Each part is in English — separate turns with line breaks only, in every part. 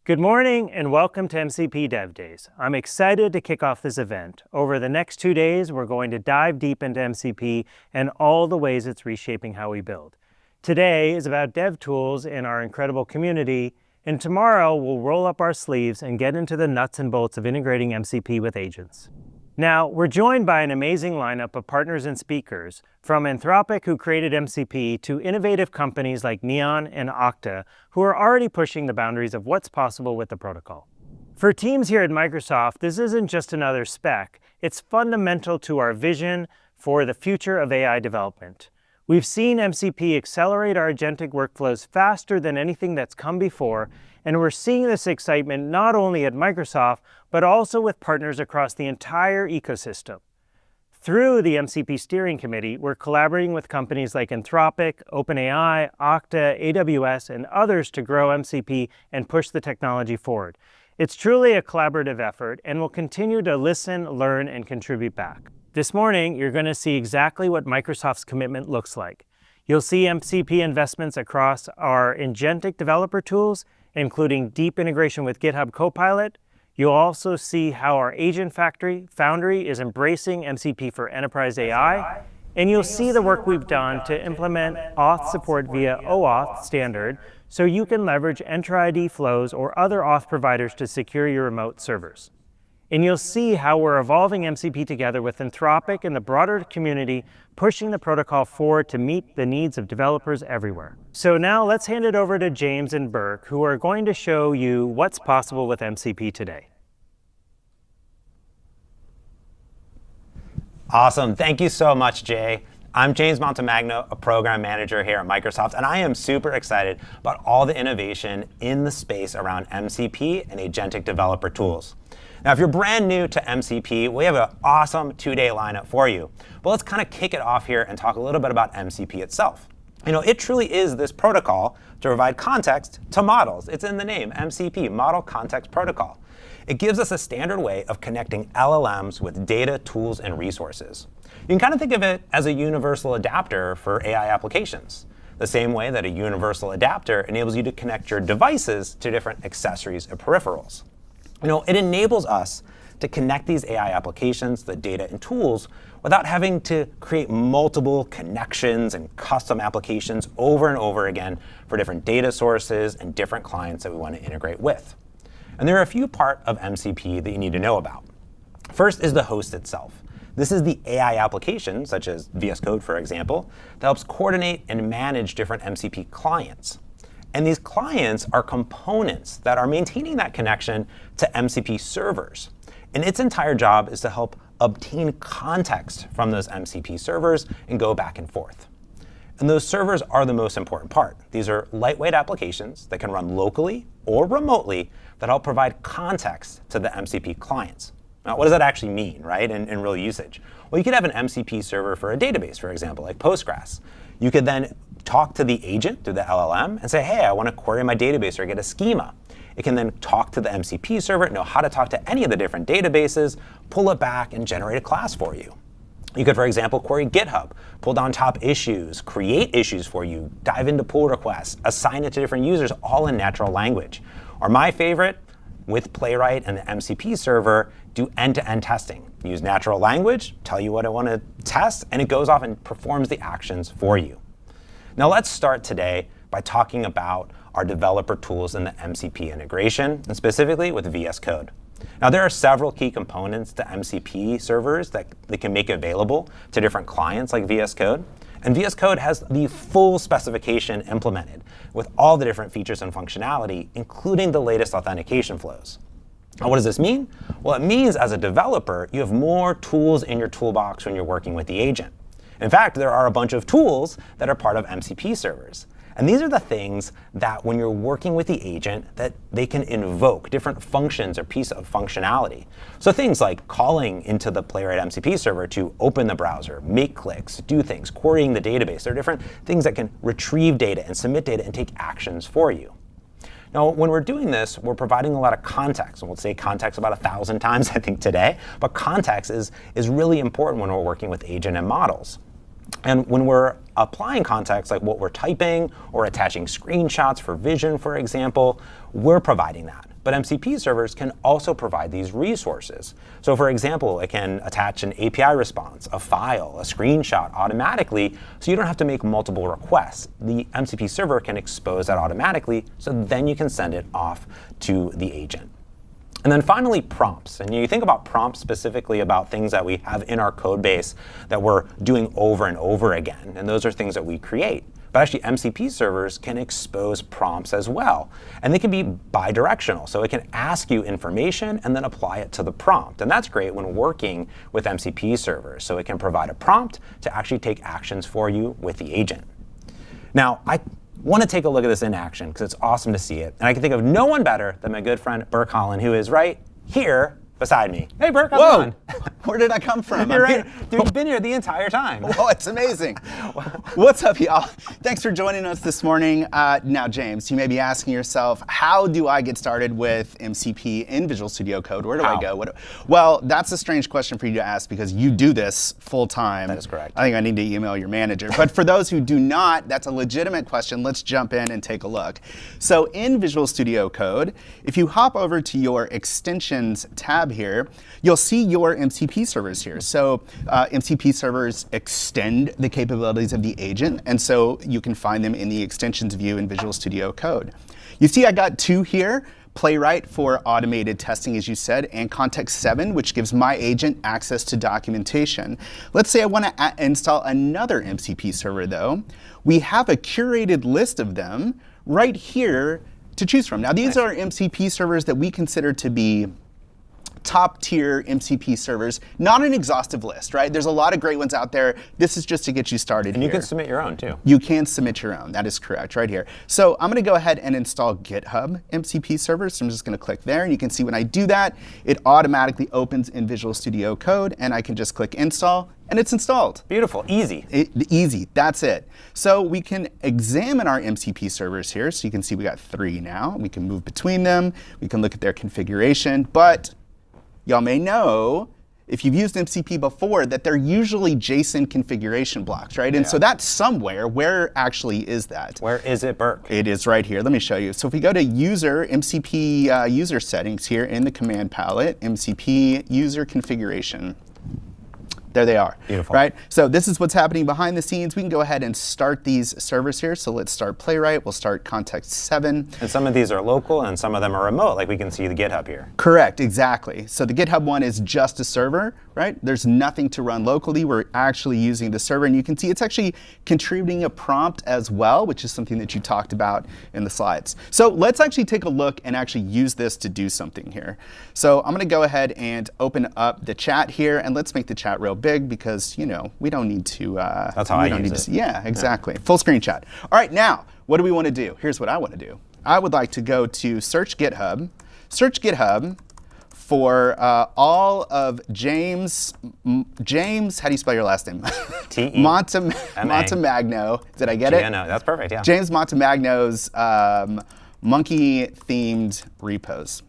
Good morning and welcome to MCP Dev Days. I'm excited to kick off this event. Over the next 2 days, we're going to dive deep into MCP and all the ways it's reshaping how we build. Today is about DevTools and our incredible community, and tomorrow we'll roll up our sleeves and get into the nuts and bolts of integrating MCP with agents. Now, we're joined by an amazing lineup of partners and speakers, from Anthropic, who created MCP, to innovative companies like Neon and Okta, who are already pushing the boundaries of what's possible with the protocol. For teams here at Microsoft, this isn't just another spec. It's fundamental to our vision for the future of AI development. We've seen MCP accelerate our agentic workflows faster than anything that's come before, and we're seeing this excitement not only at Microsoft, but also with partners across the entire ecosystem. Through the MCP Steering Committee, we're collaborating with companies like Anthropic, OpenAI, Okta, AWS, and others to grow MCP and push the technology forward. It's truly a collaborative effort, and we'll continue to listen, learn, and contribute back. This morning, you're going to see exactly what Microsoft's commitment looks like. You'll see MCP investments across our agentic developer tools, including deep integration with GitHub Copilot. You'll also see how our agent factory, Foundry, is embracing MCP for enterprise AI. And you'll see the work we've done to implement auth support via OAuth standard, so you can leverage Entra ID flows or other auth providers to secure your remote servers. And you'll see how we're evolving MCP together with Anthropic and the broader community, pushing the protocol forward to meet the needs of developers everywhere. So now let's hand it over to James and Burke, who are going to show you what's possible with MCP today.
Awesome. Thank you so much, Jay. I'm James Montemagno, a program manager here at Microsoft, and I am super excited about all the innovation in the space around MCP and agentic developer tools. Now, if you're brand new to MCP, we have an awesome 2-day lineup for you. But let's kind of kick it off here and talk a little bit about MCP itself. It truly is this protocol to provide context to models. It's in the name, MCP, Model Context Protocol. It gives us a standard way of connecting LLMs with data, tools, and resources. You can kind of think of it as a universal adapter for AI applications, the same way that a universal adapter enables you to connect your devices to different accessories and peripherals. It enables us to connect these AI applications, the data and tools, without having to create multiple connections and custom applications over and over again for different data sources and different clients that we want to integrate with. And there are a few parts of MCP that you need to know about. First is the host itself. This is the AI application, such as VS Code, for example, that helps coordinate and manage different MCP clients. And these clients are components that are maintaining that connection to MCP servers. And its entire job is to help obtain context from those MCP servers and go back and forth. And those servers are the most important part. These are lightweight applications that can run locally or remotely that help provide context to the MCP clients. Now, what does that actually mean, right, in real usage? Well, you could have an MCP server for a database, for example, like Postgres. You could then talk to the agent through the LLM and say, hey, I want to query my database or get a schema. It can then talk to the MCP server, know how to talk to any of the different databases, pull it back, and generate a class for you. You could, for example, query GitHub, pull down top issues, create issues for you, dive into pull requests, assign it to different users, all in natural language. Or my favorite, with Playwright and the MCP server, do end-to-end testing. Use natural language, tell you what I want to test, and it goes off and performs the actions for you. Now let's start today by talking about our developer tools in the MCP integration, and specifically with VS Code. Now there are several key components to MCP servers that they can make available to different clients like VS Code. And VS Code has the full specification implemented with all the different features and functionality, including the latest authentication flows. Now, what does this mean? Well, it means as a developer, you have more tools in your toolbox when you're working with the agent. In fact, there are a bunch of tools that are part of MCP servers. And these are the things that when you're working with the agent, that they can invoke different functions or piece of functionality. So things like calling into the Playwright MCP server to open the browser, make clicks, do things, querying the database. There are different things that can retrieve data and submit data and take actions for you. Now, when we're doing this, we're providing a lot of context. And we'll say context about 1,000 times, I think, today. But context is really important when we're working with agent and models. And when we're applying context, like what we're typing or attaching screenshots for vision, for example, we're providing that. But MCP servers can also provide these resources. So for example, it can attach an API response, a file, a screenshot automatically, so you don't have to make multiple requests. The MCP server can expose that automatically, so then you can send it off to the agent. And then finally, prompts. And you think about prompts specifically about things that we have in our code base that we're doing over and over again. And those are things that we create. But actually, MCP servers can expose prompts as well. And they can be bidirectional. So it can ask you information and then apply it to the prompt. And that's great when working with MCP servers. So it can provide a prompt to actually take actions for you with the agent. Now, I want to take a look at this in action because it's awesome to see it. And I can think of no one better than my good friend, Burke Holland, who is right here beside me. Hey, Burke, how's it going?
Where did I come from?
You're right. Dude, you've been here the entire time.
Oh, it's amazing. What's up, y'all? Thanks for joining us this morning. Now, James, you may be asking yourself, how do I get started with MCP in Visual Studio Code? Where do I go? Well, that's a strange question for you to ask because you do this full time.
That is correct.
I think I need to email your manager. But for those who do not, that's a legitimate question. Let's jump in and take a look. So in Visual Studio Code, if you hop over to your Extensions tab here, you'll see your MCP servers here. So MCP servers extend the capabilities of the agent, and so you can find them in the extensions view in Visual Studio Code. You see I got two here, Playwright for automated testing, as you said, and Context 7, which gives my agent access to documentation. Let's say I want to install another MCP server, though. We have a curated list of them right here to choose from. Now, these are MCP servers that we consider to be top tier MCP servers, not an exhaustive list, right? There's a lot of great ones out there. This is just to get you started.
And you can submit your own too.
You can submit your own, that is correct, right here. So I'm gonna go ahead and install GitHub MCP servers. So I'm just gonna click there, and you can see when I do that, it automatically opens in Visual Studio Code, and I can just click install, and it's installed.
Beautiful, easy.
Easy, that's it. So we can examine our MCP servers here. So you can see we got 3 now. We can move between them. We can look at their configuration, but y'all may know, if you've used MCP before, that they're usually JSON configuration blocks, right? And so that's somewhere. Where actually is that?
Where is it, Burke?
It is right here. Let me show you. So if we go to user, MCP user settings here in the command palette, MCP user configuration. There they are.
Beautiful.
Right? So this is what's happening behind the scenes. We can go ahead and start these servers here. So let's start Playwright. We'll start Context 7.
And some of these are local and some of them are remote, like we can see the GitHub here.
Correct, exactly. So the GitHub one is just a server, right? There's nothing to run locally. We're actually using the server, and you can see it's actually contributing a prompt as well, which is something that you talked about in the slides. So let's actually take a look and actually use this to do something here. So I'm gonna go ahead and open up the chat here, and let's make the chat real big because, you know, we don't need to.
That's how I use it.
Yeah, exactly. Full screen chat. All right, now, what do we want to do? Here's what I want to do. I would like to go to search GitHub for all of James, how do you spell your last name?
T-E.
Montemagno. Did I get it?
No, that's perfect, yeah.
James Montemagno's monkey-themed repos.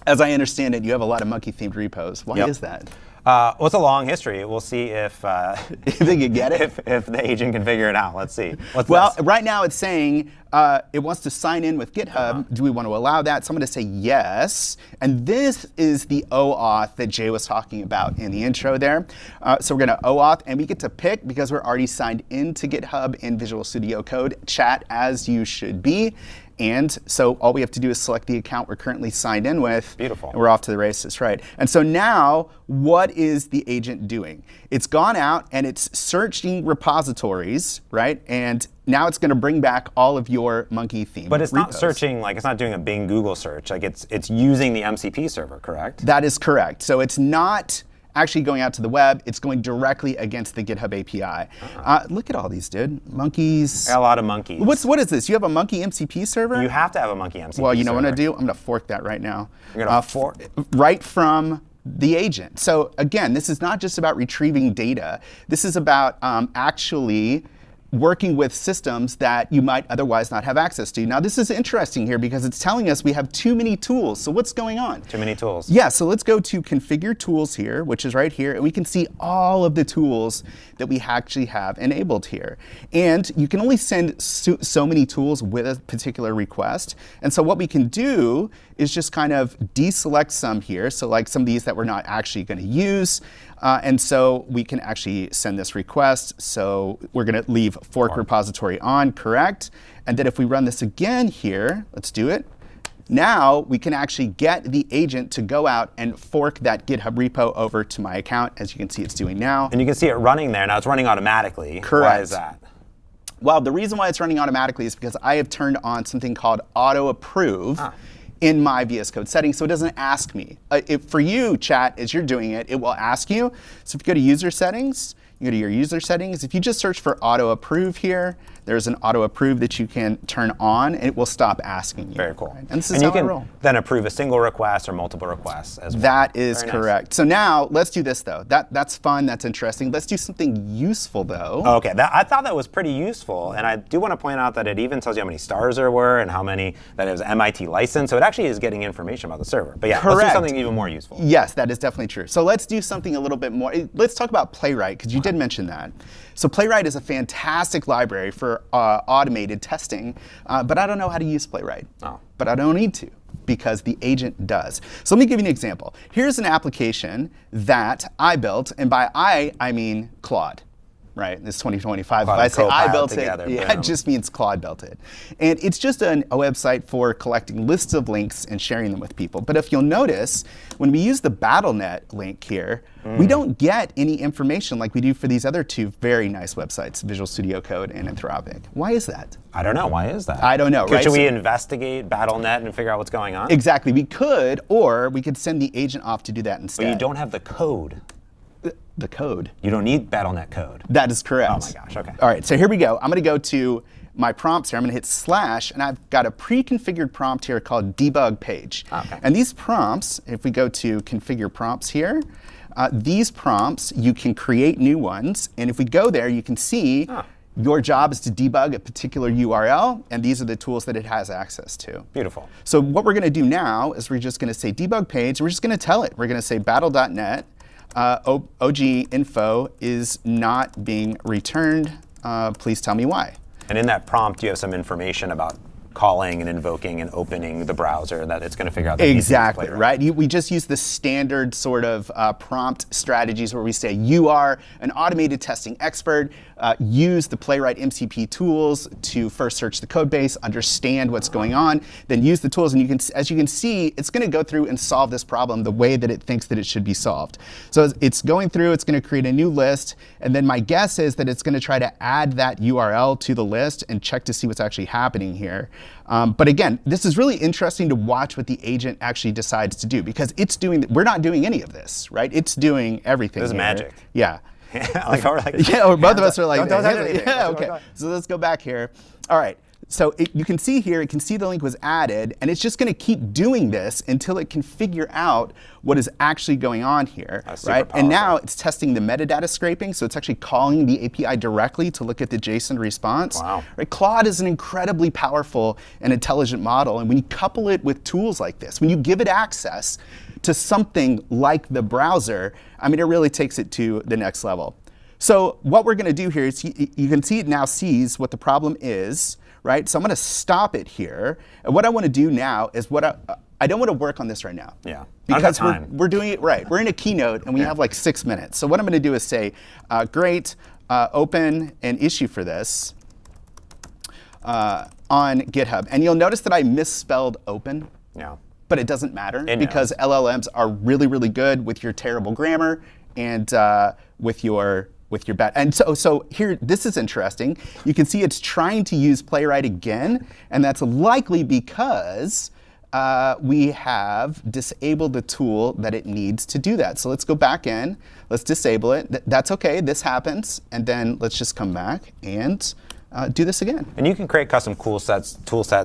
As I understand it, you have a lot of monkey-themed repos. Why is that?
Well, it's a long history. We'll see if
they can get it.
if the agent can figure it out. Let's see. What's
well,
this?
Right now it's saying it wants to sign in with GitHub. Do we want to allow that? So I'm going to say yes. And this is the OAuth that Jay was talking about in the intro there. So we're going to OAuth, and we get to pick, because we're already signed into GitHub in Visual Studio Code, chat as you should be. And so all we have to do is select the account we're currently signed in with.
Beautiful.
And we're off to the races, right? And so now, what is the agent doing? It's gone out and it's searching repositories, right? And now it's going to bring back all of your monkey-themed
But it's
repos.
not searching, like it's not doing a Bing Google search. Like it's using the MCP server, correct?
That is correct. So it's not actually going out to the web, it's going directly against the GitHub API. Look at all these, dude. Monkeys.
A lot of monkeys.
What is this? You have a monkey MCP server?
You have to have a monkey MCP server.
Well, you know what I'm going to do? I'm going to fork that right now.
You're going to fork?
Right from the agent. So again, this is not just about retrieving data. This is about actually working with systems that you might otherwise not have access to. Now, this is interesting here because it's telling us we have too many tools. So what's going on?
Too many tools.
Yeah, so let's go to configure tools here, which is right here, and we can see all of the tools that we actually have enabled here. And you can only send so many tools with a particular request. And so what we can do is just kind of deselect some here. So like some of these that we're not actually going to use. And so we can actually send this request. So we're going to leave fork repository on, correct? And then if we run this again here, let's do it. Now we can actually get the agent to go out and fork that GitHub repo over to my account. As you can see, it's doing now.
And you can see it running there. Now it's running automatically.
Correct.
Why is that?
Well, the reason why it's running automatically is because I have turned on something called auto approve in my VS Code settings, so it doesn't ask me. For you, chat, as you're doing it, it will ask you. So if you go to user settings, you go to your user settings. If you just search for auto approve here, there's an auto approve that you can turn on, and it will stop asking you.
Very cool.
Right? And this is how I roll.
You can then approve a single request or multiple requests as well.
That is
Very
correct.
Nice.
So now let's do this though. That's fun. That's interesting. Let's do something useful though.
Okay, I thought that was pretty useful, and I do want to point out that it even tells you how many stars there were and how many that it was MIT licensed. So it actually is getting information about the server. But yeah,
Correct.
Let's do something even more useful.
Yes, that is definitely true. So let's do something a little bit more. Let's talk about Playwright, because you did mention that. So Playwright is a fantastic library for automated testing, but I don't know how to use Playwright.
Oh.
But I don't need to, because the agent does. So let me give you an example. Here's an application that I built, and by I mean Claude. Right, this is 2025. If I say I built it, it just means Claude built it. And it's just a website for collecting lists of links and sharing them with people. But if you'll notice, when we use the BattleNet link here, we don't get any information like we do for these other two very nice websites, Visual Studio Code and Anthropic. Why is that?
I don't know. Why is that?
I don't know, right?
Should we investigate BattleNet and figure out what's going on?
Exactly. We could, or we could send the agent off to do that instead.
But you don't have the code.
The code.
You don't need BattleNet code.
That is correct.
Oh my gosh, okay.
All right, so here we go. I'm going to go to my prompts here. I'm going to hit slash, and I've got a pre-configured prompt here called debug page.
Okay.
And these prompts, if we go to configure prompts here, these prompts, you can create new ones. And if we go there, you can see your job is to debug a particular URL, and these are the tools that it has access to.
Beautiful.
So what we're going to do now is we're just going to say debug page. We're just going to tell it. We're going to say battle.net. OG info is not being returned. Please tell me why.
And in that prompt, you have some information about calling and invoking and opening the browser that it's going to figure out.
Exactly, right? We just use the standard sort of prompt strategies where we say you are an automated testing expert, use the Playwright MCP tools to first search the code base, understand what's going on, then use the tools, and you can, as you can see, it's going to go through and solve this problem the way that it thinks that it should be solved. So it's going through, it's going to create a new list, and then my guess is that it's going to try to add that URL to the list and check to see what's actually happening here. But again, this is really interesting to watch what the agent actually decides to do, because it's doing, we're not doing any of this, right? It's doing everything.
This is magic.
Yeah.
Like,
yeah, or both of us are like,
don't touch anything.
Yeah, okay. So let's go back here. All right. So you can see here, it can see the link was added, and it's just going to keep doing this until it can figure out what is actually going on here, right? And now it's testing the metadata scraping, so it's actually calling the API directly to look at the JSON response.
Wow.
Right? Claude is an incredibly powerful and intelligent model, and when you couple it with tools like this, when you give it access to something like the browser, I mean, it really takes it to the next level. So what we're going to do here is you can see it now sees what the problem is, right? So I'm going to stop it here. And what I want to do now is I don't want to work on this right now.
Yeah.
Because we're doing it right. We're in a keynote, and we have like 6 minutes. So what I'm going to do is say, great, open an issue for this on GitHub. And you'll notice that I misspelled open.
Yeah.
But it doesn't matter, because LLMs are really, really good with your terrible grammar and with your bad. And so here, this is interesting. You can see it's trying to use Playwright again, and that's likely because we have disabled the tool that it needs to do that. So let's go back in. Let's disable it. That's OK. This happens. And then let's just come back and do this again.
And you can create custom tool sets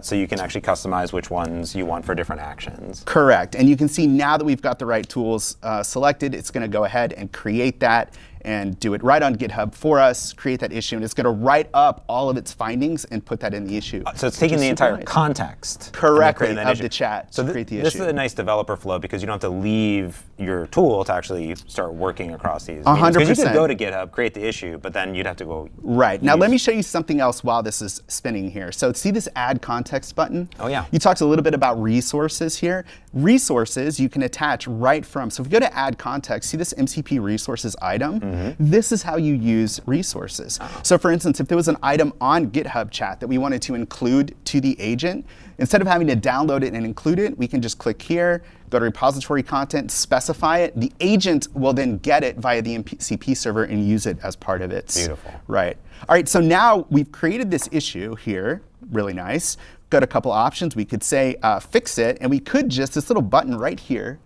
so you can actually customize which ones you want for different actions.
Correct. And you can see now that we've got the right tools selected, it's going to go ahead and create that. and do it right on GitHub for us, create that issue, and it's going to write up all of its findings and put that in the issue.
So it's taking the entire context
correctly of the chat
to create the issue. This is a nice developer flow because you don't have to leave your tool to actually start working across these.
100%.
Because you could go to GitHub, create the issue, but then you'd have to go.
Right. Now let me show you something else while this is spinning here. So see this add context button?
Oh yeah.
You talked a little bit about resources here. Resources you can attach right from. So if we go to add context, see this MCP resources item? This is how you use resources. So for instance, if there was an item on GitHub chat that we wanted to include to the agent, instead of having to download it and include it, we can just click here, go to repository content, specify it. The agent will then get it via the MCP server and use it as part of its.
Beautiful.
Right. All right, so now we've created this issue here, really nice. Got a couple options. We could say fix it, and we could just, this little button right here,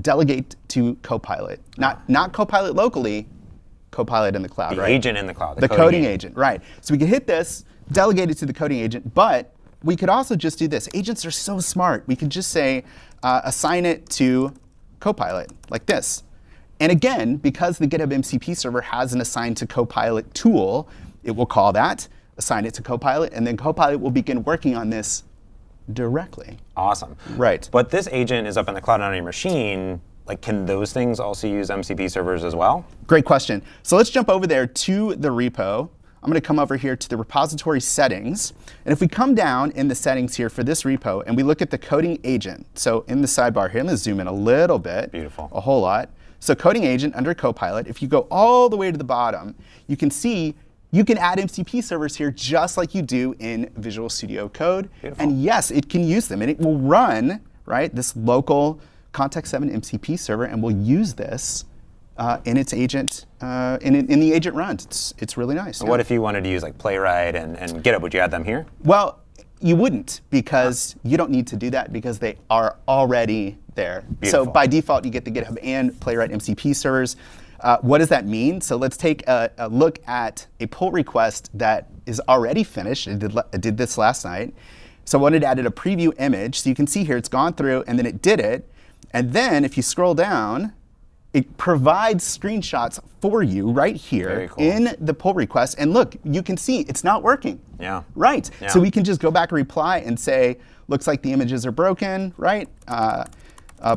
delegate to Copilot. Not Copilot locally, Copilot in the cloud,
the
right?
Agent in the cloud.
The coding agent, right. So we can hit this, delegate it to the coding agent, but we could also just do this. Agents are so smart. We could just say assign it to Copilot, like this. And again, because the GitHub MCP server has an assign to Copilot tool, it will call that, assign it to Copilot, and then Copilot will begin working on this directly.
Awesome.
Right.
But this agent is up in the cloud on your machine. Like, can those things also use MCP servers as well?
Great question. So let's jump over there to the repo. I'm going to come over here to the repository settings. And if we come down in the settings here for this repo and we look at the coding agent, so in the sidebar here, I'm going to zoom in a little bit.
Beautiful.
A whole lot. So coding agent under Copilot, if you go all the way to the bottom, you can see you can add MCP servers here just like you do in Visual Studio Code.
Beautiful.
And yes, it can use them. And it will run, right, this local Context 7 MCP server, and we'll use this in its agent, in the agent runs. It's really nice.
What if you wanted to use like Playwright and GitHub? Would you add them here?
Well, you wouldn't, because you don't need to do that because they are already there.
Beautiful.
So by default, you get the GitHub and Playwright MCP servers. What does that mean? So let's take a look at a pull request that is already finished. I did this last night. So I wanted to add a preview image. So you can see here it's gone through and then it did it. And then if you scroll down, it provides screenshots for you right here in the pull request. And look, you can see it's not working.
Yeah.
Right.
Yeah.
So we can just go back and reply and say, looks like the images are broken, right?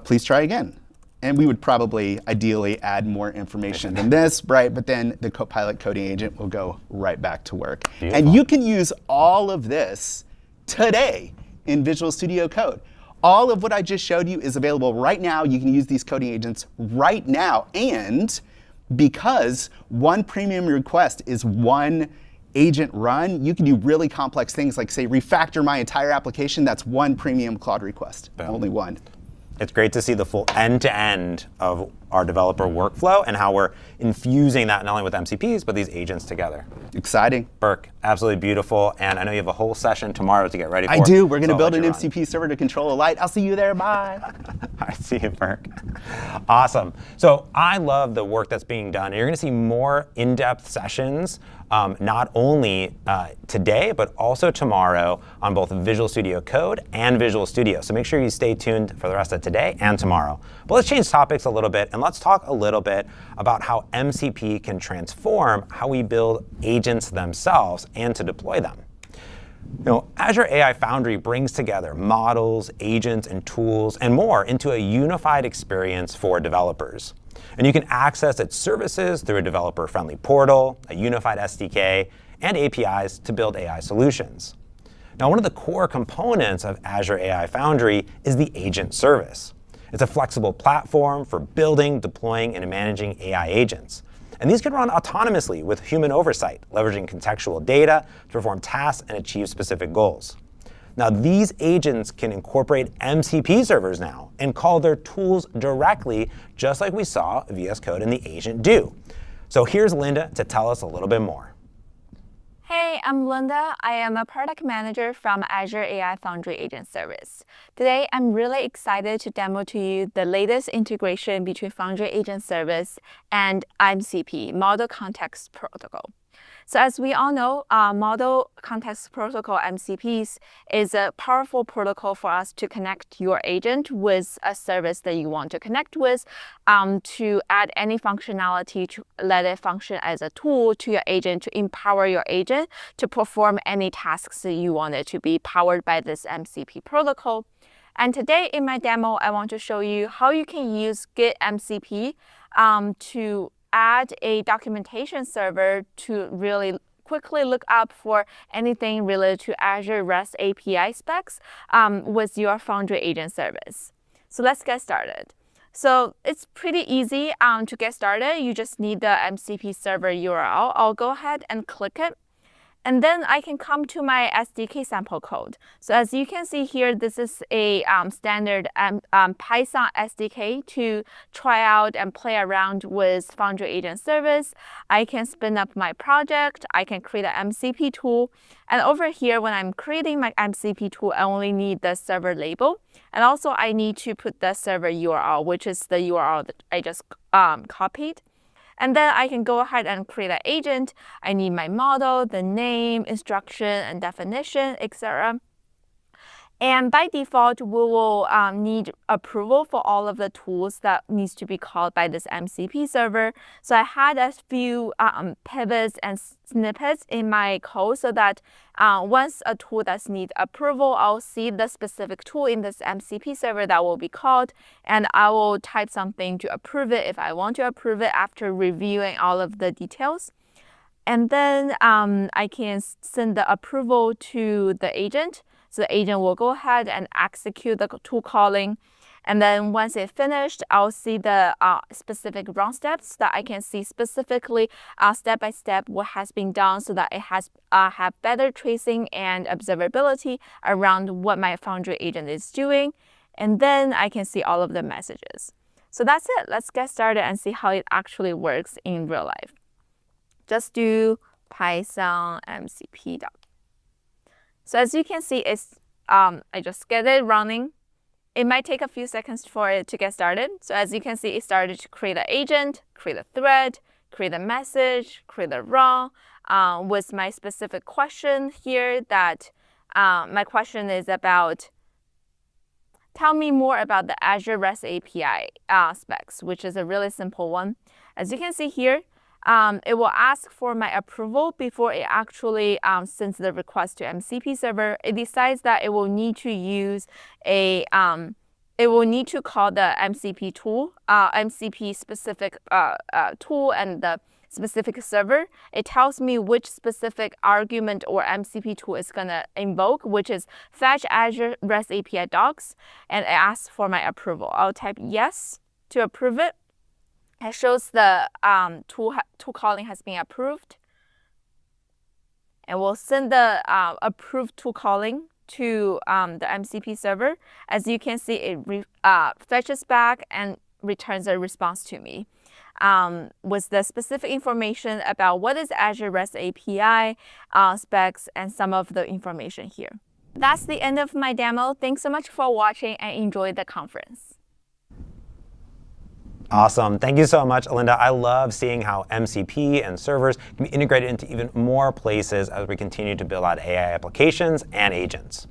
Please try again. And we would probably ideally add more information than this, right? But then the Copilot coding agent will go right back to work.
Beautiful.
And you can use all of this today in Visual Studio Code. All of what I just showed you is available right now. You can use these coding agents right now. And because one premium request is one agent run, you can do really complex things like, say, refactor my entire application. That's one premium Claude request, only one.
It's great to see the full end-to-end of our developer workflow and how we're infusing that not only with MCPs, but these agents together.
Exciting.
Burke, absolutely beautiful. And I know you have a whole session tomorrow to get ready for.
I do. We're going to
So
build
I'll
an
let you
MCP server to control a light. I'll see you there. Bye.
I see you, Burke. Awesome. So I love the work that's being done. And you're going to see more in-depth sessions, not only today, but also tomorrow on both Visual Studio Code and Visual Studio. So make sure you stay tuned for the rest of today and tomorrow. But let's change topics a little bit, and let's talk a little bit about how MCP can transform how we build agents themselves and to deploy them. You know, Azure AI Foundry brings together models, agents, and tools, and more into a unified experience for developers. And you can access its services through a developer-friendly portal, a unified SDK, and APIs to build AI solutions. Now, one of the core components of Azure AI Foundry is the agent service. It's a flexible platform for building, deploying, and managing AI agents. And these can run autonomously with human oversight, leveraging contextual data to perform tasks and achieve specific goals. Now, these agents can incorporate MCP servers now and call their tools directly, just like we saw VS Code and the agent do. So here's Linda to tell us a little bit more.
Hey, I'm Linda. I am a product manager from Azure AI Foundry Agent Service. Today, I'm really excited to demo to you the latest integration between Foundry Agent Service and MCP, Model Context Protocol. So as we all know, Model Context Protocol, MCPs, is a powerful protocol for us to connect your agent with a service that you want to connect with, to add any functionality, to let it function as a tool to your agent, to empower your agent to perform any tasks that you want it to be powered by this MCP protocol. And today in my demo, I want to show you how you can use Git MCP to add a documentation server to really quickly look up for anything related to Azure REST API specs with your Foundry agent service. So let's get started. So it's pretty easy to get started. You just need the MCP server URL. I'll go ahead and click it. And then I can come to my SDK sample code. So as you can see here, this is a standard Python SDK to try out and play around with Foundry agent service. I can spin up my project. I can create an MCP tool. And over here, when I'm creating my MCP tool, I only need the server label. And also I need to put the server URL, which is the URL that I just copied. And then I can go ahead and create an agent. I need my model, the name, instruction, and definition, etc. And by default, we will need approval for all of the tools that needs to be called by this MCP server. So I had a few pivots and snippets in my code so that once a tool does need approval, I'll see the specific tool in this MCP server that will be called, and I will type something to approve it if I want to approve it after reviewing all of the details. And then I can send the approval to the agent. So the agent will go ahead and execute the tool calling. And then once it's finished, I'll see the specific run steps that I can see specifically step by step what has been done so that it has have better tracing and observability around what my Foundry agent is doing. And then I can see all of the messages. So that's it. Let's get started and see how it actually works in real life. Just do Python MCP doc. So as you can see, it's I just get it running. It might take a few seconds for it to get started. So as you can see, it started to create an agent, create a thread, create a message, create a run with my specific question here that my question is about, tell me more about the Azure REST API specs, which is a really simple one. As you can see here, it will ask for my approval before it actually sends the request to MCP server. It decides that it will need to use it will need to call the MCP tool, MCP specific tool and the specific server. It tells me which specific argument or MCP tool is going to invoke, which is fetch Azure REST API docs, and it asks for my approval. I'll type yes to approve it. It shows the tool calling has been approved. And we'll send the approved tool calling to the MCP server. As you can see, it fetches back and returns a response to me with the specific information about what is Azure REST API specs and some of the information here. That's the end of my demo. Thanks so much for watching and enjoy the conference.
Awesome. Thank you so much, Linda. I love seeing how MCP and servers can be integrated into even more places as we continue to build out AI applications and agents.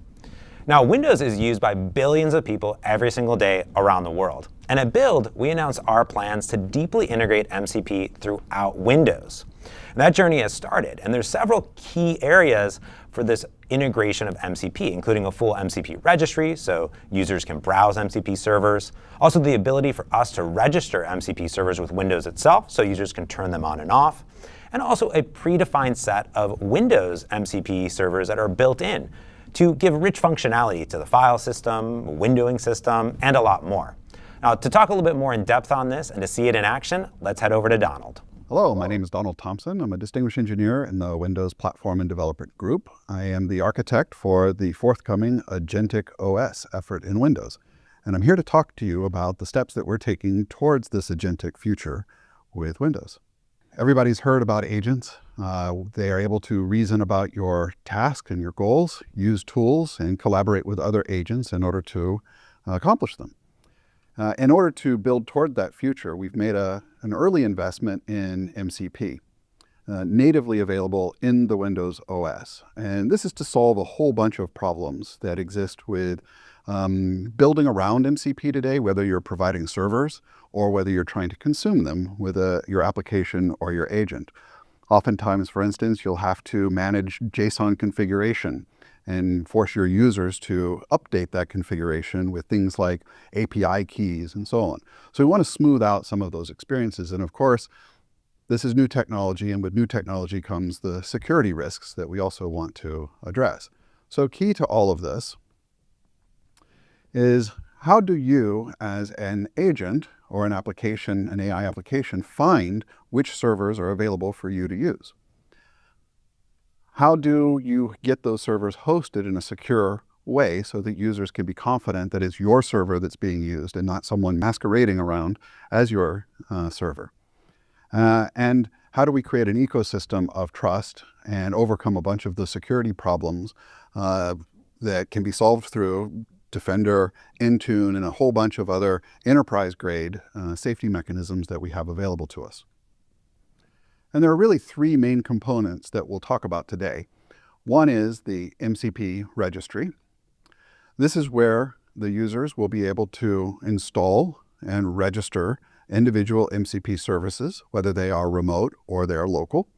Now, Windows is used by billions of people every single day around the world. And at Build, we announced our plans to deeply integrate MCP throughout Windows. And that journey has started, and there's several key areas for this integration of MCP, including a full MCP registry, so users can browse MCP servers. Also, the ability for us to register MCP servers with Windows itself, so users can turn them on and off. And also a predefined set of Windows MCP servers that are built in to give rich functionality to the file system, windowing system, and a lot more. Now, to talk a little bit more in depth on this and to see it in action, let's head over to Donald.
Hello, my name is Donald Thompson. I'm a distinguished engineer in the Windows Platform and Developer Group. I am the architect for the forthcoming Agentic OS effort in Windows. And I'm here to talk to you about the steps that we're taking towards this agentic future with Windows. Everybody's heard about agents. They are able to reason about your tasks and your goals, use tools, and collaborate with other agents in order to accomplish them. In order to build toward that future, we've made an early investment in MCP. natively available in the Windows OS. And this is to solve a whole bunch of problems that exist with building around MCP today, whether you're providing servers or whether you're trying to consume them with your application or your agent. Oftentimes, for instance, you'll have to manage JSON configuration and force your users to update that configuration with things like API keys and so on. So we want to smooth out some of those experiences. And of course, this is new technology, and with new technology comes the security risks that we also want to address. So key to all of this is, how do you, as an agent or an application, an AI application, find which servers are available for you to use? How do you get those servers hosted in a secure way so that users can be confident that it's your server that's being used and not someone masquerading around as your server? And how do we create an ecosystem of trust and overcome a bunch of the security problems that can be solved through Defender, Intune, and a whole bunch of other enterprise-grade safety mechanisms that we have available to us? And there are really three main components that we'll talk about today. One is the MCP registry. This is where the users will be able to install and register individual MCP services, whether they are remote or they are local,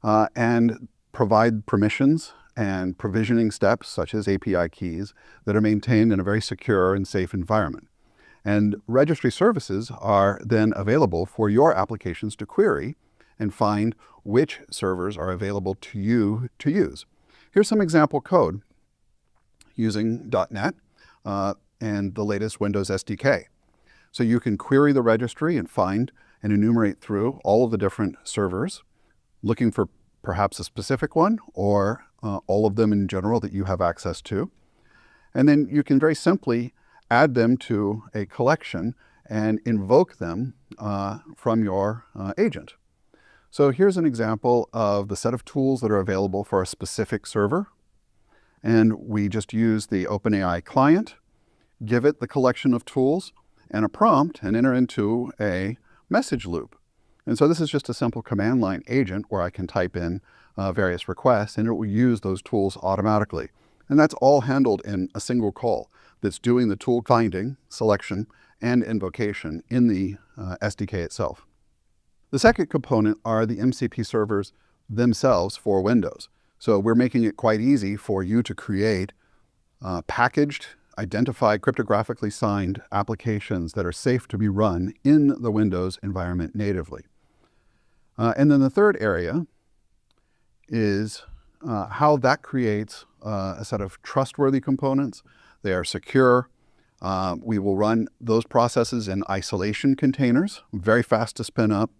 and provide permissions and provisioning steps such as API keys that are maintained in a very secure and safe environment. And registry services are then available for your applications to query and find which servers are available to you to use. Here's some example code using .NET and the latest Windows SDK. So you can query the registry and find and enumerate through all of the different servers, looking for perhaps a specific one or all of them in general that you have access to. And then you can very simply add them to a collection and invoke them from your agent. So here's an example of the set of tools that are available for a specific server. And we just use the OpenAI client, give it the collection of tools and a prompt, and enter into a message loop. And so this is just a simple command line agent where I can type in various requests, and it will use those tools automatically. And that's all handled in a single call that's doing the tool finding, selection, and invocation in the SDK itself. The second component are the MCP servers themselves for Windows. So we're making it quite easy for you to create packaged, identified, cryptographically signed applications that are safe to be run in the Windows environment natively. And then the third area is how that creates a set of trustworthy components. They are secure. We will run those processes in isolation containers, very fast to spin up,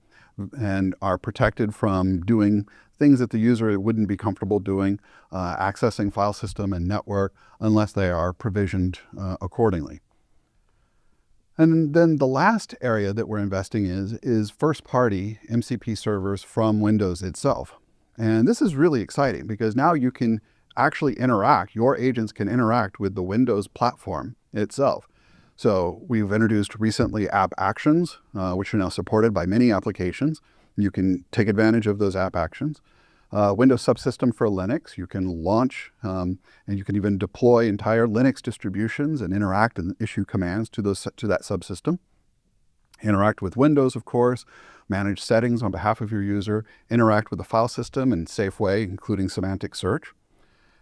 and are protected from doing things that the user wouldn't be comfortable doing, accessing file system and network, unless they are provisioned accordingly. And then the last area that we're investing in is first-party MCP servers from Windows itself. And this is really exciting because now you can actually interact, your agents can interact with the Windows platform itself. So we've introduced recently app actions, which are now supported by many applications. You can take advantage of those app actions. Windows subsystem for Linux, you can launch and you can even deploy entire Linux distributions and interact and issue commands to that subsystem. Interact with Windows, of course, manage settings on behalf of your user, interact with the file system in a safe way, including semantic search.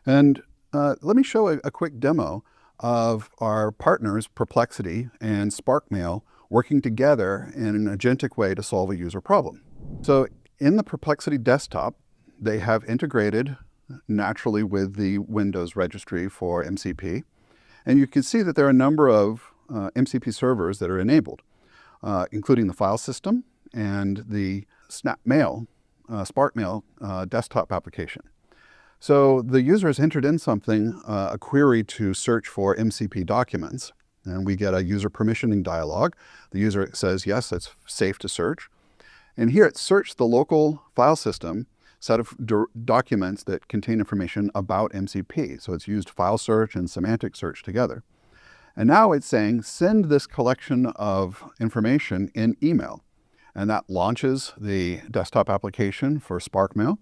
And let me show a quick demo of our partners, Perplexity and SparkMail, working together in an agentic way to solve a user problem. So in the Perplexity desktop, they have integrated naturally with the Windows registry for MCP. And you can see that there are a number of MCP servers that are enabled, including the file system and the SnapMail, SparkMail desktop application. So the user has entered in something, a query to search for MCP documents, and we get a user permissioning dialog. The user says, yes, it's safe to search. And here it searched the local file system set of documents that contain information about MCP. So it's used file search and semantic search together. And now it's saying, send this collection of information in email. and that launches the desktop application for Spark Mail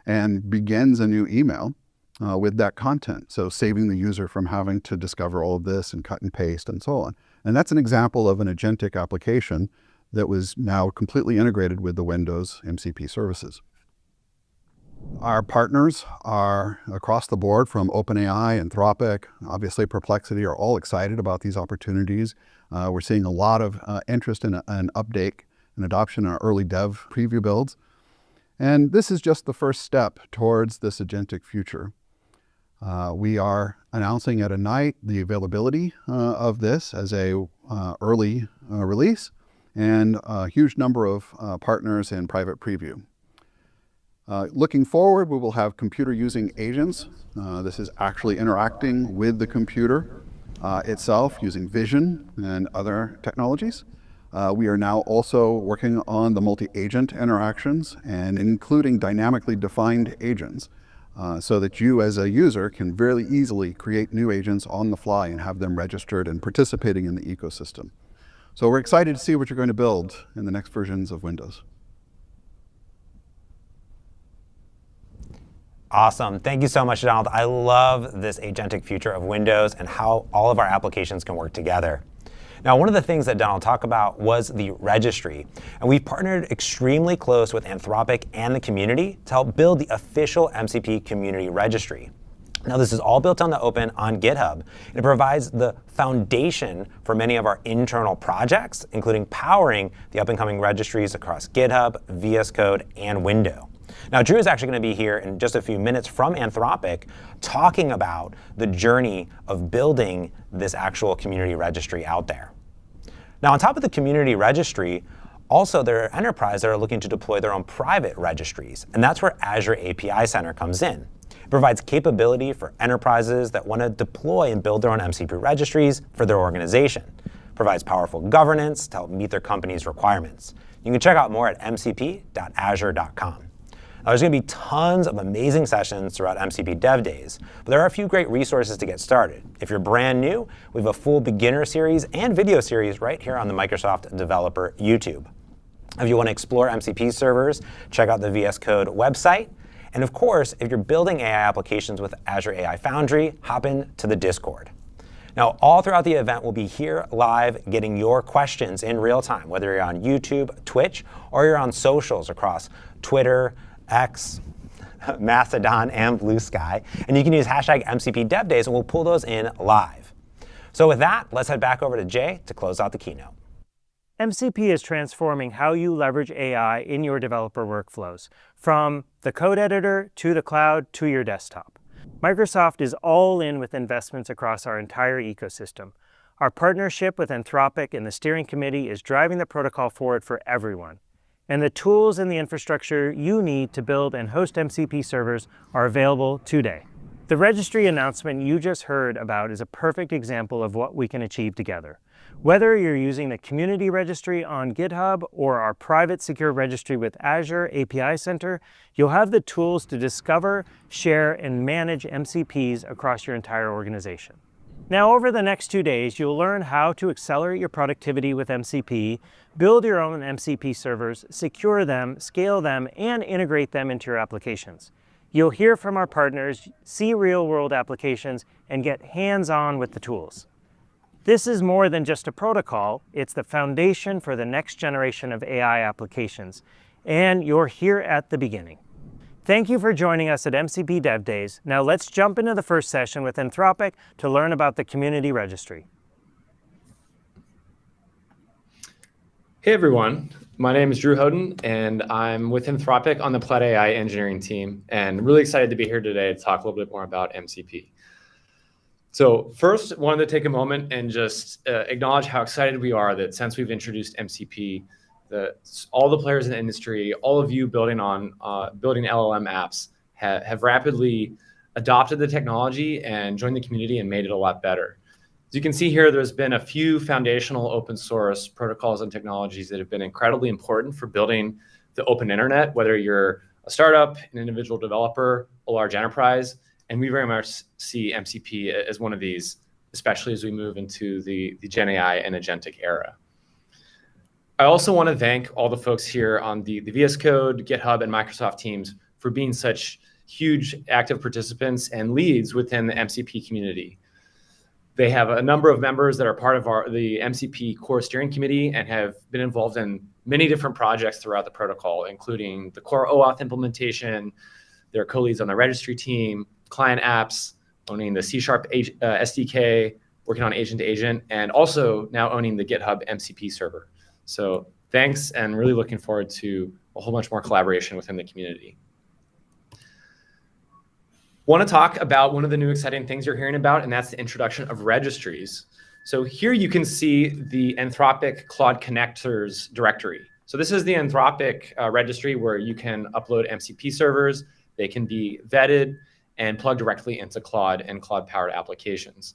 and begins a new email with that content. So saving the user from having to discover all of this and cut and paste and so on. And that's an example of an agentic application that was now completely integrated with the Windows MCP services. Our partners are across the board, from OpenAI, Anthropic, obviously Perplexity, are all excited about these opportunities. We're seeing a lot of interest in an update and adoption in our early dev preview builds. And this is just the first step towards this agentic future. We are announcing at Ignite the availability of this as a early release, and a huge number of partners in private preview. Looking forward, we will have computer using agents. This is actually interacting with the computer itself using vision and other technologies. We are now also working on the multi-agent interactions and including dynamically defined agents so that you as a user can very easily create new agents on the fly and have them registered and participating in the ecosystem. So we're excited to see what you're going to build in the next versions of Windows.
Awesome. Thank you so much, Donald. I love this agentic future of Windows and how all of our applications can work together. Now, one of the things that Donald talked about was the registry. And we've partnered extremely close with Anthropic and the community to help build the official MCP community registry. Now, this is all built on the open on GitHub, and it provides the foundation for many of our internal projects, including powering the up-and-coming registries across GitHub, VS Code, and Windows. Now, Drew is actually going to be here in just a few minutes from Anthropic talking about the journey of building this actual community registry out there. Now, on top of the community registry, also there are enterprises that are looking to deploy their own private registries, and that's where Azure API Center comes in. It provides capability for enterprises that want to deploy and build their own MCP registries for their organization. It provides powerful governance to help meet their company's requirements. You can check out more at mcp.azure.com. Now, there's going to be tons of amazing sessions throughout MCP Dev Days, but there are a few great resources to get started. If you're brand new, we have a full beginner series and video series right here on the Microsoft Developer YouTube. If you want to explore MCP servers, check out the VS Code website. And of course, if you're building AI applications with Azure AI Foundry, hop into the Discord. Now, all throughout the event, we'll be here live getting your questions in real time, whether you're on YouTube, Twitch, or you're on socials across Twitter, X, Mastodon, and Blue Sky. And you can use hashtag MCP Dev Days, and we'll pull those in live. So with that, let's head back over to Jay to close out the keynote.
MCP is transforming how you leverage AI in your developer workflows, from the code editor to the cloud to your desktop. Microsoft is all in with investments across our entire ecosystem. Our partnership with Anthropic and the steering committee is driving the protocol forward for everyone. And the tools and the infrastructure you need to build and host MCP servers are available today. The registry announcement you just heard about is a perfect example of what we can achieve together. Whether you're using the community registry on GitHub or our private secure registry with Azure API Center, you'll have the tools to discover, share, and manage MCPs across your entire organization. Now, over the next 2 days, you'll learn how to accelerate your productivity with MCP, build your own MCP servers, secure them, scale them, and integrate them into your applications. You'll hear from our partners, see real-world applications, and get hands-on with the tools. This is more than just a protocol. It's the foundation for the next generation of AI applications, and you're here at the beginning. Thank you for joining us at MCP Dev Days. Now let's jump into the first session with Anthropic to learn about the community registry.
Hey everyone, my name is Drew Hoden and I'm with Anthropic on the Plaid AI engineering team, and really excited to be here today to talk a little bit more about MCP. So first, wanted to take a moment and just acknowledge how excited we are that since we've introduced MCP, all the players in the industry, all of you building LLM apps have rapidly adopted the technology and joined the community and made it a lot better. As you can see here, there's been a few foundational open source protocols and technologies that have been incredibly important for building the open internet, whether you're a startup, an individual developer, a large enterprise, and we very much see MCP as one of these, especially as we move into the Gen AI and agentic era. I also want to thank all the folks here on the VS Code, GitHub, and Microsoft teams for being such huge active participants and leads within the MCP community. They have a number of members that are part of the MCP core steering committee and have been involved in many different projects throughout the protocol, including the core OAuth implementation, their co-leads on the registry team, client apps, owning the C# SDK, working on agent to agent, and also now owning the GitHub MCP server. So thanks, and really looking forward to a whole bunch more collaboration within the community. Want to talk about one of the new exciting things you're hearing about, and that's the introduction of registries. So here you can see the Anthropic Claude connectors directory. So this is the Anthropic registry where you can upload MCP servers. They can be vetted and plugged directly into Claude and Claude-powered applications.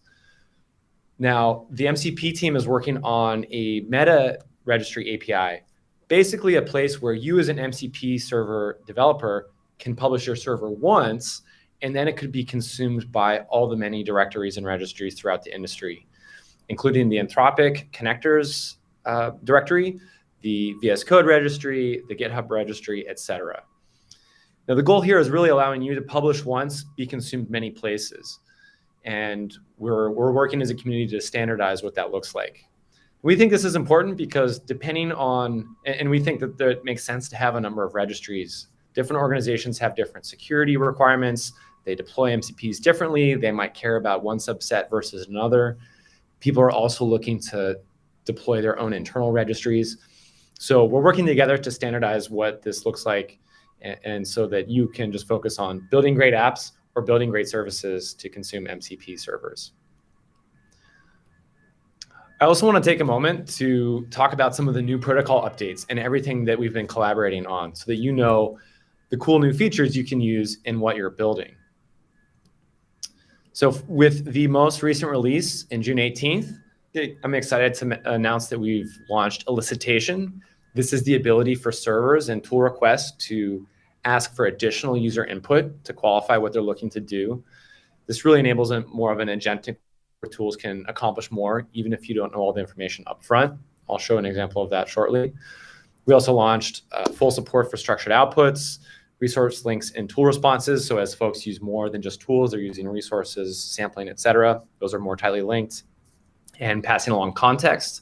Now, the MCP team is working on a meta registry API, basically a place where you as an MCP server developer can publish your server once, and then it could be consumed by all the many directories and registries throughout the industry, including the Anthropic connectors directory, the VS Code registry, the GitHub registry, etc. Now, the goal here is really allowing you to publish once, be consumed many places. And we're working as a community to standardize what that looks like. We think this is important because depending on, and we think that it makes sense to have a number of registries. Different organizations have different security requirements. They deploy MCPs differently. They might care about one subset versus another. People are also looking to deploy their own internal registries. So we're working together to standardize what this looks like, and so that you can just focus on building great apps or building great services to consume MCP servers. I also want to take a moment to talk about some of the new protocol updates and everything that we've been collaborating on so that you know the cool new features you can use in what you're building. So with the most recent release in June 18th, I'm excited to announce that we've launched elicitation. This is the ability for servers and pull requests to ask for additional user input to qualify what they're looking to do. This really enables more of an agentic where tools can accomplish more, even if you don't know all the information up front. I'll show an example of that shortly. We also launched full support for structured outputs, resource links and tool responses. So as folks use more than just tools, they're using resources, sampling, et cetera. Those are more tightly linked. And passing along context,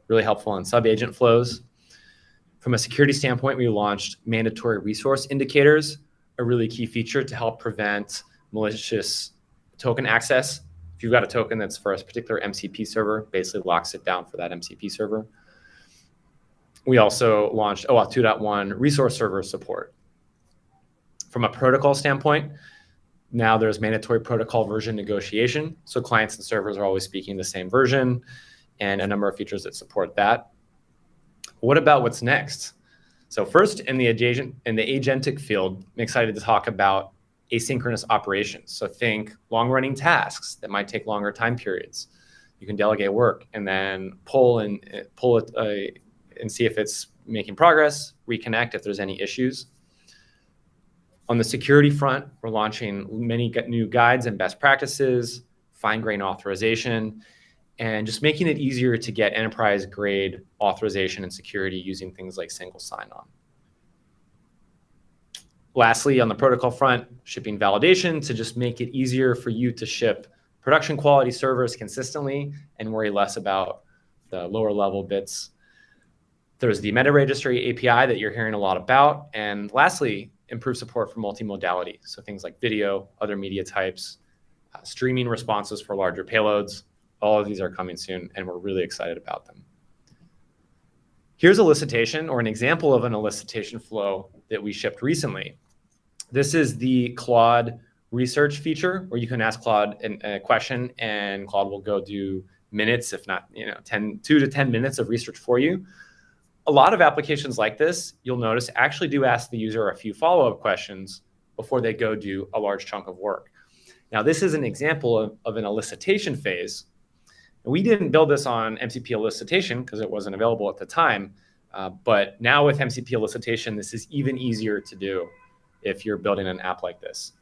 really helpful in sub-agent flows. From a security standpoint, we launched mandatory resource indicators, a really key feature to help prevent malicious token access. If you've got a token that's for a particular MCP server, basically locks it down for that MCP server. We also launched OAuth 2.1 resource server support. From a protocol standpoint, now there's mandatory protocol version negotiation. So clients and servers are always speaking the same version, and a number of features that support that. What about what's next? So first, in the agentic field, I'm excited to talk about asynchronous operations. So think long-running tasks that might take longer time periods. You can delegate work and then pull it and see if it's making progress, reconnect if there's any issues. On the security front, we're launching many new guides and best practices, fine-grained authorization, and just making it easier to get enterprise-grade authorization and security using things like single sign-on. Lastly, on the protocol front, shipping validation to just make it easier for you to ship production quality servers consistently and worry less about the lower level bits. There's the meta registry API that you're hearing a lot about. And lastly, improve support for multimodality. So things like video, other media types, streaming responses for larger payloads. All of these are coming soon, and we're really excited about them. Here's a elicitation, or an example of an elicitation flow that we shipped recently. This is the Claude research feature, where you can ask Claude a question, and Claude will go do minutes, if not 2 to 10 minutes of research for you. A lot of applications like this, you'll notice, actually do ask the user a few follow-up questions before they go do a large chunk of work. Now, this is an example of an elicitation phase. We didn't build this on MCP elicitation because it wasn't available at the time. But now with MCP elicitation, this is even easier to do if you're building an app like this.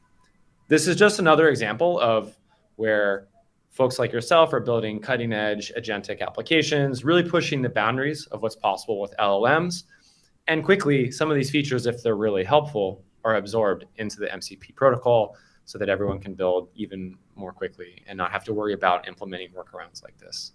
This is just another example of where folks like yourself are building cutting edge agentic applications, really pushing the boundaries of what's possible with LLMs. And quickly, some of these features, if they're really helpful, are absorbed into the MCP protocol so that everyone can build even more quickly and not have to worry about implementing workarounds like this.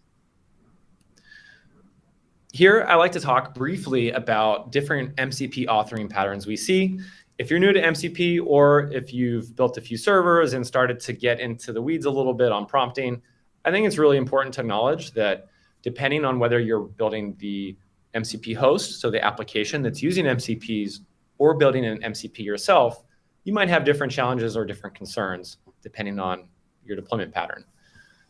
Here, I like to talk briefly about different MCP authoring patterns we see. If you're new to MCP, or if you've built a few servers and started to get into the weeds a little bit on prompting, I think it's really important to acknowledge that depending on whether you're building the MCP host, so the application that's using MCPs, or building an MCP yourself, you might have different challenges or different concerns depending on your deployment pattern.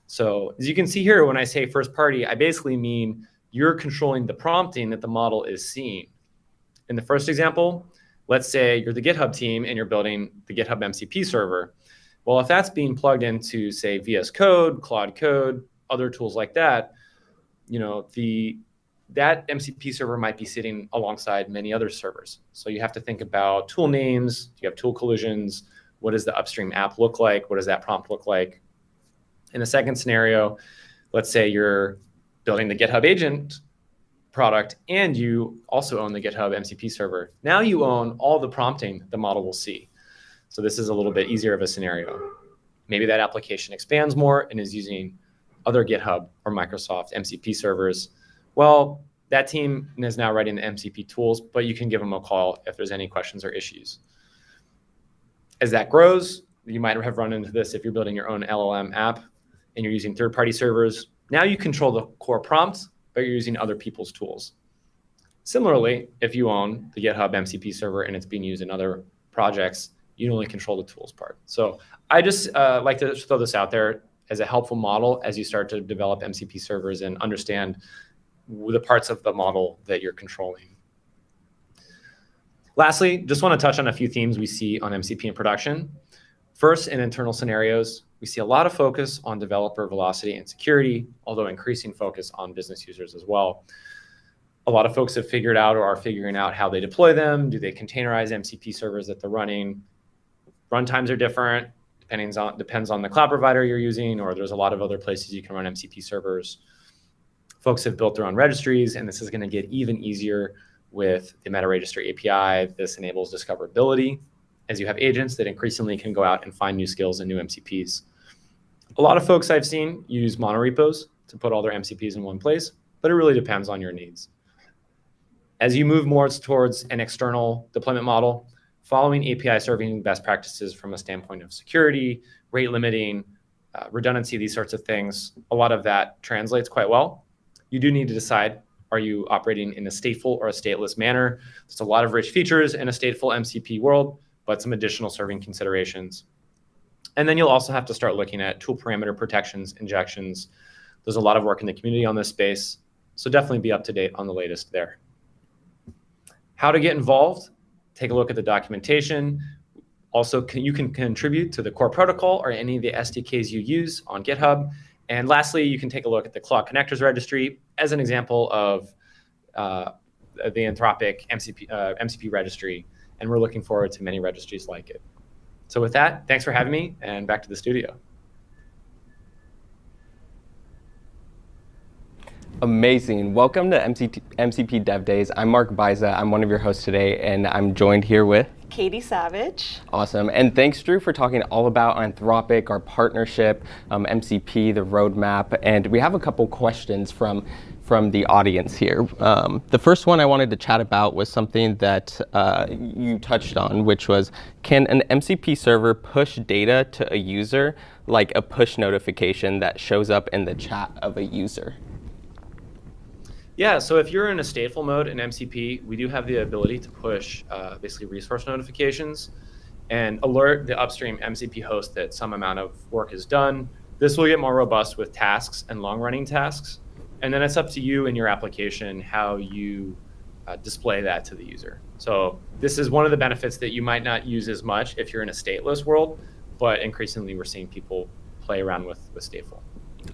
So as you can see here, when I say first party, I basically mean you're controlling the prompting that the model is seeing. In the first example, let's say you're the GitHub team and you're building the GitHub MCP server. Well, if that's being plugged into, say, VS Code, Claude Code, other tools like that, that MCP server might be sitting alongside many other servers. So you have to think about tool names, do you have tool collisions, what does the upstream app look like, what does that prompt look like? In the second scenario, let's say you're building the GitHub agent product and you also own the GitHub MCP server. Now you own all the prompting the model will see. So this is a little bit easier of a scenario. Maybe that application expands more and is using other GitHub or Microsoft MCP servers. Well, that team is now writing the MCP tools, but you can give them a call if there's any questions or issues. As that grows, you might have run into this if you're building your own LLM app and you're using third-party servers. Now you control the core prompts, but you're using other people's tools. Similarly, if you own the GitHub MCP server and it's being used in other projects, you only control the tools part. So I just like to throw this out there as a helpful model as you start to develop MCP servers and understand the parts of the model that you're controlling. Lastly, just want to touch on a few themes we see on MCP in production. First, in internal scenarios, we see a lot of focus on developer velocity and security, although increasing focus on business users as well. A lot of folks have figured out or are figuring out how they deploy them. Do they containerize MCP servers that they're running? Runtimes are different, depends on the cloud provider you're using, or there's a lot of other places you can run MCP servers. Folks have built their own registries, and this is going to get even easier with the Meta Registry API. This enables discoverability as you have agents that increasingly can go out and find new skills and new MCPs. A lot of folks I've seen use monorepos to put all their MCPs in one place, but it really depends on your needs. As you move more towards an external deployment model, following API serving best practices from a standpoint of security, rate limiting, redundancy, these sorts of things, a lot of that translates quite well. You do need to decide, are you operating in a stateful or a stateless manner? There's a lot of rich features in a stateful MCP world, but some additional serving considerations. And then you'll also have to start looking at tool parameter protections, injections. There's a lot of work in the community on this space, so definitely be up to date on the latest there. How to get involved? Take a look at the documentation. Also, you can contribute to the core protocol or any of the SDKs you use on GitHub. And lastly, you can take a look at the Cloud Connectors registry as an example of the Anthropic MCP registry. And we're looking forward to many registries like it. So with that, thanks for having me, and back to the studio.
Amazing. Welcome to MCP Dev Days. I'm Mark Biza. I'm one of your hosts today, and I'm joined here with
Katie Savage.
Awesome. And thanks, Drew, for talking all about Anthropic, our partnership, MCP, the roadmap. And we have a couple questions from the audience here. The first one I wanted to chat about was something that you touched on, which was, can an MCP server push data to a user, like a push notification that shows up in the chat of a user?
Yeah, so if you're in a stateful mode in MCP, we do have the ability to push basically resource notifications and alert the upstream MCP host that some amount of work is done. This will get more robust with tasks and long-running tasks. And then it's up to you and your application how you display that to the user. So this is one of the benefits that you might not use as much if you're in a stateless world, but increasingly we're seeing people play around with stateful.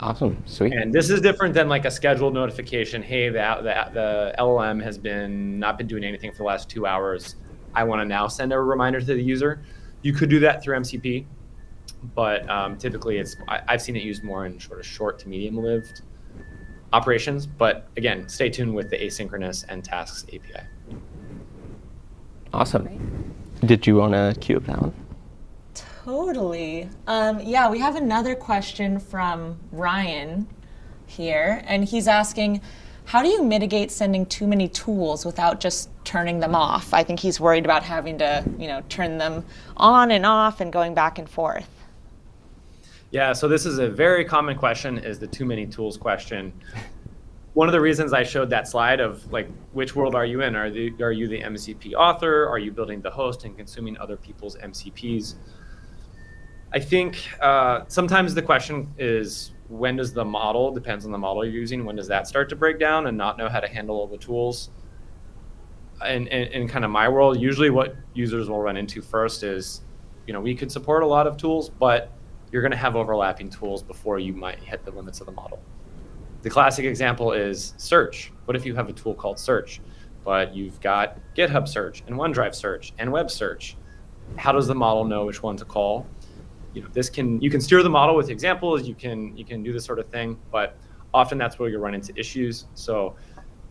Awesome, sweet.
And this is different than like a scheduled notification. Hey, the LLM has not been doing anything for the last 2 hours. I want to now send a reminder to the user. You could do that through MCP. but typically I've seen it used more in sort of short to medium-lived operations. But again, stay tuned with the asynchronous and tasks API.
Awesome.
Great.
Did you want to queue up that one?
Totally. Yeah, we have another question from Ryan here, and he's asking, how do you mitigate sending too many tools without just turning them off? I think he's worried about having to, turn them on and off and going back and forth.
Yeah, so this is a very common question, is the too many tools question. One of the reasons I showed that slide of like, which world are you in? Are you the MCP author? Are you building the host and consuming other people's MCPs? I think sometimes the question is, when does the model, depends on the model you're using, when does that start to break down and not know how to handle all the tools? In kind of my world, usually what users will run into first is, we could support a lot of tools, but you're going to have overlapping tools before you might hit the limits of the model. The classic example is search. What if you have a tool called search, but you've got GitHub search and OneDrive search and web search? How does the model know which one to call? You can steer the model with examples, you can do this sort of thing, but often that's where you run into issues. So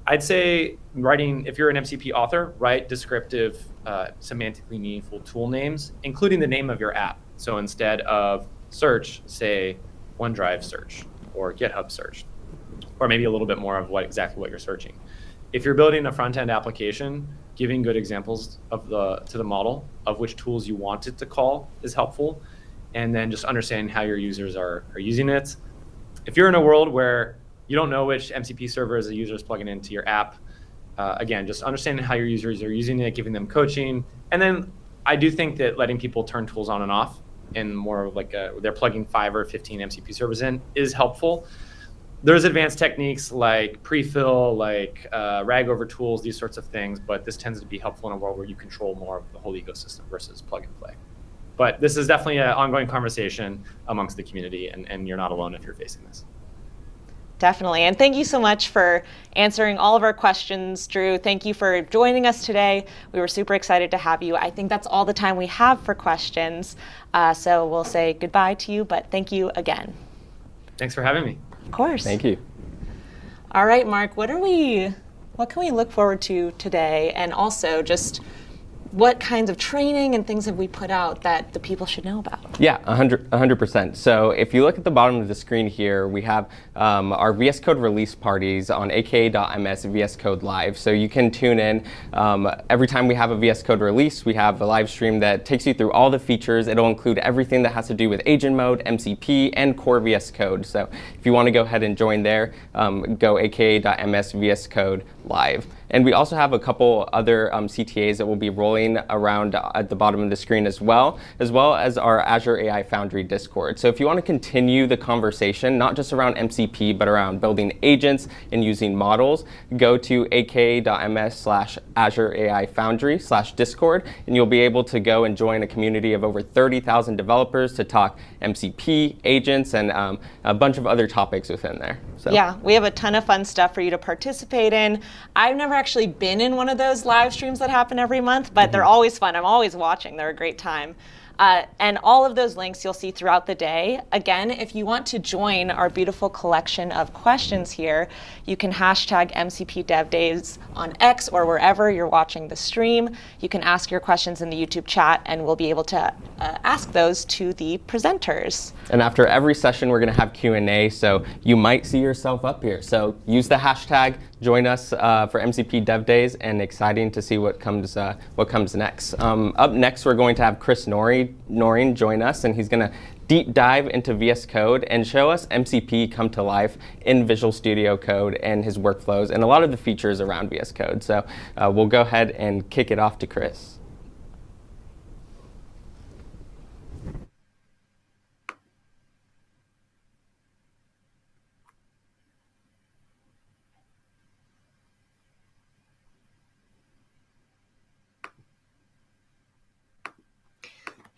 I'd say if you're an MCP author, write descriptive, semantically meaningful tool names, including the name of your app. So instead of search, say OneDrive search or GitHub search, or maybe a little bit more of exactly what you're searching. If you're building a front-end application, giving good examples to the model of which tools you want it to call is helpful. And then just understanding how your users are using it. If you're in a world where you don't know which MCP servers a user is plugging into your app, again, just understanding how your users are using it, giving them coaching. And then I do think that letting people turn tools on and off in more like they're plugging 5 or 15 MCP servers in is helpful. There's advanced techniques like pre-fill, like RAG over tools, these sorts of things, but this tends to be helpful in a world where you control more of the whole ecosystem versus plug and play. But this is definitely an ongoing conversation amongst the community, and you're not alone if you're facing this.
Definitely. And thank you so much for answering all of our questions, Drew. Thank you for joining us today. We were super excited to have you. I think that's all the time we have for questions. So we'll say goodbye to you, but thank you again.
Thanks for having me.
Of course.
Thank you.
All right, Mark, what can we look forward to today? And also just what kinds of training and things have we put out that the people should know about?
Yeah, 100%. So if you look at the bottom of the screen here, we have our VS Code release parties on aka.ms VS Code Live. So you can tune in. Every time we have a VS Code release, we have a live stream that takes you through all the features. It'll include everything that has to do with agent mode, MCP, and core VS Code. So if you want to go ahead and join there, go aka.ms VS Code Live. And we also have a couple other CTAs that will be rolling around at the bottom of the screen as well as our Azure AI Foundry Discord. So if you want to continue the conversation, not just around MCP, but around building agents and using models, go to aka.ms/Azure AI Foundry/Discord, and you'll be able to go and join a community of over 30,000 developers to talk MCP, agents, and a bunch of other topics within there. So.
Yeah, we have a ton of fun stuff for you to participate in. I've never actually been in one of those live streams that happen every month, but they're always fun. I'm always watching. They're a great time. And all of those links you'll see throughout the day. Again, if you want to join our beautiful collection of questions here, you can hashtag MCP Dev Days on X or wherever you're watching the stream. You can ask your questions in the YouTube chat, and we'll be able to ask those to the presenters.
And after every session, we're going to have Q&A, so you might see yourself up here. So use the hashtag, join us for MCP Dev Days, and exciting to see what comes next. Up next, we're going to have Chris Noreen join us, and he's going to deep dive into VS Code and show us MCP come to life in Visual Studio Code and his workflows and a lot of the features around VS Code. So we'll go ahead and kick it off to Chris.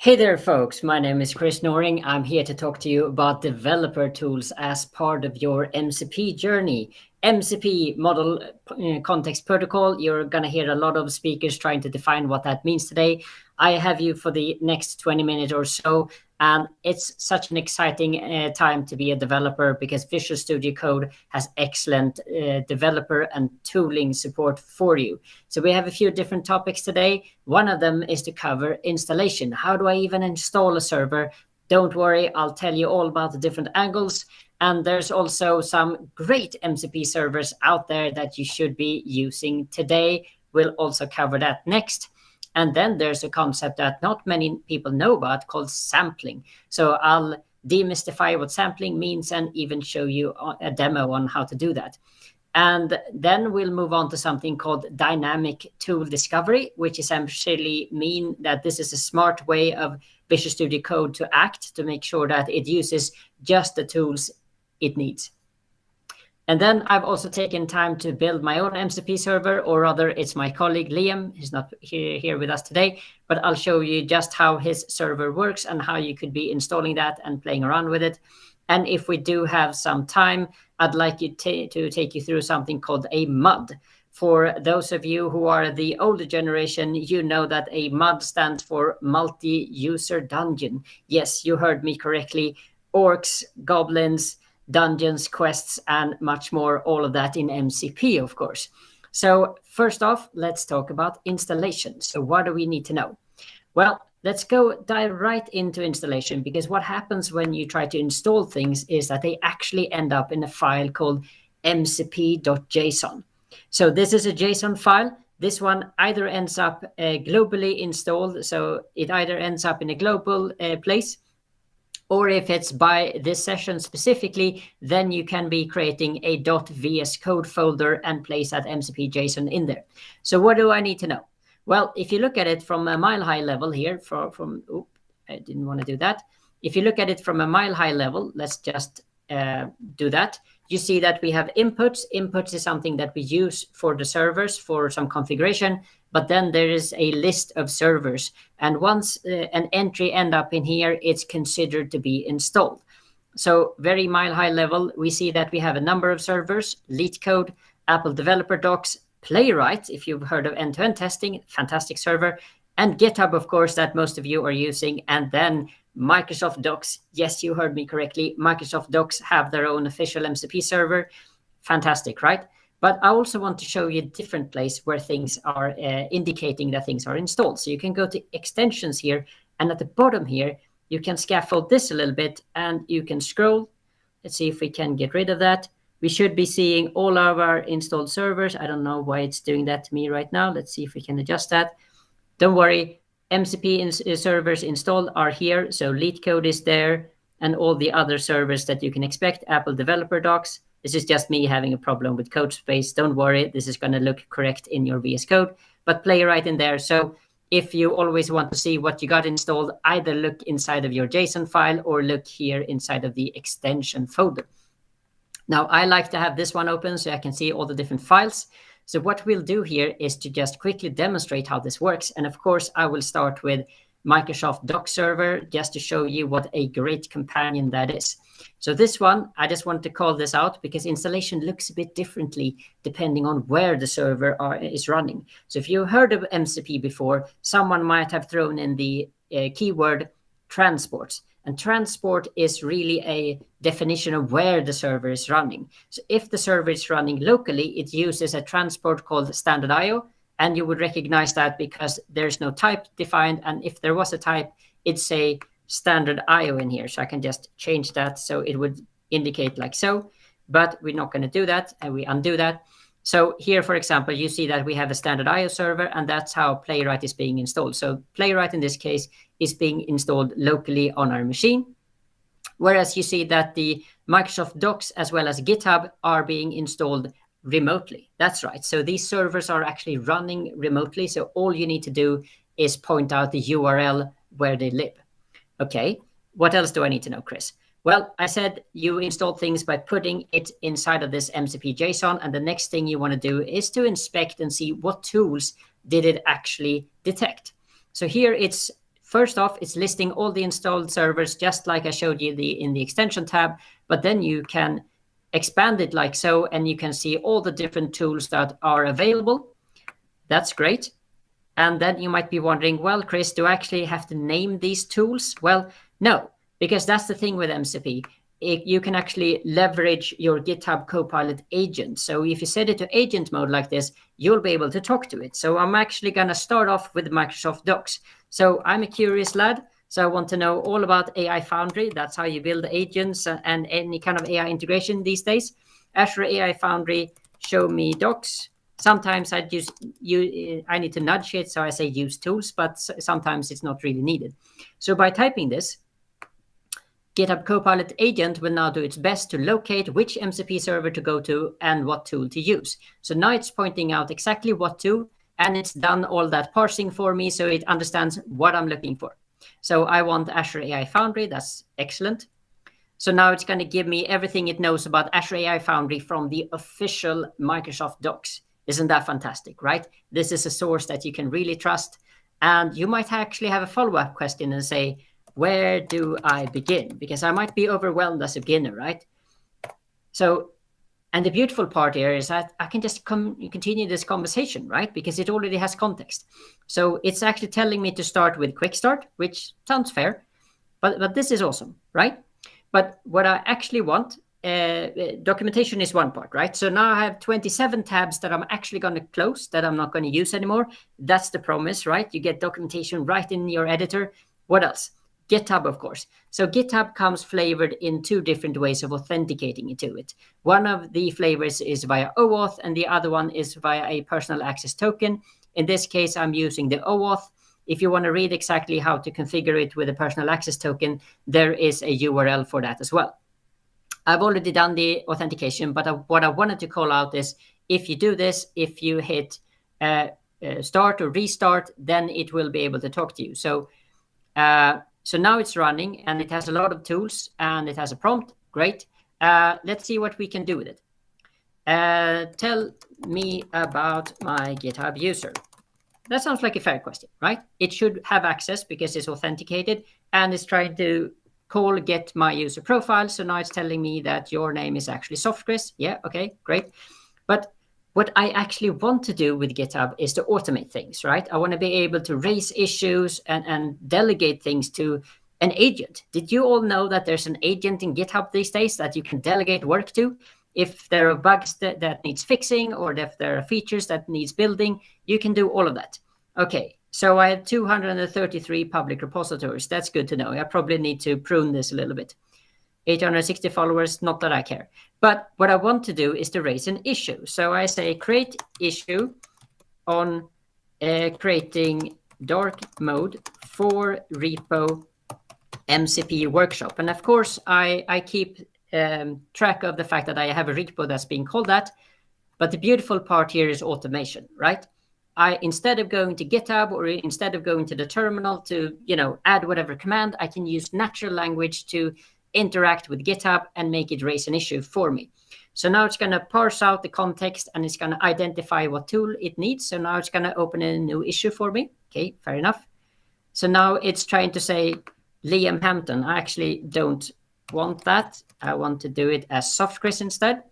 Hey there, folks. My name is Chris Noreen. I'm here to talk to you about developer tools as part of your MCP journey. MCP, Model Context Protocol. You're going to hear a lot of speakers trying to define what that means today. I have you for the next 20 minutes or so. And it's such an exciting time to be a developer because Visual Studio Code has excellent developer and tooling support for you. So we have a few different topics today. One of them is to cover installation. How do I even install a server? Don't worry, I'll tell you all about the different angles. And there's also some great MCP servers out there that you should be using today. We'll also cover that next. And then there's a concept that not many people know about called sampling. So I'll demystify what sampling means and even show you a demo on how to do that. And then we'll move on to something called dynamic tool discovery, which essentially mean that this is a smart way of Visual Studio Code to act to make sure that it uses just the tools it needs. And then I've also taken time to build my own MCP server, or rather it's my colleague Liam. He's not here with us today, but I'll show you just how his server works and how you could be installing that and playing around with it. And if we do have some time, I'd like you to take you through something called a MUD. For those of you who are the older generation, you know that a MUD stands for multi-user dungeon. Yes, you heard me correctly. Orcs, goblins, dungeons, quests, and much more, all of that in MCP, of course. So first off, let's talk about installation. So what do we need to know? Well, let's dive right into installation, because what happens when you try to install things is that they actually end up in a file called mcp.json. So this is a JSON file. This one either ends up globally installed, so it either ends up in a global place, or if it's by this session specifically, then you can be creating a .vs code folder and place that MCP JSON in there. So what do I need to know? Well, if you look at it from a mile high level here, I didn't want to do that. If you look at it from a mile high level, let's just do that. You see that we have inputs. Inputs is something that we use for the servers for some configuration. But then there is a list of servers. And once an entry ends up in here, it's considered to be installed. So very mile high level, we see that we have a number of servers: LeetCode, Apple Developer Docs, Playwright, if you've heard of end-to-end testing, fantastic server, and GitHub, of course, that most of you are using, and then Microsoft Docs. Yes, you heard me correctly. Microsoft Docs have their own official MCP server. Fantastic, right? But I also want to show you a different place where things are indicating that things are installed. So you can go to extensions here, and at the bottom here, you can scaffold this a little bit, and you can scroll. Let's see if we can get rid of that. We should be seeing all of our installed servers. I don't know why it's doing that to me right now. Let's see if we can adjust that. Don't worry, MCP servers installed are here. So LeetCode is there, and all the other servers that you can expect, Apple Developer Docs. This is just me having a problem with code space. Don't worry, this is going to look correct in your VS Code, but Playwright in there. So if you always want to see what you got installed, either look inside of your JSON file or look here inside of the extension folder. Now, I like to have this one open so I can see all the different files. So what we'll do here is to just quickly demonstrate how this works. And of course, I will start with Microsoft Docs Server just to show you what a great companion that is. So this one, I just want to call this out because installation looks a bit differently depending on where the server is running. So if you heard of MCP before, someone might have thrown in the keyword transport. And transport is really a definition of where the server is running. So if the server is running locally, it uses a transport called standard IO. And you would recognize that because there's no type defined. And if there was a type, it's a standard IO in here. So I can just change that so it would indicate like so. But we're not going to do that, and we undo that. So here, for example, you see that we have a standard IO server, and that's how Playwright is being installed. So Playwright in this case is being installed locally on our machine. Whereas you see that the Microsoft Docs as well as GitHub are being installed remotely. That's right. So these servers are actually running remotely. So all you need to do is point out the URL where they live. Okay, what else do I need to know, Chris? Well, I said you install things by putting it inside of this MCP JSON. And the next thing you want to do is to inspect and see what tools did it actually detect. So here it's, first off, it's listing all the installed servers, just like I showed you in the extension tab. But then you can expand it like so, and you can see all the different tools that are available. That's great. And then you might be wondering, well, Chris, do I actually have to name these tools? Well, no, because that's the thing with MCP. You can actually leverage your GitHub Copilot agent. So if you set it to agent mode like this, you'll be able to talk to it. So I'm actually going to start off with Microsoft Docs. So I'm a curious lad. So I want to know all about AI Foundry. That's how you build agents and any kind of AI integration these days. Azure AI Foundry, show me docs. Sometimes I need to nudge it, so I say use tools, but sometimes it's not really needed. So by typing this, GitHub Copilot agent will now do its best to locate which MCP server to go to and what tool to use. So now it's pointing out exactly what tool, and it's done all that parsing for me, so it understands what I'm looking for. So I want Azure AI Foundry. That's excellent. So now it's going to give me everything it knows about Azure AI Foundry from the official Microsoft Docs. Isn't that fantastic, right? This is a source that you can really trust. And you might actually have a follow-up question and say, where do I begin? Because I might be overwhelmed as a beginner, right? So, and the beautiful part here is that I can just continue this conversation, right? Because it already has context. So it's actually telling me to start with quick start, which sounds fair, but this is awesome, right? But what I actually want, documentation is one part, right? So now I have 27 tabs that I'm actually going to close, that I'm not going to use anymore. That's the promise, right? You get documentation right in your editor. What else? GitHub, of course. So GitHub comes flavored in two different ways of authenticating to it. One of the flavors is via OAuth, and the other one is via a personal access token. In this case, I'm using the OAuth. If you want to read exactly how to configure it with a personal access token, there is a URL for that as well. I've already done the authentication, but what I wanted to call out is if you do this, if you hit start or restart, then it will be able to talk to you. So now it's running, and it has a lot of tools, and it has a prompt. Great. Let's see what we can do with it. Tell me about my GitHub user. That sounds like a fair question, right? It should have access because it's authenticated, and it's trying to call get my user profile. So now it's telling me that your name is actually SoftChris. Yeah, okay, great. But what I actually want to do with GitHub is to automate things, right? I want to be able to raise issues and delegate things to an agent. Did you all know that there's an agent in GitHub these days that you can delegate work to? If there are bugs that needs fixing, or if there are features that needs building, you can do all of that. Okay, so I have 233 public repositories. That's good to know. I probably need to prune this a little bit. 860 followers, not that I care. But what I want to do is to raise an issue. So I say create issue on creating dark mode for repo MCP workshop. And of course, I keep track of the fact that I have a repo that's being called that. But the beautiful part here is automation, right? Instead of going to GitHub or instead of going to the terminal to, add whatever command, I can use natural language to interact with GitHub and make it raise an issue for me. So now it's going to parse out the context, and it's going to identify what tool it needs. So now it's going to open a new issue for me. Okay, fair enough. So now it's trying to say Liam Hampton. I actually don't want that. I want to do it as SoftChris instead.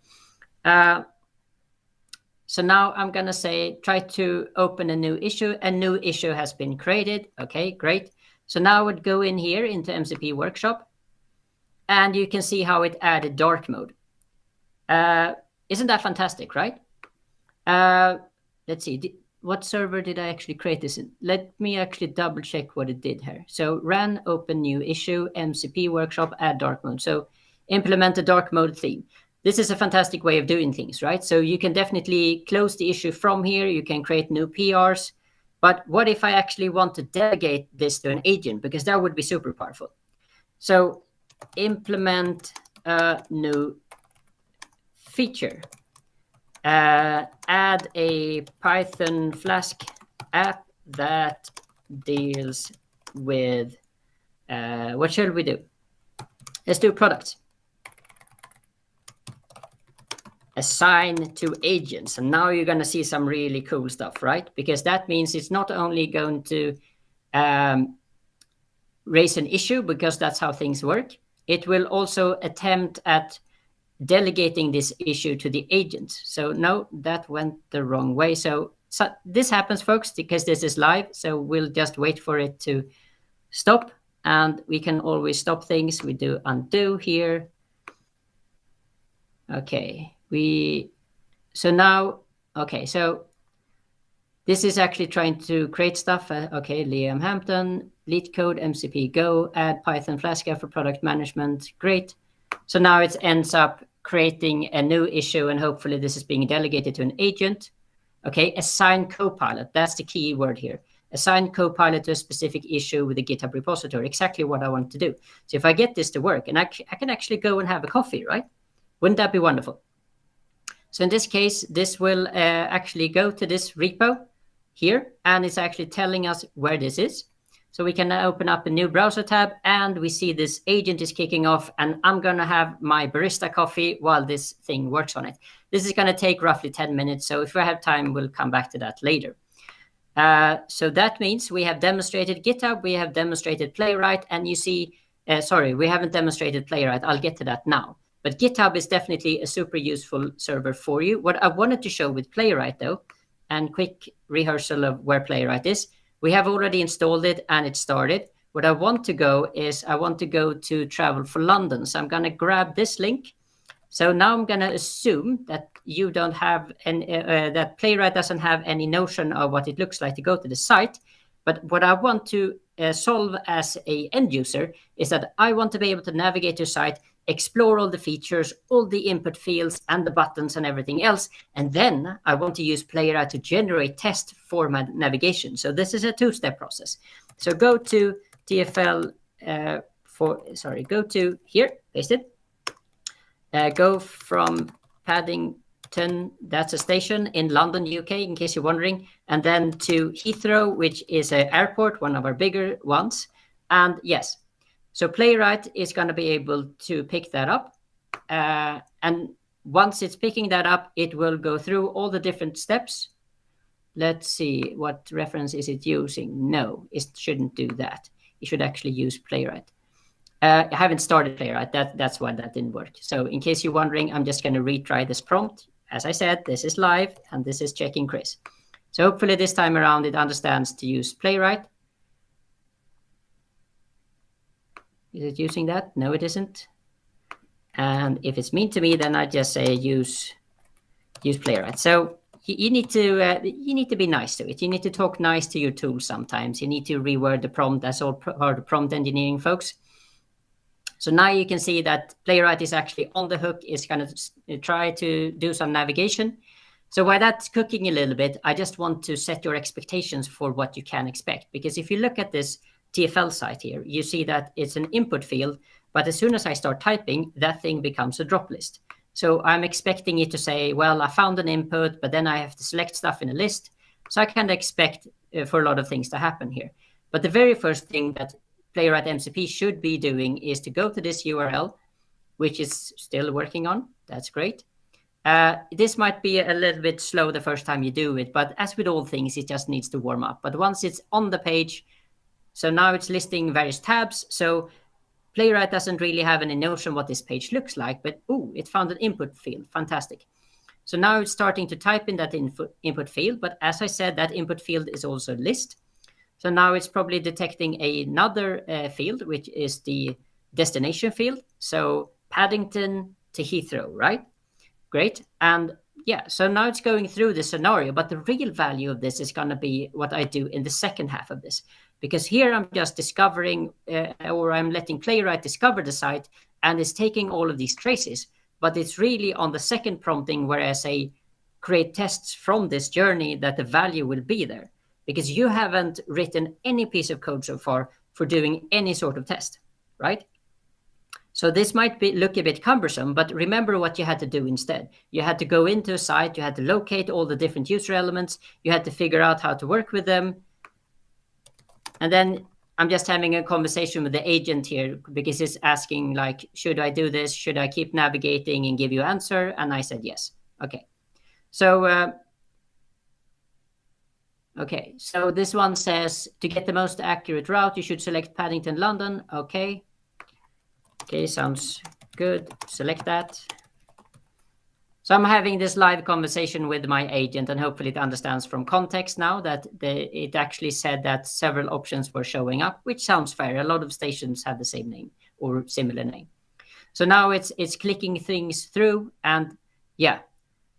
So now I'm going to say, try to open a new issue. A new issue has been created. Okay, great. So now I would go in here into MCP Workshop, and you can see how it added dark mode. Isn't that fantastic, right? Let's see. What server did I actually create this in? Let me actually double check what it did here. So run, open new issue, MCP Workshop, add dark mode. So implement a dark mode theme. This is a fantastic way of doing things, right? So you can definitely close the issue from here. You can create new PRs. But what if I actually want to delegate this to an agent? Because that would be super powerful. So implement a new feature. Add a Python Flask app that deals with, what shall we do? Let's do products. Assign to agents. And now you're going to see some really cool stuff, right? Because that means it's not only going to raise an issue, because that's how things work. It will also attempt at delegating this issue to the agent. So no, that went the wrong way. So this happens, folks, because this is live. So we'll just wait for it to stop. And we can always stop things. We do undo here. Okay, so now, okay, so this is actually trying to create stuff. Okay, Liam Hampton, lead code, MCP Go, add Python Flask for product management. Great. So now it ends up creating a new issue, and hopefully this is being delegated to an agent. Okay, assign copilot. That's the key word here. Assign copilot to a specific issue with the GitHub repository. Exactly what I want to do. So if I get this to work, and I can actually go and have a coffee, right? Wouldn't that be wonderful? So in this case, this will actually go to this repo here, and it's actually telling us where this is. So we can now open up a new browser tab, and we see this agent is kicking off, and I'm going to have my barista coffee while this thing works on it. This is going to take roughly 10 minutes, so if we have time, we'll come back to that later. So that means we have demonstrated GitHub, we have demonstrated Playwright, and you see, sorry, we haven't demonstrated Playwright. I'll get to that now. But GitHub is definitely a super useful server for you. What I wanted to show with Playwright, though, and quick rehearsal of where Playwright is, we have already installed it and it started. What I want to go is I want to go to Travel for London. So I'm going to grab this link. So now I'm going to assume that you don't have any, that Playwright doesn't have any notion of what it looks like to go to the site. But what I want to solve as an end user is that I want to be able to navigate your site, explore all the features, all the input fields and the buttons and everything else. And then I want to use Playwright to generate tests for my navigation. So this is a two-step process. So go to TFL go to here, paste it. Go from Paddington, that's a station in London, UK, in case you're wondering, and then to Heathrow, which is an airport, one of our bigger ones. And yes, so Playwright is going to be able to pick that up. And once it's picking that up, it will go through all the different steps. Let's see, what reference is it using? No, it shouldn't do that. It should actually use Playwright. I haven't started Playwright. That's why that didn't work. So in case you're wondering, I'm just going to retry this prompt. As I said, this is live, and this is checking Chris. So hopefully this time around, it understands to use Playwright. Is it using that? No, it isn't. And if it's mean to me, then I just say use Playwright. So you need to be nice to it. You need to talk nice to your tool sometimes. You need to reword the prompt. That's all part of prompt engineering, folks. So now you can see that Playwright is actually on the hook, is going to try to do some navigation. So while that's cooking a little bit, I just want to set your expectations for what you can expect. Because if you look at this TFL site here, you see that it's an input field, but as soon as I start typing, that thing becomes a drop list. So I'm expecting it to say, well, I found an input, but then I have to select stuff in a list. So I can expect for a lot of things to happen here. But the very first thing that Playwright MCP should be doing is to go to this URL, which is still working on. That's great. This might be a little bit slow the first time you do it, but as with all things, it just needs to warm up. But once it's on the page, so now it's listing various tabs. So Playwright doesn't really have any notion what this page looks like, but it found an input field. Fantastic. So now it's starting to type in that input field. But as I said, that input field is also a list. So now it's probably detecting another field, which is the destination field. So Paddington to Heathrow, right? Great. And yeah, so now it's going through the scenario, but the real value of this is going to be what I do in the second half of this. Because here I'm just discovering, or I'm letting Playwright discover the site, and it's taking all of these traces. But it's really on the second prompting where I say, create tests from this journey, that the value will be there. Because you haven't written any piece of code so far for doing any sort of test, right? So this might look a bit cumbersome, but remember what you had to do instead. You had to go into a site, you had to locate all the different user elements, you had to figure out how to work with them. And then I'm just having a conversation with the agent here because it's asking like, should I do this? Should I keep navigating and give you an answer? And I said yes. Okay. So so this one says, to get the most accurate route, you should select Paddington, London. Okay, sounds good. Select that. So I'm having this live conversation with my agent, and hopefully it understands from context now that it actually said that several options were showing up, which sounds fair. A lot of stations have the same name or similar name. So now it's clicking things through, and yeah,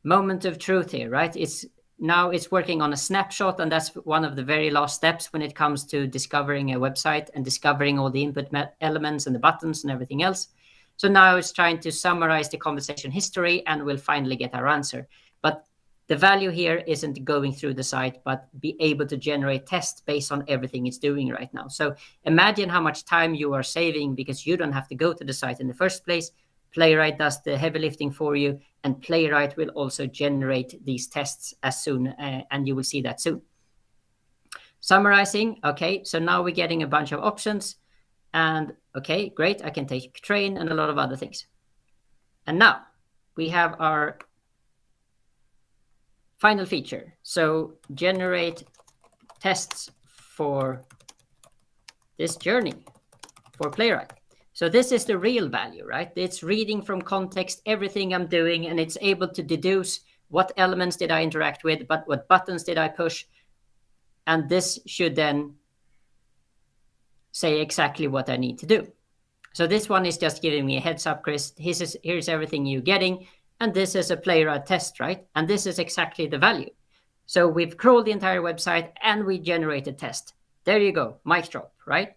moment of truth here, right? Now it's working on a snapshot, and that's one of the very last steps when it comes to discovering a website and discovering all the input elements and the buttons and everything else. So now it's trying to summarize the conversation history, and we'll finally get our answer. But the value here isn't going through the site, but be able to generate tests based on everything it's doing right now. So imagine how much time you are saving because you don't have to go to the site in the first place. Playwright does the heavy lifting for you, and Playwright will also generate these tests as soon, and you will see that soon. Summarizing, okay, so now we're getting a bunch of options. And okay, great, I can take train and a lot of other things. And now we have our final feature. So generate tests for this journey for Playwright. So this is the real value, right? It's reading from context everything I'm doing, and it's able to deduce what elements did I interact with, but what buttons did I push. And this should then say exactly what I need to do. So this one is just giving me a heads up, Chris. Here's everything you're getting. And this is a Playwright test, right? And this is exactly the value. So we've crawled the entire website and we generate a test. There you go, mic drop, right?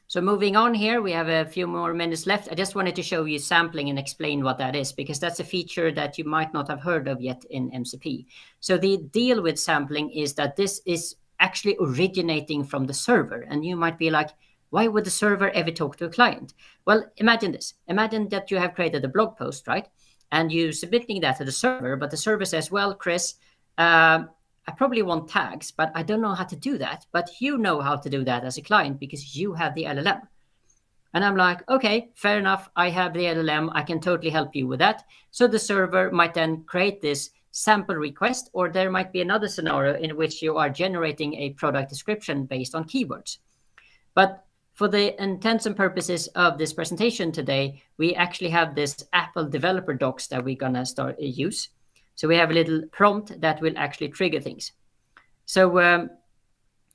So moving on here, we have a few more minutes left. I just wanted to show you sampling and explain what that is, because that's a feature that you might not have heard of yet in MCP. So the deal with sampling is that this is actually originating from the server. And you might be like, why would the server ever talk to a client? Well, imagine this. Imagine that you have created a blog post, right? And you're submitting that to the server, but the server says, well, Chris, I probably want tags, but I don't know how to do that. But you know how to do that as a client because you have the LLM. And I'm like, okay, fair enough. I have the LLM. I can totally help you with that. So the server might then create this sample request, or there might be another scenario in which you are generating a product description based on keywords. But for the intents and purposes of this presentation today, we actually have this Apple developer docs that we're gonna start use. So we have a little prompt that will actually trigger things. So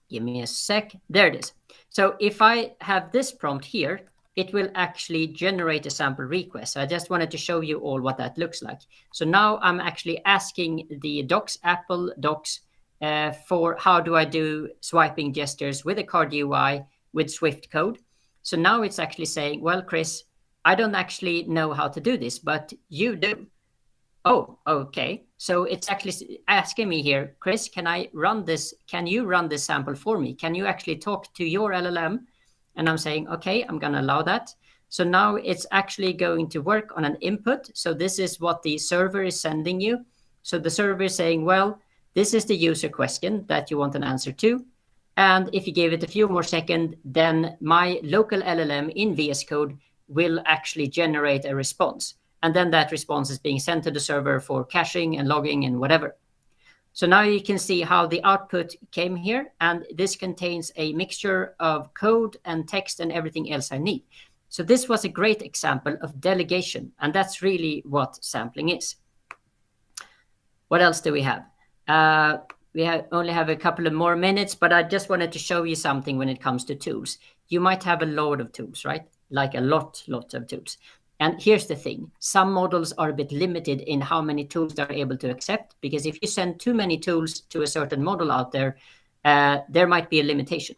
give me a sec. There it is. So if I have this prompt here, it will actually generate a sample request. So I just wanted to show you all what that looks like. So now I'm actually asking the docs, Apple docs, for how do I do swiping gestures with a card UI with Swift code. So now it's actually saying, well, Chris, I don't actually know how to do this, but you do. Oh, okay. So it's actually asking me here, Chris, can I run this? Can you run this sample for me? Can you actually talk to your LLM? And I'm saying, okay, I'm going to allow that. So now it's actually going to work on an input. So this is what the server is sending you. So the server is saying, well, this is the user question that you want an answer to. And if you give it a few more seconds, then my local LLM in VS Code will actually generate a response. And then that response is being sent to the server for caching and logging and whatever. So now you can see how the output came here. And this contains a mixture of code and text and everything else I need. So this was a great example of delegation. And that's really what sampling is. What else do we have? We only have a couple of more minutes, but I just wanted to show you something when it comes to tools. You might have a load of tools, right? Like a lot of tools. And here's the thing. Some models are a bit limited in how many tools they're able to accept, because if you send too many tools to a certain model out there, there might be a limitation.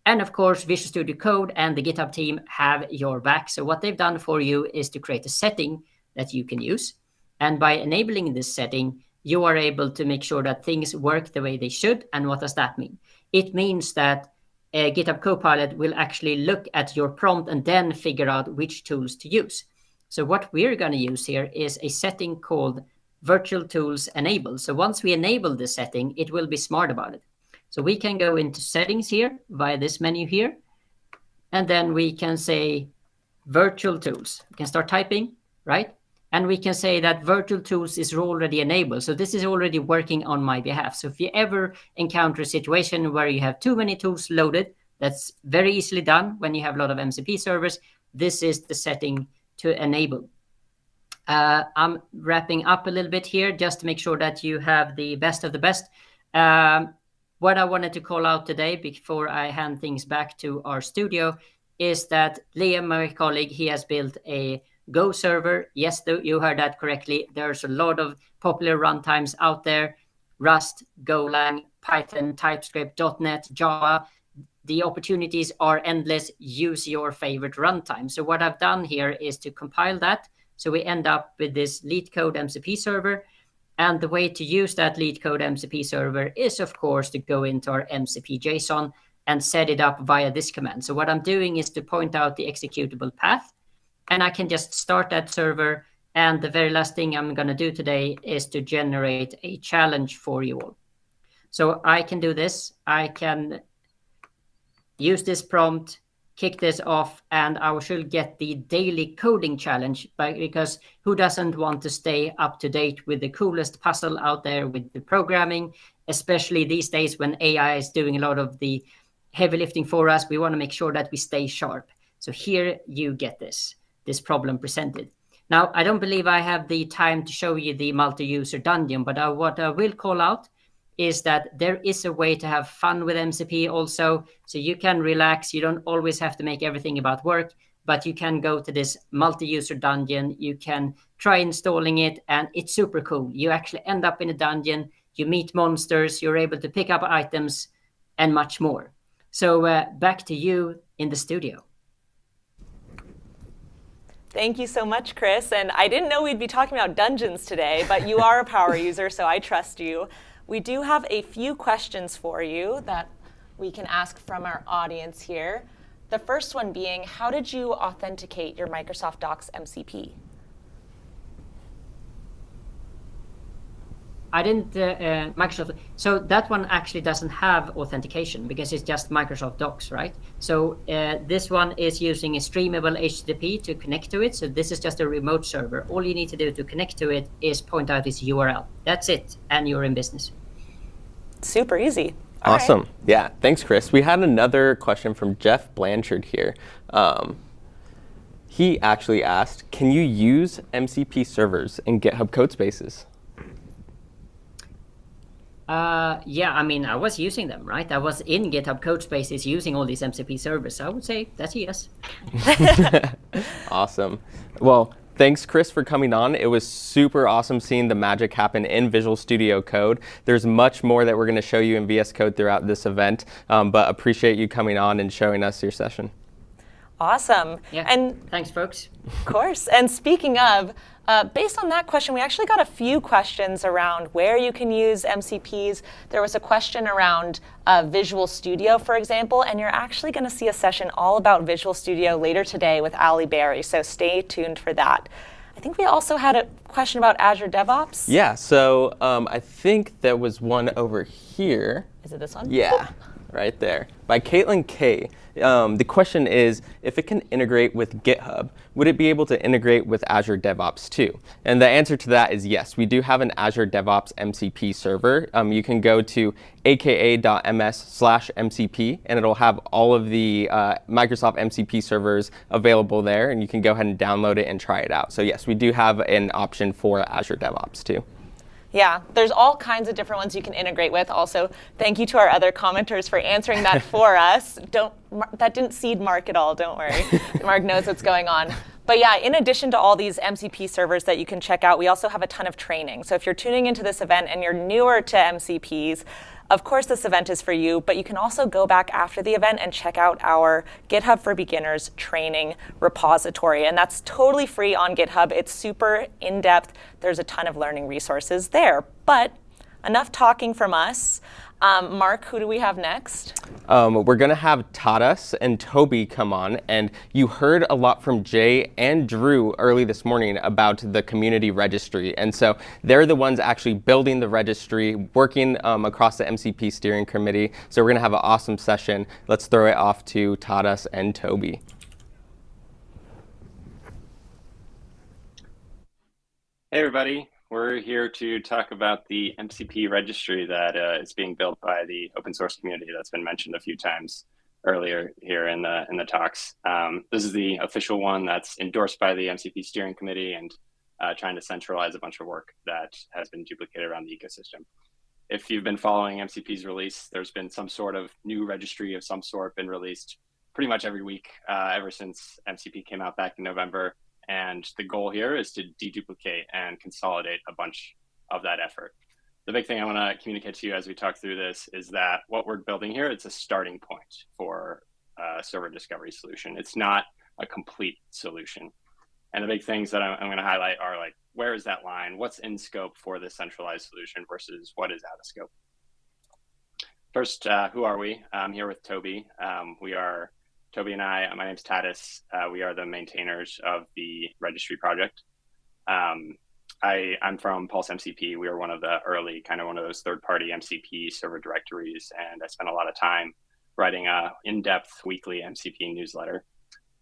And of course, Visual Studio Code and the GitHub team have your back. So what they've done for you is to create a setting that you can use. And by enabling this setting, you are able to make sure that things work the way they should. And what does that mean? It means that a GitHub Copilot will actually look at your prompt and then figure out which tools to use. So what we're going to use here is a setting called Virtual Tools Enable. So once we enable this setting, it will be smart about it. So we can go into settings here via this menu here. And then we can say Virtual Tools. We can start typing, right? And we can say that Virtual Tools is already enabled. So this is already working on my behalf. So if you ever encounter a situation where you have too many tools loaded, that's very easily done when you have a lot of MCP servers. This is the setting to enable. I'm wrapping up a little bit here just to make sure that you have the best of the best. What I wanted to call out today before I hand things back to our studio is that Liam, my colleague, he has built a Go server. Yes, you heard that correctly. There's a lot of popular runtimes out there: Rust, Golang, Python, TypeScript, .NET, Java. The opportunities are endless. Use your favorite runtime. So what I've done here is to compile that. So we end up with this LeetCode MCP server. And the way to use that LeetCode MCP server is, of course, to go into our MCP JSON and set it up via this command. So what I'm doing is to point out the executable path. And I can just start that server. And the very last thing I'm going to do today is to generate a challenge for you all. So I can do this. I can use this prompt, kick this off, and I should get the daily coding challenge, because who doesn't want to stay up to date with the coolest puzzle out there with the programming, especially these days when AI is doing a lot of the heavy lifting for us. We want to make sure that we stay sharp. So here you get this problem presented. Now, I don't believe I have the time to show you the multi-user dungeon, but what I will call out is that there is a way to have fun with MCP also. So you can relax. You don't always have to make everything about work, but you can go to this multi-user dungeon. You can try installing it, and it's super cool. You actually end up in a dungeon. You meet monsters. You're able to pick up items and much more. So back to you in the studio.
Thank you so much, Chris. And I didn't know we'd be talking about dungeons today, but you are a power user, so I trust you. We do have a few questions for you that we can ask from our audience here. The first one being, how did you authenticate your Microsoft Docs MCP?
I didn't, Microsoft, so that one actually doesn't have authentication because it's just Microsoft Docs, right? So this one is using a streamable HTTP to connect to it. So this is just a remote server. All you need to do to connect to it is point out its URL. That's it, and you're in business.
Super easy.
Awesome. Right. Yeah, thanks, Chris. We had another question from Jeff Blanchard here. He actually asked, can you use MCP servers in GitHub Codespaces?
Yeah, I mean, I was using them, right? I was in GitHub Codespaces using all these MCP servers. So I would say that's a yes.
Awesome. Well, thanks, Chris, for coming on. It was super awesome seeing the magic happen in Visual Studio Code. There's much more that we're going to show you in VS Code throughout this event, but appreciate you coming on and showing us your session.
Awesome.
Yeah,
and
thanks, folks.
Of course. And speaking of, based on that question, we actually got a few questions around where you can use MCPs. There was a question around Visual Studio, for example, and you're actually going to see a session all about Visual Studio later today with Ali Berry, so stay tuned for that. I think we also had a question about Azure DevOps.
Yeah, so I think there was one over here.
Is it this one?
Yeah, right there, by Caitlin K. The question is, if it can integrate with GitHub, would it be able to integrate with Azure DevOps too? And the answer to that is yes. We do have an Azure DevOps MCP server. You can go to aka.ms/MCP, and it'll have all of the Microsoft MCP servers available there, and you can go ahead and download it and try it out. So yes, we do have an option for Azure DevOps too.
Yeah, there's all kinds of different ones you can integrate with. Also, thank you to our other commenters for answering that for us. That didn't seed Mark at all, don't worry. Mark knows what's going on. But yeah, in addition to all these MCP servers that you can check out, we also have a ton of training. So if you're tuning into this event and you're newer to MCPs, of course this event is for you, but you can also go back after the event and check out our GitHub for Beginners training repository. And that's totally free on GitHub. It's super in-depth. There's a ton of learning resources there. But enough talking from us. Mark, who do we have next?
We're going to have Tadas and Toby come on. And you heard a lot from Jay and Drew early this morning about the community registry. And so they're the ones actually building the registry, working across the MCP steering committee. So we're going to have an awesome session. Let's throw it off to Tadas and Toby.
Hey, everybody. We're here to talk about the MCP registry that is being built by the open source community that's been mentioned a few times earlier here in the talks. This is the official one that's endorsed by the MCP steering committee, and trying to centralize a bunch of work that has been duplicated around the ecosystem. If you've been following MCP's release, there's been some sort of new registry of some sort been released pretty much every week ever since MCP came out back in November. And the goal here is to deduplicate and consolidate a bunch of that effort. The big thing I want to communicate to you as we talk through this is that what we're building here, it's a starting point for a server discovery solution. It's not a complete solution. And the big things that I'm going to highlight are like, where is that line? What's in scope for this centralized solution versus what is out of scope? First, who are we? I'm here with Toby. Toby and I, my name's Tatis. We are the maintainers of the registry project. I'm from Pulse MCP. We were one of the early, one of those third-party MCP server directories, and I spent a lot of time writing a in-depth weekly MCP newsletter.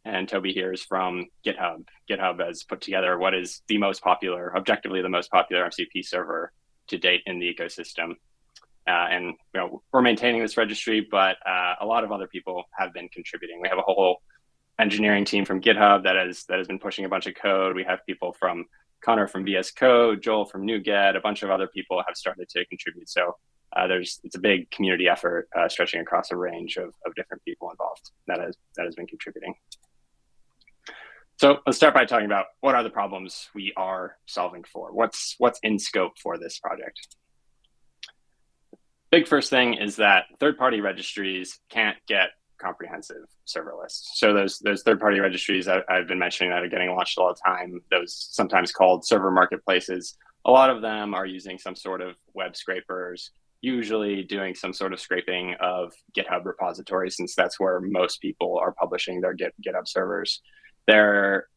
And Toby here is from GitHub. GitHub has put together what is the most popular, objectively the most popular MCP server to date in the ecosystem. And we're maintaining this registry, but a lot of other people have been contributing. We have a whole engineering team from GitHub that has been pushing a bunch of code. We have people from Connor from VS Code, Joel from NuGet, a bunch of other people have started to contribute. So it's a big community effort stretching across a range of different people involved that has been contributing. So let's start by talking about what are the problems we are solving for. What's in scope for this project? Big first thing is that third-party registries can't get comprehensive server lists. So those third-party registries that I've been mentioning that are getting launched all the time, those sometimes called server marketplaces, a lot of them are using some sort of web scrapers, usually doing some sort of scraping of GitHub repositories, since that's where most people are publishing their GitHub servers. They're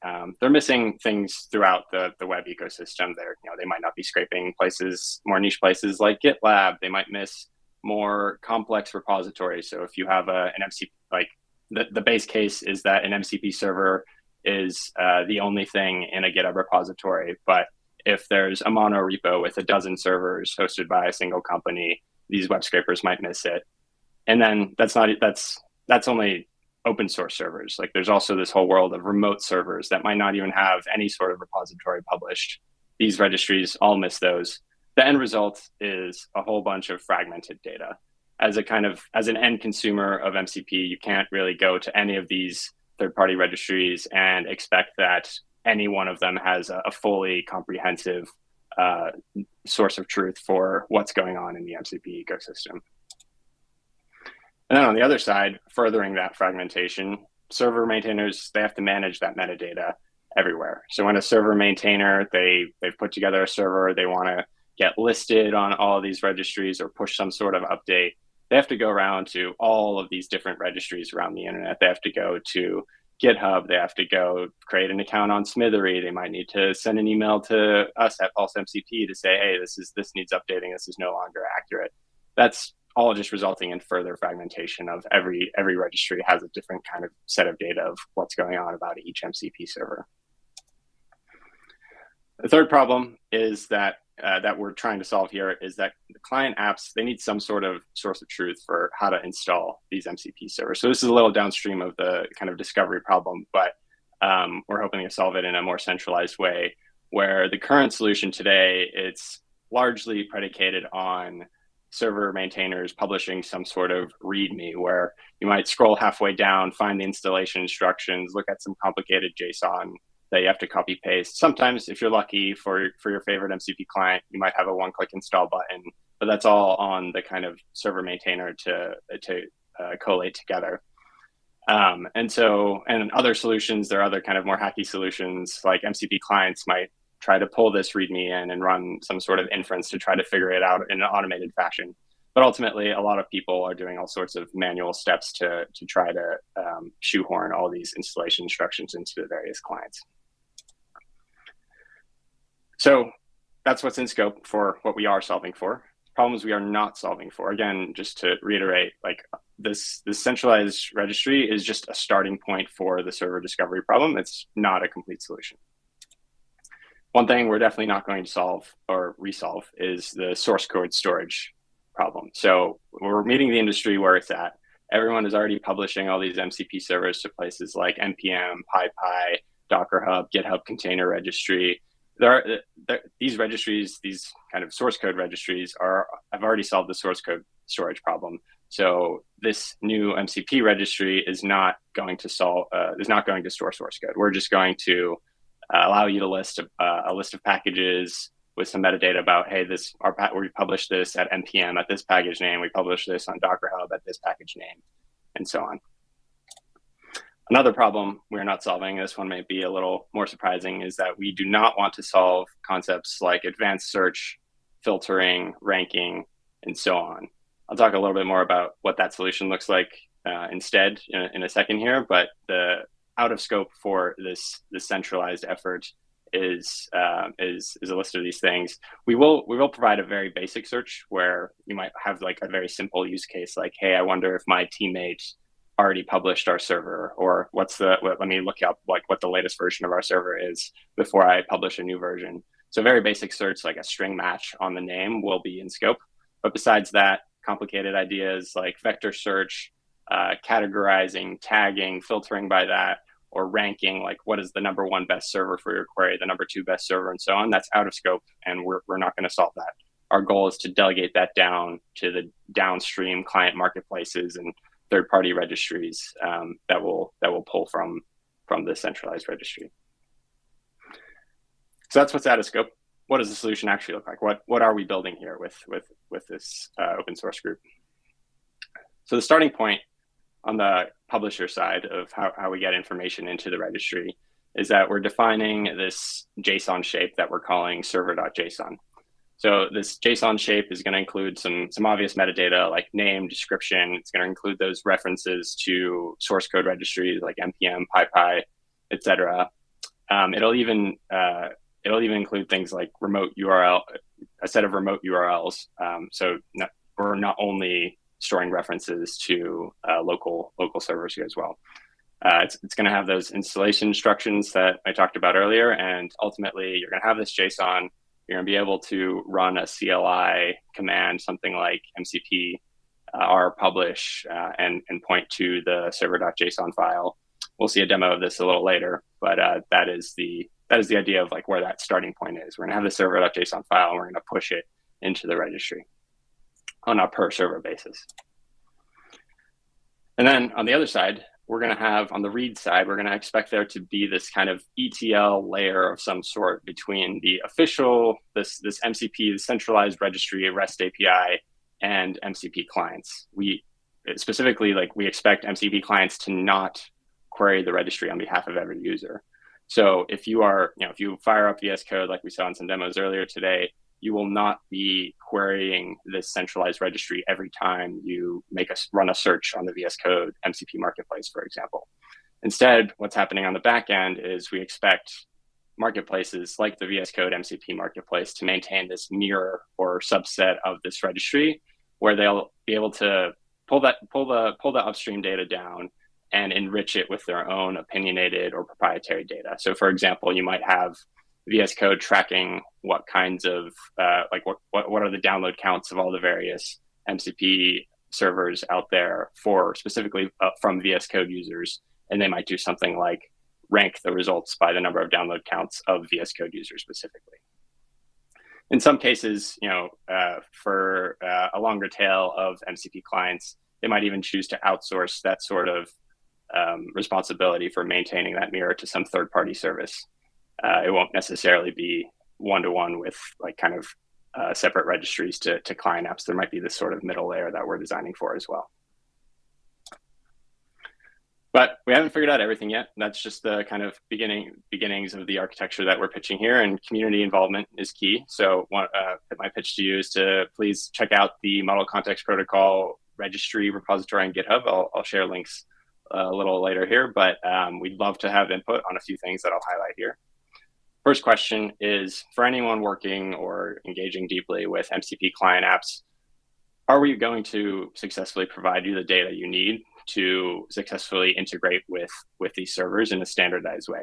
missing things throughout the web ecosystem. They might not be scraping places, more niche places like GitLab. They might miss more complex repositories. So if you have an MCP, like the base case is that an MCP server is the only thing in a GitHub repository. But if there's a mono repo with a dozen servers hosted by a single company, these web scrapers might miss it. And then that's only open source servers. Like there's also this whole world of remote servers that might not even have any sort of repository published. These registries all miss those. The end result is a whole bunch of fragmented data. As an end consumer of MCP, you can't really go to any of these third-party registries and expect that any one of them has a fully comprehensive source of truth for what's going on in the MCP ecosystem. And then on the other side, furthering that fragmentation, server maintainers, they have to manage that metadata everywhere. So when a server maintainer, they've put together a server, they want to get listed on all of these registries or push some sort of update, they have to go around to all of these different registries around the internet. They have to go to GitHub, they have to go create an account on Smithery, they might need to send an email to us at Pulse MCP to say, hey, this needs updating, this is no longer accurate. That's all just resulting in further fragmentation of every registry has a different kind of set of data of what's going on about each MCP server. The third problem is that we're trying to solve here is that the client apps, they need some sort of source of truth for how to install these MCP servers. So this is a little downstream of the kind of discovery problem, but we're hoping to solve it in a more centralized way, where the current solution today, it's largely predicated on server maintainers publishing some sort of README where you might scroll halfway down, find the installation instructions, look at some complicated JSON that you have to copy paste. Sometimes, if you're lucky for your favorite MCP client, you might have a one-click install button, but that's all on the kind of server maintainer to collate together. And other solutions, there are other kind of more hacky solutions, like MCP clients might try to pull this README in and run some sort of inference to try to figure it out in an automated fashion. But ultimately, a lot of people are doing all sorts of manual steps to try to shoehorn all these installation instructions into the various clients. So that's what's in scope for what we are solving for. Problems we are not solving for. Again, just to reiterate, like this centralized registry is just a starting point for the server discovery problem. It's not a complete solution. One thing we're definitely not going to solve or resolve is the source code storage problem. So we're meeting the industry where it's at. Everyone is already publishing all these MCP servers to places like NPM, PyPy, Docker Hub, GitHub Container Registry. these registries, these kind of source code registries, have already solved the source code storage problem. So this new MCP registry is not going to store source code. We're just going to allow you to list a list of packages with some metadata about, hey, we published this at npm at this package name, we published this on Docker Hub at this package name, and so on. Another problem we're not solving, this one may be a little more surprising, is that we do not want to solve concepts like advanced search, filtering, ranking, and so on. I'll talk a little bit more about what that solution looks like instead in a second here, but the out of scope for this centralized effort is a list of these things. We will provide a very basic search where you might have like a very simple use case, like, hey, I wonder if my teammate already published our server, or let me look up like what the latest version of our server is before I publish a new version. So very basic search, like a string match on the name, will be in scope. But besides that, complicated ideas like vector search, categorizing, tagging, filtering by that, or ranking, like what is the #1 best server for your query, the #2 best server, and so on, that's out of scope, and we're not going to solve that. Our goal is to delegate that down to the downstream client marketplaces and third-party registries that will pull from the centralized registry. So that's what's out of scope. What does the solution actually look like? What are we building here with this open source group? So the starting point on the publisher side of how we get information into the registry is that we're defining this JSON shape that we're calling server.json. So this JSON shape is going to include some obvious metadata like name, description. It's going to include those references to source code registries like npm, PyPy, etc. It'll even include things like remote URL, a set of remote URLs. We're not only storing references to local servers here as well. It's going to have those installation instructions that I talked about earlier, and ultimately you're going to have this JSON. You're going to be able to run a CLI command, something like MCP publish, and point to the server.json file. We'll see a demo of this a little later, but that is the idea of like where that starting point is. We're going to have the server.json file, and we're going to push it into the registry on a per server basis. And then on the other side, we're going to have, on the read side, we're going to expect there to be this kind of ETL layer of some sort between the official, this MCP, the centralized registry, REST API, and MCP clients. We specifically, we expect MCP clients to not query the registry on behalf of every user. So if you fire up VS Code, like we saw in some demos earlier today, you will not be querying this centralized registry every time you run a search on the VS Code MCP marketplace, for example. Instead, what's happening on the back end is we expect marketplaces like the VS Code MCP marketplace to maintain this mirror or subset of this registry, where they'll be able to pull the upstream data down and enrich it with their own opinionated or proprietary data. So, for example, you might have VS Code tracking what kinds of what are the download counts of all the various MCP servers out there for specifically from VS Code users, and they might do something like rank the results by the number of download counts of VS Code users specifically. In some cases, for a longer tail of MCP clients, they might even choose to outsource that sort of responsibility for maintaining that mirror to some third-party service. It won't necessarily be one-to-one with separate registries to client apps. There might be this sort of middle layer that we're designing for as well. But we haven't figured out everything yet. That's just the kind of beginnings of the architecture that we're pitching here, and community involvement is key. So my pitch to you is to please check out the Model Context Protocol registry repository on GitHub. I'll share links a little later here, but we'd love to have input on a few things that I'll highlight here. First question is, for anyone working or engaging deeply with MCP client apps, are we going to successfully provide you the data you need to successfully integrate with these servers in a standardized way?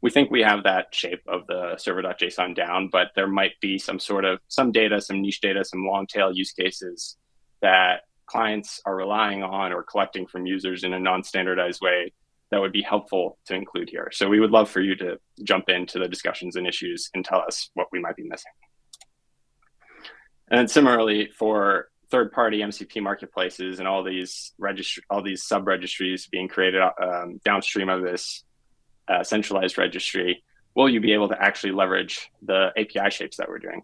We think we have that shape of the server.json down, but there might be some data, some niche data, some long tail use cases that clients are relying on or collecting from users in a non-standardized way that would be helpful to include here. So we would love for you to jump into the discussions and issues and tell us what we might be missing. And similarly, for third-party MCP marketplaces and all these sub-registries being created downstream of this centralized registry, will you be able to actually leverage the API shapes that we're doing?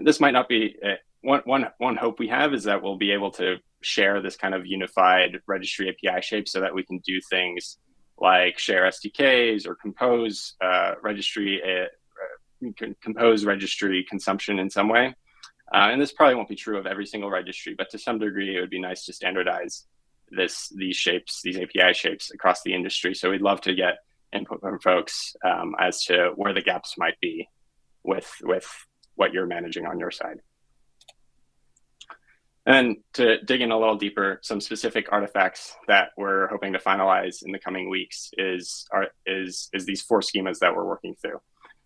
This might not be one hope we have is that we'll be able to share this kind of unified registry API shape so that we can do things like share SDKs or compose registry consumption in some way. And this probably won't be true of every single registry, but to some degree, it would be nice to standardize these shapes, these API shapes across the industry. So we'd love to get input from folks as to where the gaps might be with what you're managing on your side. And to dig in a little deeper, some specific artifacts that we're hoping to finalize in the coming weeks is these 4 schemas that we're working through.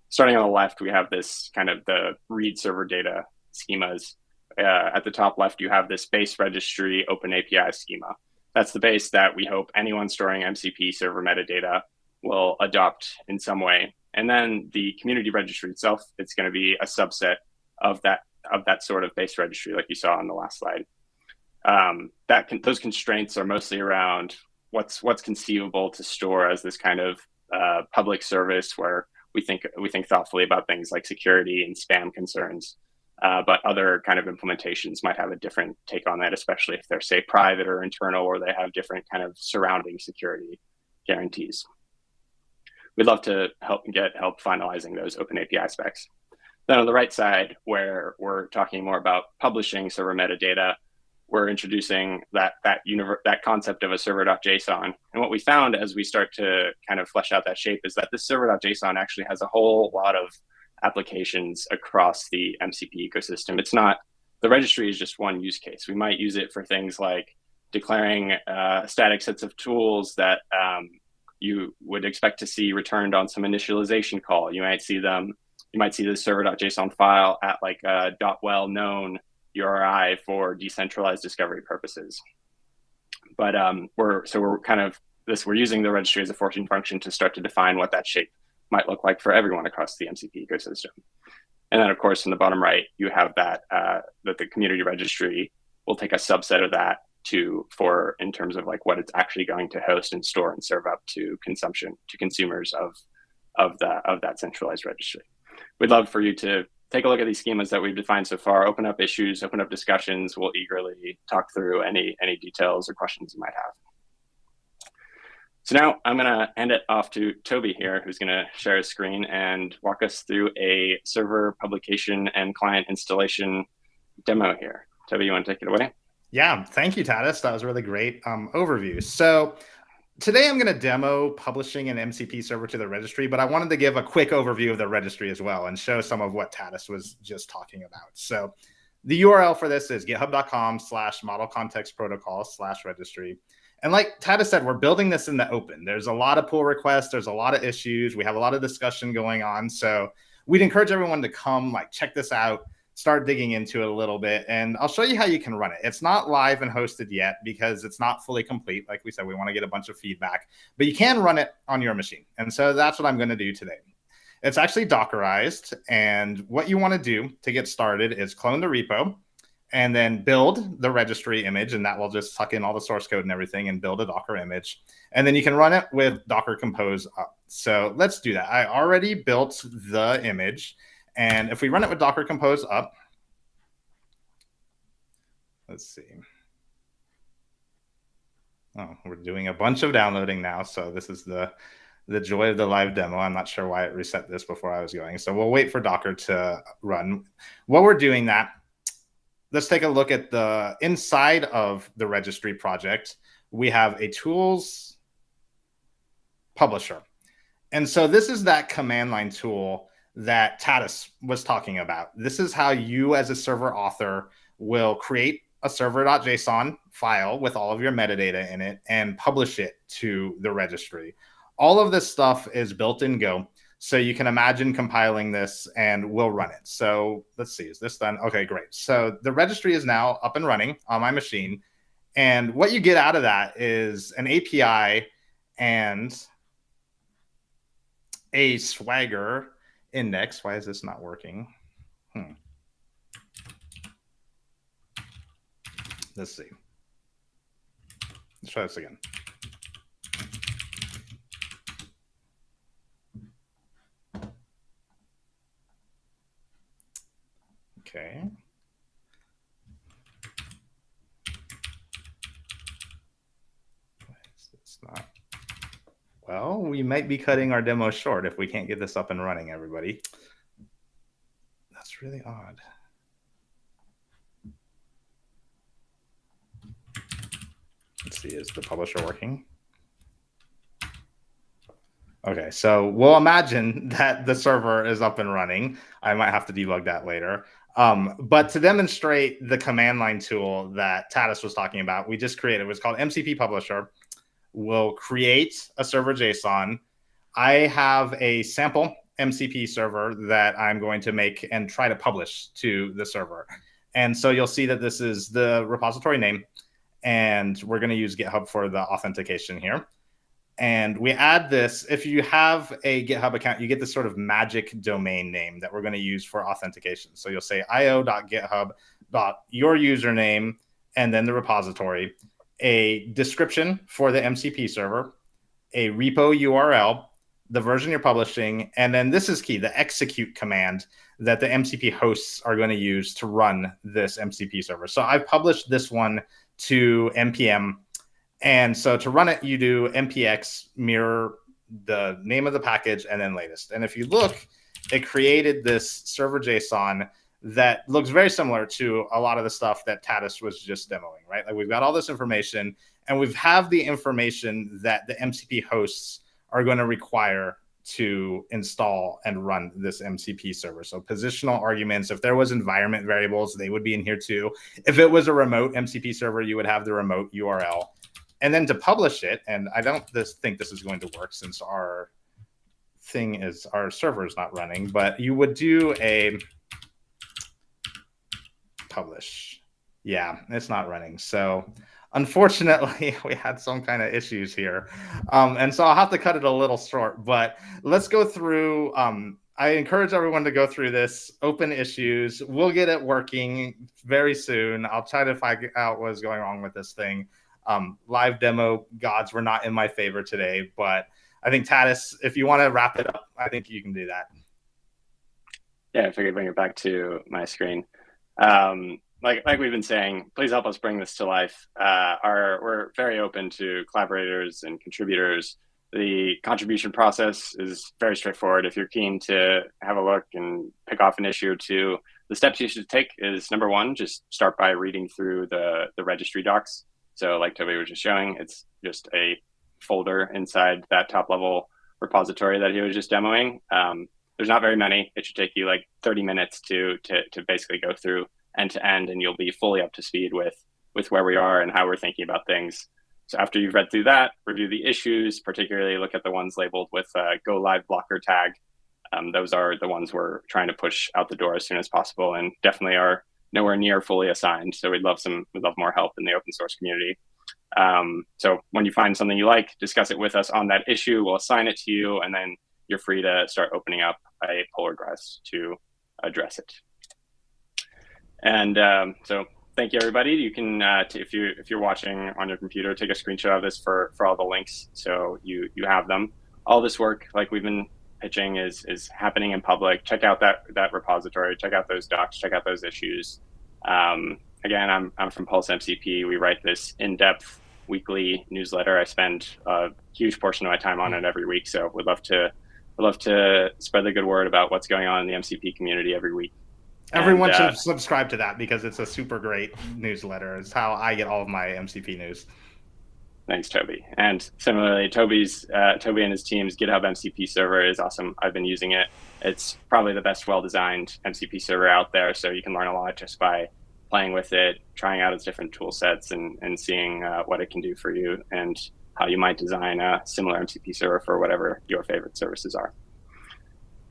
Starting on the left, we have this kind of the read server data schemas. At the top left, you have this base registry open API schema. That's the base that we hope anyone storing MCP server metadata will adopt in some way. And then the community registry itself, it's going to be a subset of that sort of base registry, like you saw on the last slide. Those constraints are mostly around what's conceivable to store as this kind of public service where we think thoughtfully about things like security and spam concerns. But other kind of implementations might have a different take on that, especially if they're, say, private or internal, or they have different kind of surrounding security guarantees. We'd love to help finalizing those open API specs. Then on the right side, where we're talking more about publishing server metadata, we're introducing that concept of a server.json. And what we found as we start to kind of flesh out that shape is that this server.json actually has a whole lot of applications across the MCP ecosystem. It's not, the registry is just one use case. We might use it for things like declaring static sets of tools that you would expect to see returned on some initialization call. You might see the server.json file at like a .well known URI for decentralized discovery purposes. But we're using the registry as a forcing function to start to define what that shape might look like for everyone across the MCP ecosystem. And then, of course, in the bottom right, you have that the community registry will take a subset of that in terms of like what it's actually going to host and store and serve up to consumers of that centralized registry. We'd love for you to take a look at these schemas that we've defined so far, open up issues, open up discussions. We'll eagerly talk through any details or questions you might have. So now I'm going to hand it off to Toby here, who's going to share his screen and walk us through a server publication and client installation demo here. Toby, you want to take it away?
Yeah, thank you, Tadas. That was a really great overview. So today I'm going to demo publishing an MCP server to the registry, but I wanted to give a quick overview of the registry as well and show some of what Tadas was just talking about. So the URL for this is github.com/modelcontextprotocol/registry. And like Tadas said, we're building this in the open. There's a lot of pull requests. There's a lot of issues. We have a lot of discussion going on. So we'd encourage everyone to come, check this out, start digging into it a little bit. And I'll show you how you can run it. It's not live and hosted yet because it's not fully complete. Like we said, we want to get a bunch of feedback, but you can run it on your machine. And so that's what I'm going to do today. It's actually Dockerized. And what you want to do to get started is clone the repo, and then build the registry image, and that will just suck in all the source code and everything and build a Docker image. And then you can run it with Docker Compose up. So let's do that. I already built the image, and if we run it with Docker Compose up, let's see. Oh, we're doing a bunch of downloading now, so this is the joy of the live demo. I'm not sure why it reset this before I was going. So we'll wait for Docker to run. While we're doing that, let's take a look at the inside of the registry project. We have a tools publisher. And so this is that command line tool that Tadas was talking about. This is how you as a server author will create a server.json file with all of your metadata in it and publish it to the registry. All of this stuff is built in Go. So you can imagine compiling this and we'll run it. So let's see, is this done? Okay, great. So the registry is now up and running on my machine. And what you get out of that is an API and a Swagger index. Why is this not working? Let's see. Let's try this again. Okay. It's not. Well, we might be cutting our demo short if we can't get this up and running, everybody. That's really odd. Let's see, is the publisher working? Okay, so we'll imagine that the server is up and running. I might have to debug that later. But to demonstrate the command line tool that Tadas was talking about, we just created, it was called MCP Publisher. We'll create a server JSON. I have a sample MCP server that I'm going to make and try to publish to the server. And so you'll see that this is the repository name, and we're going to use GitHub for the authentication here. And we add this. If you have a GitHub account, you get this sort of magic domain name that we're going to use for authentication. So you'll say io.github.your username, and then the repository, a description for the MCP server, a repo URL, the version you're publishing, and then this is key, the execute command that the MCP hosts are going to use to run this MCP server. So I've published this one to npm. And so to run it, you do npx mirror the name of the package and then latest. And if you look, it created this server JSON that looks very similar to a lot of the stuff that Tadas was just demoing, right? Like we've got all this information, and we have the information that the MCP hosts are going to require to install and run this MCP server. So positional arguments, if there was environment variables, they would be in here too. If it was a remote MCP server, you would have the remote URL. And then to publish it, and I don't think this is going to work since our server is not running, but you would do a publish. Yeah, it's not running. So unfortunately, we had some kind of issues here. And so I'll have to cut it a little short, but let's go through. I encourage everyone to go through this, open issues. We'll get it working very soon. I'll try to find out what's going wrong with this thing. Live demo gods were not in my favor today, but I think Tadas, if you want to wrap it up, I think you can do that.
Yeah, if I could bring it back to my screen. Like we've been saying, please help us bring this to life. We're very open to collaborators and contributors. The contribution process is very straightforward. If you're keen to have a look and pick off an issue or two, the steps you should take is, number one, just start by reading through the registry docs. So like Toby was just showing, it's just a folder inside that top level repository that he was just demoing. There's not very many. It should take you like 30 minutes to basically go through end to end, and you'll be fully up to speed with where we are and how we're thinking about things. So after you've read through that, review the issues, particularly look at the ones labeled with go live blocker tag. Those are the ones we're trying to push out the door as soon as possible, and definitely are nowhere near fully assigned. So we'd love more help in the open source community. So when you find something you like, discuss it with us on that issue. We'll assign it to you, and then you're free to start opening up a pull request to address it. And so thank you, everybody. You can, if you're watching on your computer, take a screenshot of this for all the links, so you have them. All this work, like we've been pitching, is happening in public. Check out that repository. Check out those docs. Check out those issues. Again, I'm from Pulse MCP. We write this in-depth weekly newsletter. I spend a huge portion of my time on it every week. So we'd love to spread the good word about what's going on in the MCP community every week.
Everyone should subscribe to that because it's a super great newsletter. It's how I get all of my MCP news.
Thanks, Toby. And similarly, Toby and his team's GitHub MCP server is awesome. I've been using it. It's probably the best well-designed MCP server out there. So you can learn a lot just by playing with it, trying out its different tool sets, and seeing what it can do for you and how you might design a similar MCP server for whatever your favorite services are.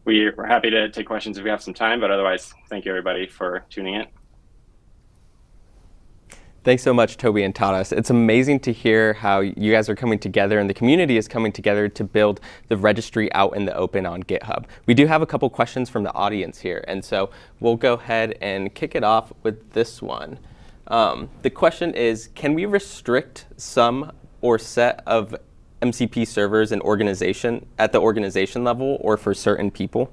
We're happy to take questions if we have some time, but otherwise, thank you everybody for tuning in.
Thanks so much, Toby and Tadas. It's amazing to hear how you guys are coming together and the community is coming together to build the registry out in the open on GitHub. We do have a couple questions from the audience here, and so we'll go ahead and kick it off with this one. The question is, can we restrict some or set of MCP servers and organization at the organization level or for certain people?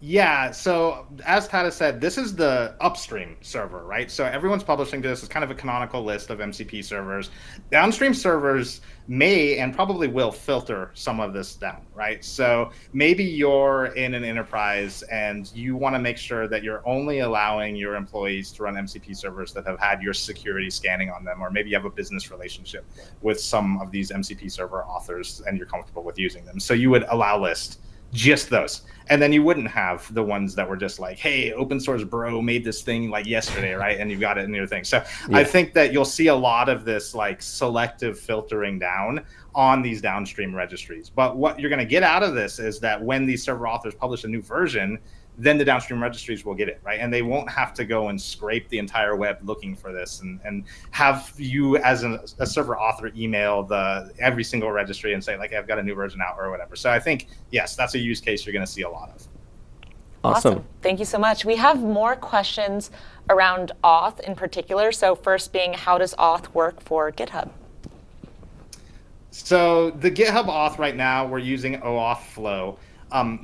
Yeah, so as Tadas said, this is the upstream server, right? So everyone's publishing to this. It's kind of a canonical list of MCP servers. Downstream servers may and probably will filter some of this down, right? So maybe you're in an enterprise and you want to make sure that you're only allowing your employees to run MCP servers that have had your security scanning on them, or maybe you have a business relationship with some of these MCP server authors and you're comfortable with using them. So you would allow list just those. And then you wouldn't have the ones that were just like, hey, open source bro made this thing like yesterday, right? And you've got it in your thing. So yeah. I think that you'll see a lot of this like selective filtering down on these downstream registries. But what you're going to get out of this is that when these server authors publish a new version, then the downstream registries will get it, right? And they won't have to go and scrape the entire web looking for this and have you as a server author email every single registry and say like, I've got a new version out or whatever. So I think, yes, that's a use case you're going to see a lot of.
Awesome.
Thank you so much. We have more questions around auth in particular. So first being, how does auth work for GitHub?
So the GitHub auth right now, we're using OAuth flow.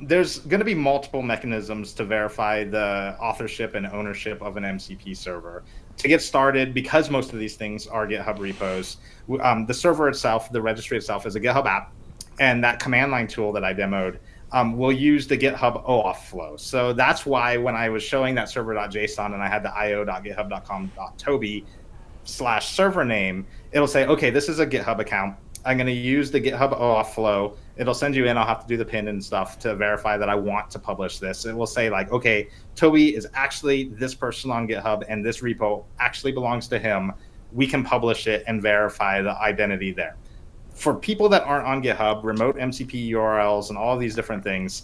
There's going to be multiple mechanisms to verify the authorship and ownership of an MCP server. To get started, because most of these things are GitHub repos, the server itself, the registry itself, is a GitHub app, and that command line tool that I demoed will use the GitHub OAuth flow. So that's why when I was showing that server.json and I had the io.github.com.toby/server name, it'll say, okay, this is a GitHub account. I'm going to use the GitHub OAuth flow. It'll send you in. I'll have to do the pin and stuff to verify that I want to publish this. It will say like, okay, Toby is actually this person on GitHub and this repo actually belongs to him. We can publish it and verify the identity there. For people that aren't on GitHub, remote MCP URLs and all of these different things,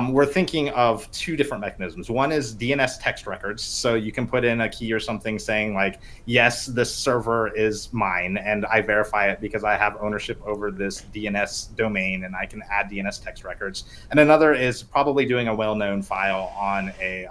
we're thinking of two different mechanisms. One is DNS text records. So you can put in a key or something saying like, yes, this server is mine and I verify it because I have ownership over this DNS domain and I can add DNS text records. And another is probably doing a well-known file on a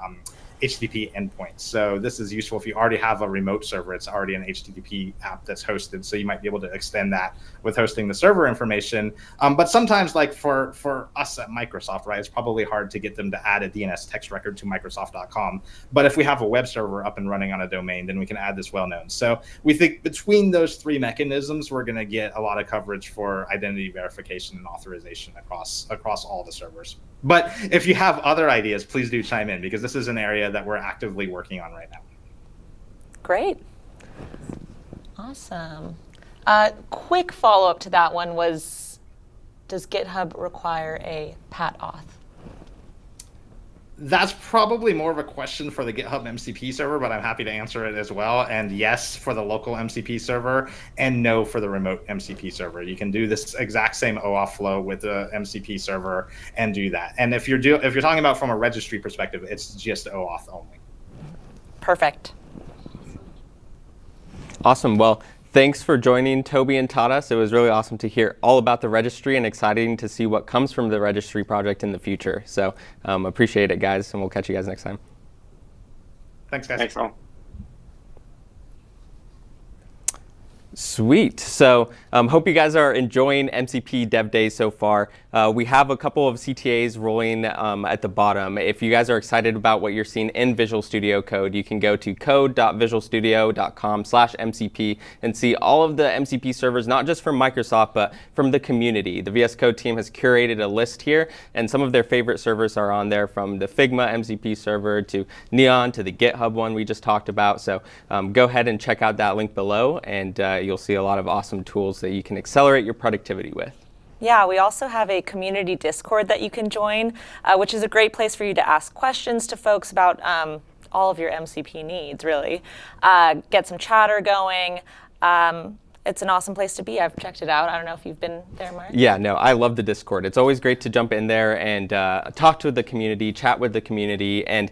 HTTP endpoint. So this is useful if you already have a remote server. It's already an HTTP app that's hosted. So you might be able to extend that with hosting the server information. But sometimes like for us at Microsoft, right, it's probably hard to get them to add a DNS text record to Microsoft.com. But if we have a web server up and running on a domain, then we can add this well-known. So we think between those three mechanisms, we're going to get a lot of coverage for identity verification and authorization across all the servers. But if you have other ideas, please do chime in, because this is an area that we're actively working on right now.
Great. Awesome. Quick follow-up to that one was, does GitHub require a pat auth?
That's probably more of a question for the GitHub MCP server, but I'm happy to answer it as well. And yes, for the local MCP server, and no for the remote MCP server. You can do this exact same OAuth flow with the MCP server and do that. And if you're talking about from a registry perspective, it's just OAuth only.
Perfect.
Awesome. Well, thanks for joining Toby and Tadas. It was really awesome to hear all about the registry and exciting to see what comes from the registry project in the future. So appreciate it, guys, and we'll catch you guys next time.
Thanks, guys.
Thanks, all.
Sweet. So hope you guys are enjoying MCP Dev Days so far. We have a couple of CTAs rolling at the bottom. If you guys are excited about what you're seeing in Visual Studio Code, you can go to code.visualstudio.com/MCP and see all of the MCP servers, not just from Microsoft, but from the community. The VS Code team has curated a list here, and some of their favorite servers are on there, from the Figma MCP server to Neon to the GitHub one we just talked about. So go ahead and check out that link below, and you'll see a lot of awesome tools that you can accelerate your productivity with.
Yeah, we also have a community Discord that you can join, which is a great place for you to ask questions to folks about all of your MCP needs, really. Get some chatter going. It's an awesome place to be. I've checked it out. I don't know if you've been there, Mark.
Yeah, no, I love the Discord. It's always great to jump in there and talk to the community, chat with the community, and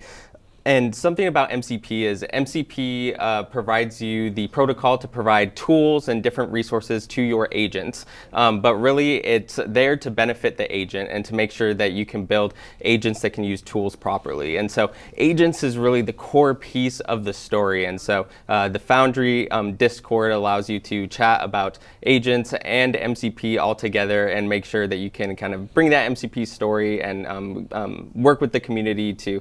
And something about MCP is MCP provides you the protocol to provide tools and different resources to your agents. But really, it's there to benefit the agent and to make sure that you can build agents that can use tools properly. And so agents is really the core piece of the story. And so the Foundry Discord allows you to chat about agents and MCP all together and make sure that you can kind of bring that MCP story and work with the community to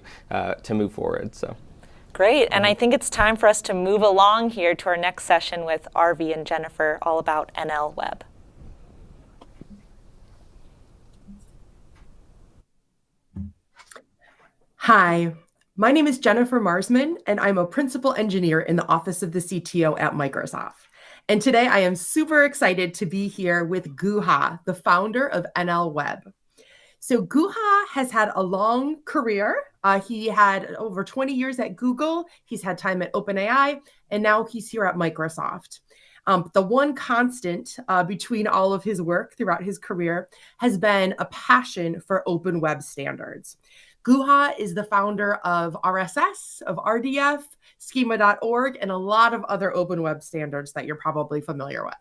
move forward. So.
Great, and I think it's time for us to move along here to our next session with RV and Jennifer, all about NL Web.
Hi, my name is Jennifer Marsman, and I'm a principal engineer in the Office of the CTO at Microsoft. And today I am super excited to be here with Guha, the founder of NL Web. So Guha has had a long career. He had over 20 years at Google. He's had time at OpenAI, and now he's here at Microsoft. The one constant between all of his work throughout his career has been a passion for open web standards. Guha is the founder of RSS, of RDF, schema.org, and a lot of other open web standards that you're probably familiar with.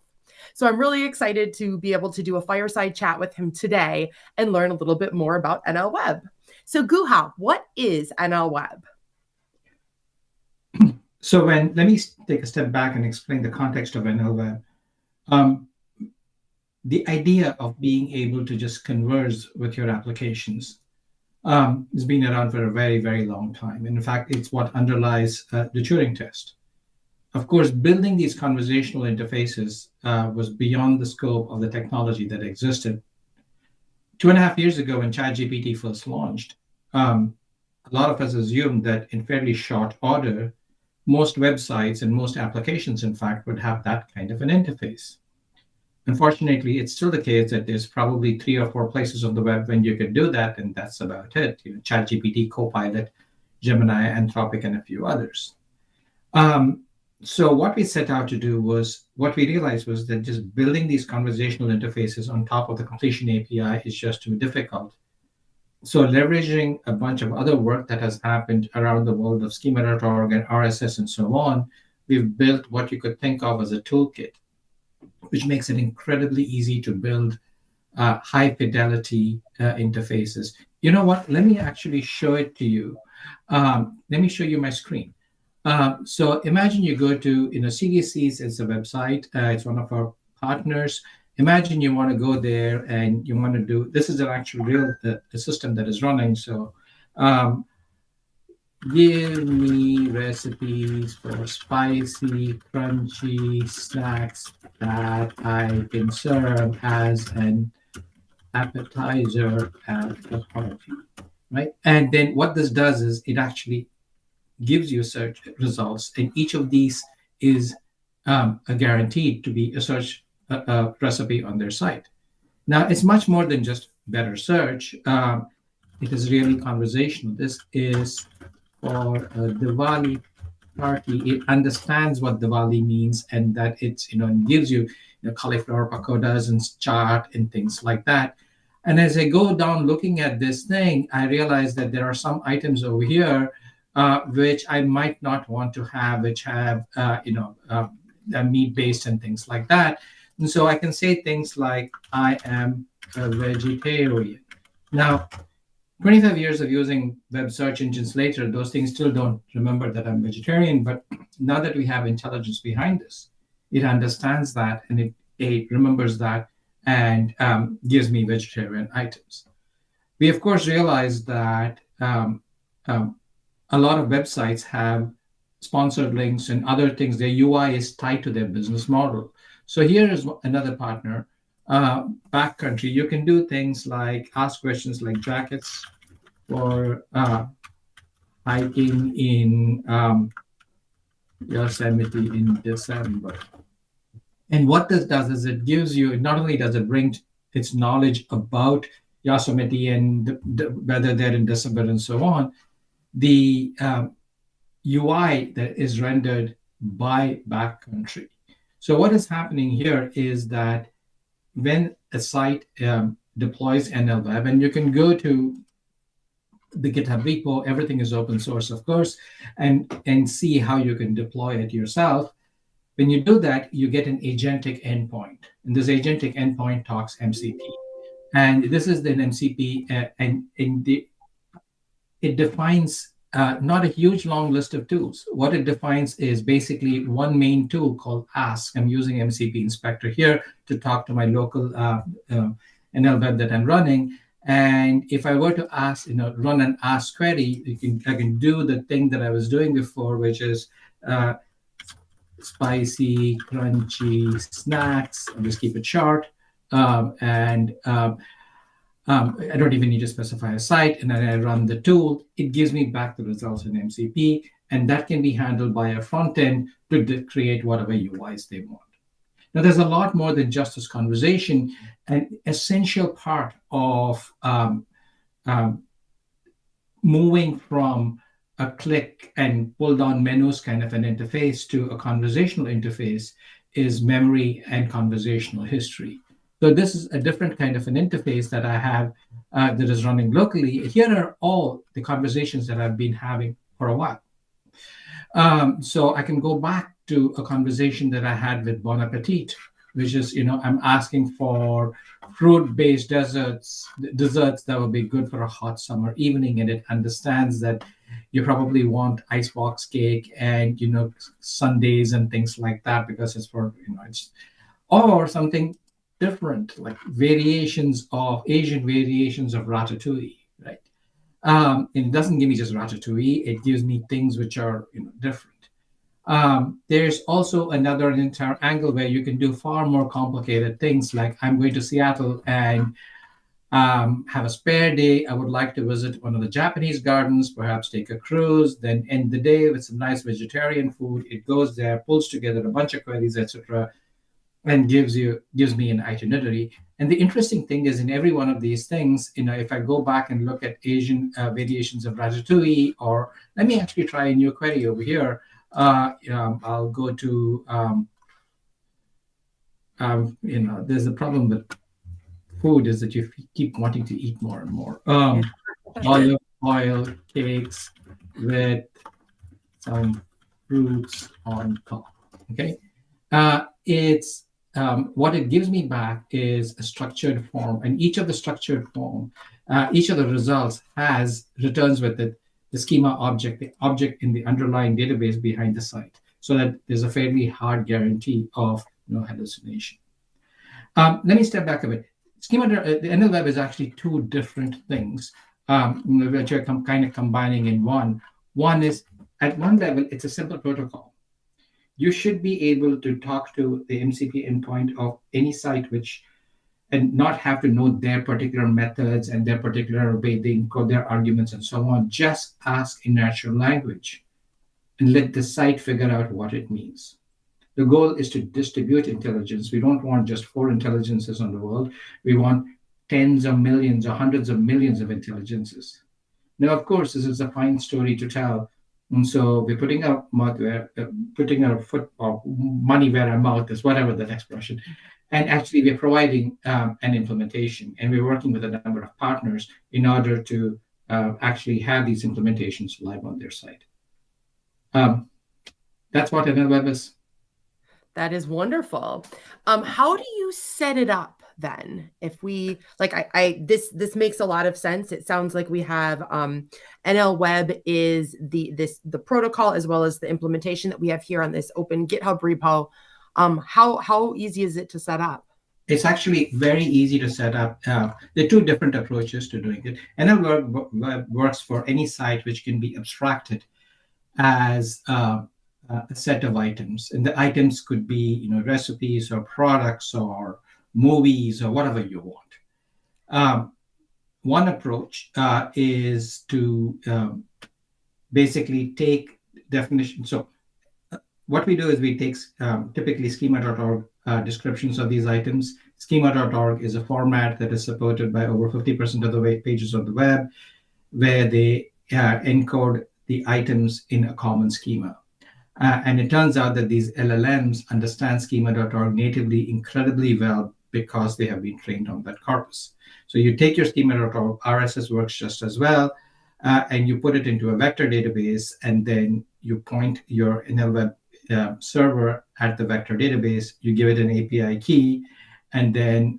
So I'm really excited to be able to do a fireside chat with him today and learn a little bit more about NL Web. So Guha, what is NL Web?
So let me take a step back and explain the context of NL Web. The idea of being able to just converse with your applications has been around for a very, very long time. In fact, it's what underlies the Turing test. Of course, building these conversational interfaces was beyond the scope of the technology that existed. 2.5 years ago, when ChatGPT first launched, a lot of us assumed that in fairly short order, most websites and most applications, in fact, would have that kind of an interface. Unfortunately, it's still the case that there's probably 3 or 4 places on the web when you could do that, and that's about it. ChatGPT, Copilot, Gemini, Anthropic, and a few others. So what we set out to do was, what we realized was that just building these conversational interfaces on top of the completion API is just too difficult. So leveraging a bunch of other work that has happened around the world of schema.org and RSS and so on, we've built what you could think of as a toolkit, which makes it incredibly easy to build high fidelity interfaces. You know what? Let me actually show it to you. Let me show you my screen. So imagine you go to, CDC's is a website. It's one of our partners. Imagine you want to go there and you want to do, this is an actual real the system that is running. So give me recipes for spicy, crunchy snacks that I can serve as an appetizer at a party, right? And then what this does is it actually gives you search results, and each of these is guaranteed to be a search recipe on their site. Now, it's much more than just better search. It is really conversational. This is for a Diwali party. It understands what Diwali means, and that it's gives you, cauliflower pakodas and chaat and things like that. And as I go down looking at this thing, I realize that there are some items over here which I might not want to have, which have meat-based and things like that. And so I can say things like, I am a vegetarian. Now, 25 years of using web search engines later, those things still don't remember that I'm vegetarian. But now that we have intelligence behind this, it understands that, and it remembers that and gives me vegetarian items. We, of course, realize that a lot of websites have sponsored links and other things. Their UI is tied to their business model. So here is another partner, Backcountry. You can do things like ask questions like jackets for hiking in Yosemite in December. And what this does is it gives you, not only does it bring its knowledge about Yosemite and whether they're in December and so on, the UI that is rendered by Backcountry. So what is happening here is that when a site deploys NL Web, and you can go to the GitHub repo. Everything is open source, of course, and see how you can deploy it yourself. When you do that, you get an agentic endpoint. And this agentic endpoint talks MCP. And this is an MCP, it defines not a huge long list of tools. What it defines is basically one main tool called Ask. I'm using MCP Inspector here to talk to my local NL web that I'm running. And if I were to run an Ask query, I can do the thing that I was doing before, which is spicy, crunchy snacks. I'll just keep it short. I don't even need to specify a site, and then I run the tool. It gives me back the results in MCP, and that can be handled by a front end to create whatever UIs they want. Now, there's a lot more than just this conversation. An essential part of moving from a click and pull down menus kind of an interface to a conversational interface is memory and conversational history. So this is a different kind of an interface that I have that is running locally. Here are all the conversations that I've been having for a while. So I can go back to a conversation that I had with Bon Appetit, which is, I'm asking for fruit-based desserts that would be good for a hot summer evening, and it understands that you probably want icebox cake and, sundaes and things like that because it's for, or something different, like Asian variations of ratatouille, right? And it doesn't give me just ratatouille, it gives me things which are different. There's also another entire angle where you can do far more complicated things, like I'm going to Seattle and have a spare day. I would like to visit one of the Japanese gardens, perhaps take a cruise, then end the day with some nice vegetarian food. It goes there, pulls together a bunch of queries, etc., and gives me an itinerary. And the interesting thing is, in every one of these things, if I go back and look at Asian variations of ratatouille, or let me actually try a new query over here. I'll go to, there's a problem with food is that you keep wanting to eat more and more. Olive oil cakes with some fruits on top. Okay, it's what it gives me back is a structured form, and each of the structured form, each of the results returns with it the schema object, the object in the underlying database behind the site, so that there's a fairly hard guarantee of no hallucination. Let me step back a bit. Schema, the NL Web is actually two different things, which are kind of combining in one. One is, at one level, it's a simple protocol. You should be able to talk to the MCP endpoint of any site and not have to know their particular methods and their particular way they encode their arguments and so on. Just ask in natural language and let the site figure out what it means. The goal is to distribute intelligence. We don't want just 4 intelligences on the world. We want tens of millions or hundreds of millions of intelligences. Now, of course, this is a fine story to tell. And so we're putting our foot or money where our mouth is, whatever that expression. And actually, we're providing an implementation, and we're working with a number of partners in order to actually have these implementations live on their site. That's what NL Web is.
That is wonderful. How do you set it up then? If we this makes a lot of sense. It sounds like we have NL Web is the protocol as well as the implementation that we have here on this open GitHub repo. How easy is it to set up?
It's actually very easy to set up. There are two different approaches to doing it. NL Web works for any site which can be abstracted as a set of items, and the items could be recipes or products or movies or whatever you want. One approach is to basically take definition. So what we do is we take typically schema.org descriptions of these items. Schema.org is a format that is supported by over 50% of the pages on the web, where they encode the items in a common schema. And it turns out that these LLMs understand schema.org natively incredibly well because they have been trained on that corpus. So you take your schema.org, RSS works just as well. and you put it into a vector database, and then you point your NLWeb server at the vector database. You give it an API key, and then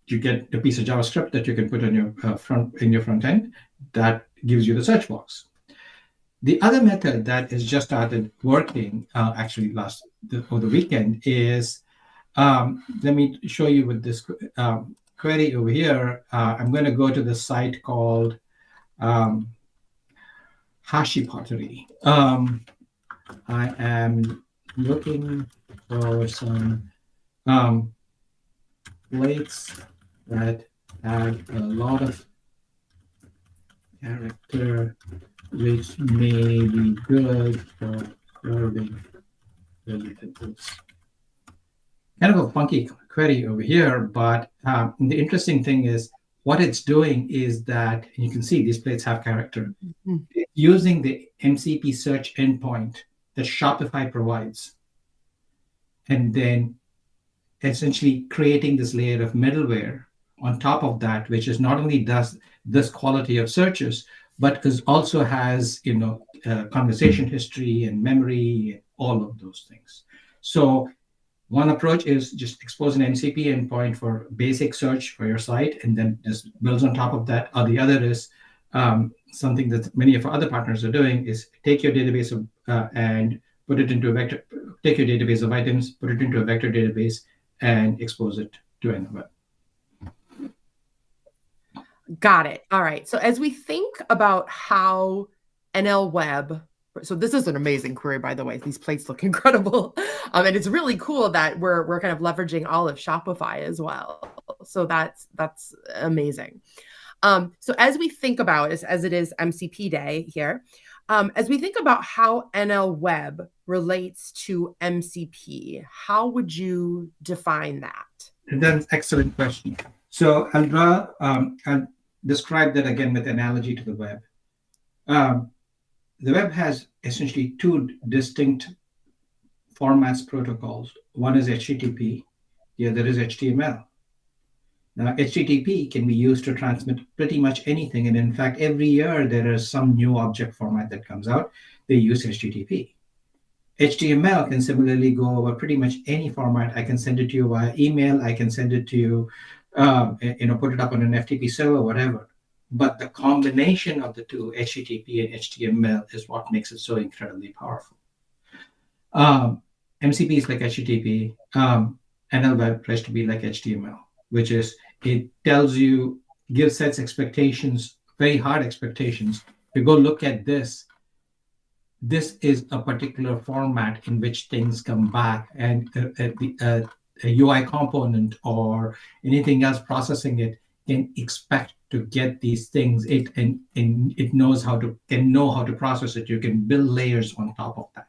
you get a piece of JavaScript that you can put on your front end that gives you the search box. The other method that has just started working, actually over the weekend, is let me show you with this query over here. I'm going to go to the site called HashiPottery. I am looking for some plates that have a lot of character, which may be good for serving vegetables. Kind of a funky query over here, but the interesting thing is what it's doing is that, and you can see these plates have character. It's using the MCP search endpoint that Shopify provides, and then essentially creating this layer of middleware on top of that, which is not only does this quality of searches, but also has conversation history and memory, all of those things. So one approach is just expose an MCP endpoint for basic search for your site, and then just builds on top of that. Or the other is something that many of our other partners are doing is take your database and put it into a vector. Take your database of items, put it into a vector database, and expose it to NLWeb.
Got it. All right. So as we think about how NLWeb, so this is an amazing query, by the way. These plates look incredible. And it's really cool that we're kind of leveraging all of Shopify as well. So that's amazing. So as we think about, as it is MCP Day here, as we think about how NLWeb relates to MCP, how would you define that?
That's an excellent question. So I'll describe that again with analogy to the web. The web has essentially two distinct formats protocols. One is HTTP, the other is HTML. Now, HTTP can be used to transmit pretty much anything. And in fact, every year there is some new object format that comes out. They use HTTP. HTML can similarly go over pretty much any format. I can send it to you via email. I can send it to you, put it up on an FTP server, whatever. But the combination of the two, HTTP and HTML, is what makes it so incredibly powerful. MCP is like HTTP. NLWeb tries to be like HTML, which is it tells you, sets expectations, very hard expectations. You go look at this. This is a particular format in which things come back, and a UI component or anything else processing it can expect to get these things. It knows can know how to process it. You can build layers on top of that.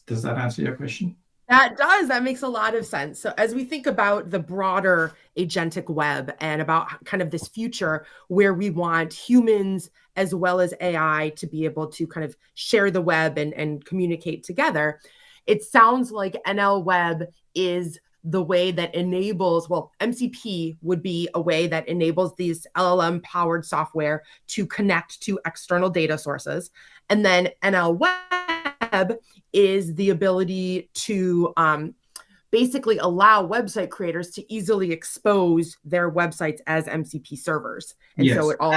Does that answer your question?
That does. That makes a lot of sense. So as we think about the broader agentic web and about kind of this future where we want humans as well as AI to be able to kind of share the web and communicate together, it sounds like NLWeb is the way that enables, MCP would be a way that enables these LLM-powered software to connect to external data sources. And then NLWeb is the ability to basically allow website creators to easily expose their websites as MCP servers. And
yes.
So it all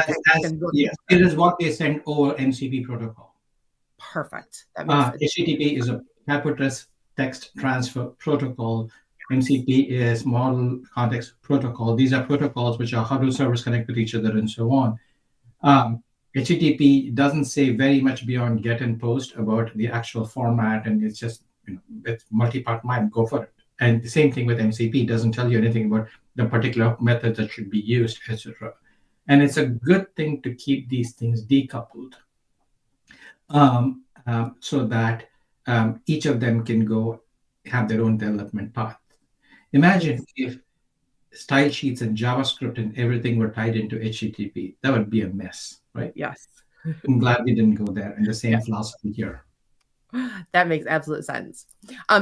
yes. It is what they send over MCP protocol.
Perfect. That makes sense.
HTTP is a hypertext text transfer protocol. MCP is model context protocol. These are protocols which are how do servers connect with each other and so on. HTTP doesn't say very much beyond get and post about the actual format, and it's just, it's multi-part mime, go for it. And the same thing with MCP, doesn't tell you anything about the particular method that should be used, etc. And it's a good thing to keep these things decoupled so that each of them can go have their own development path. Imagine if style sheets and JavaScript and everything were tied into HTTP. That would be a mess, right?
Yes.
I'm glad we didn't go there, and the same philosophy here.
That makes absolute sense.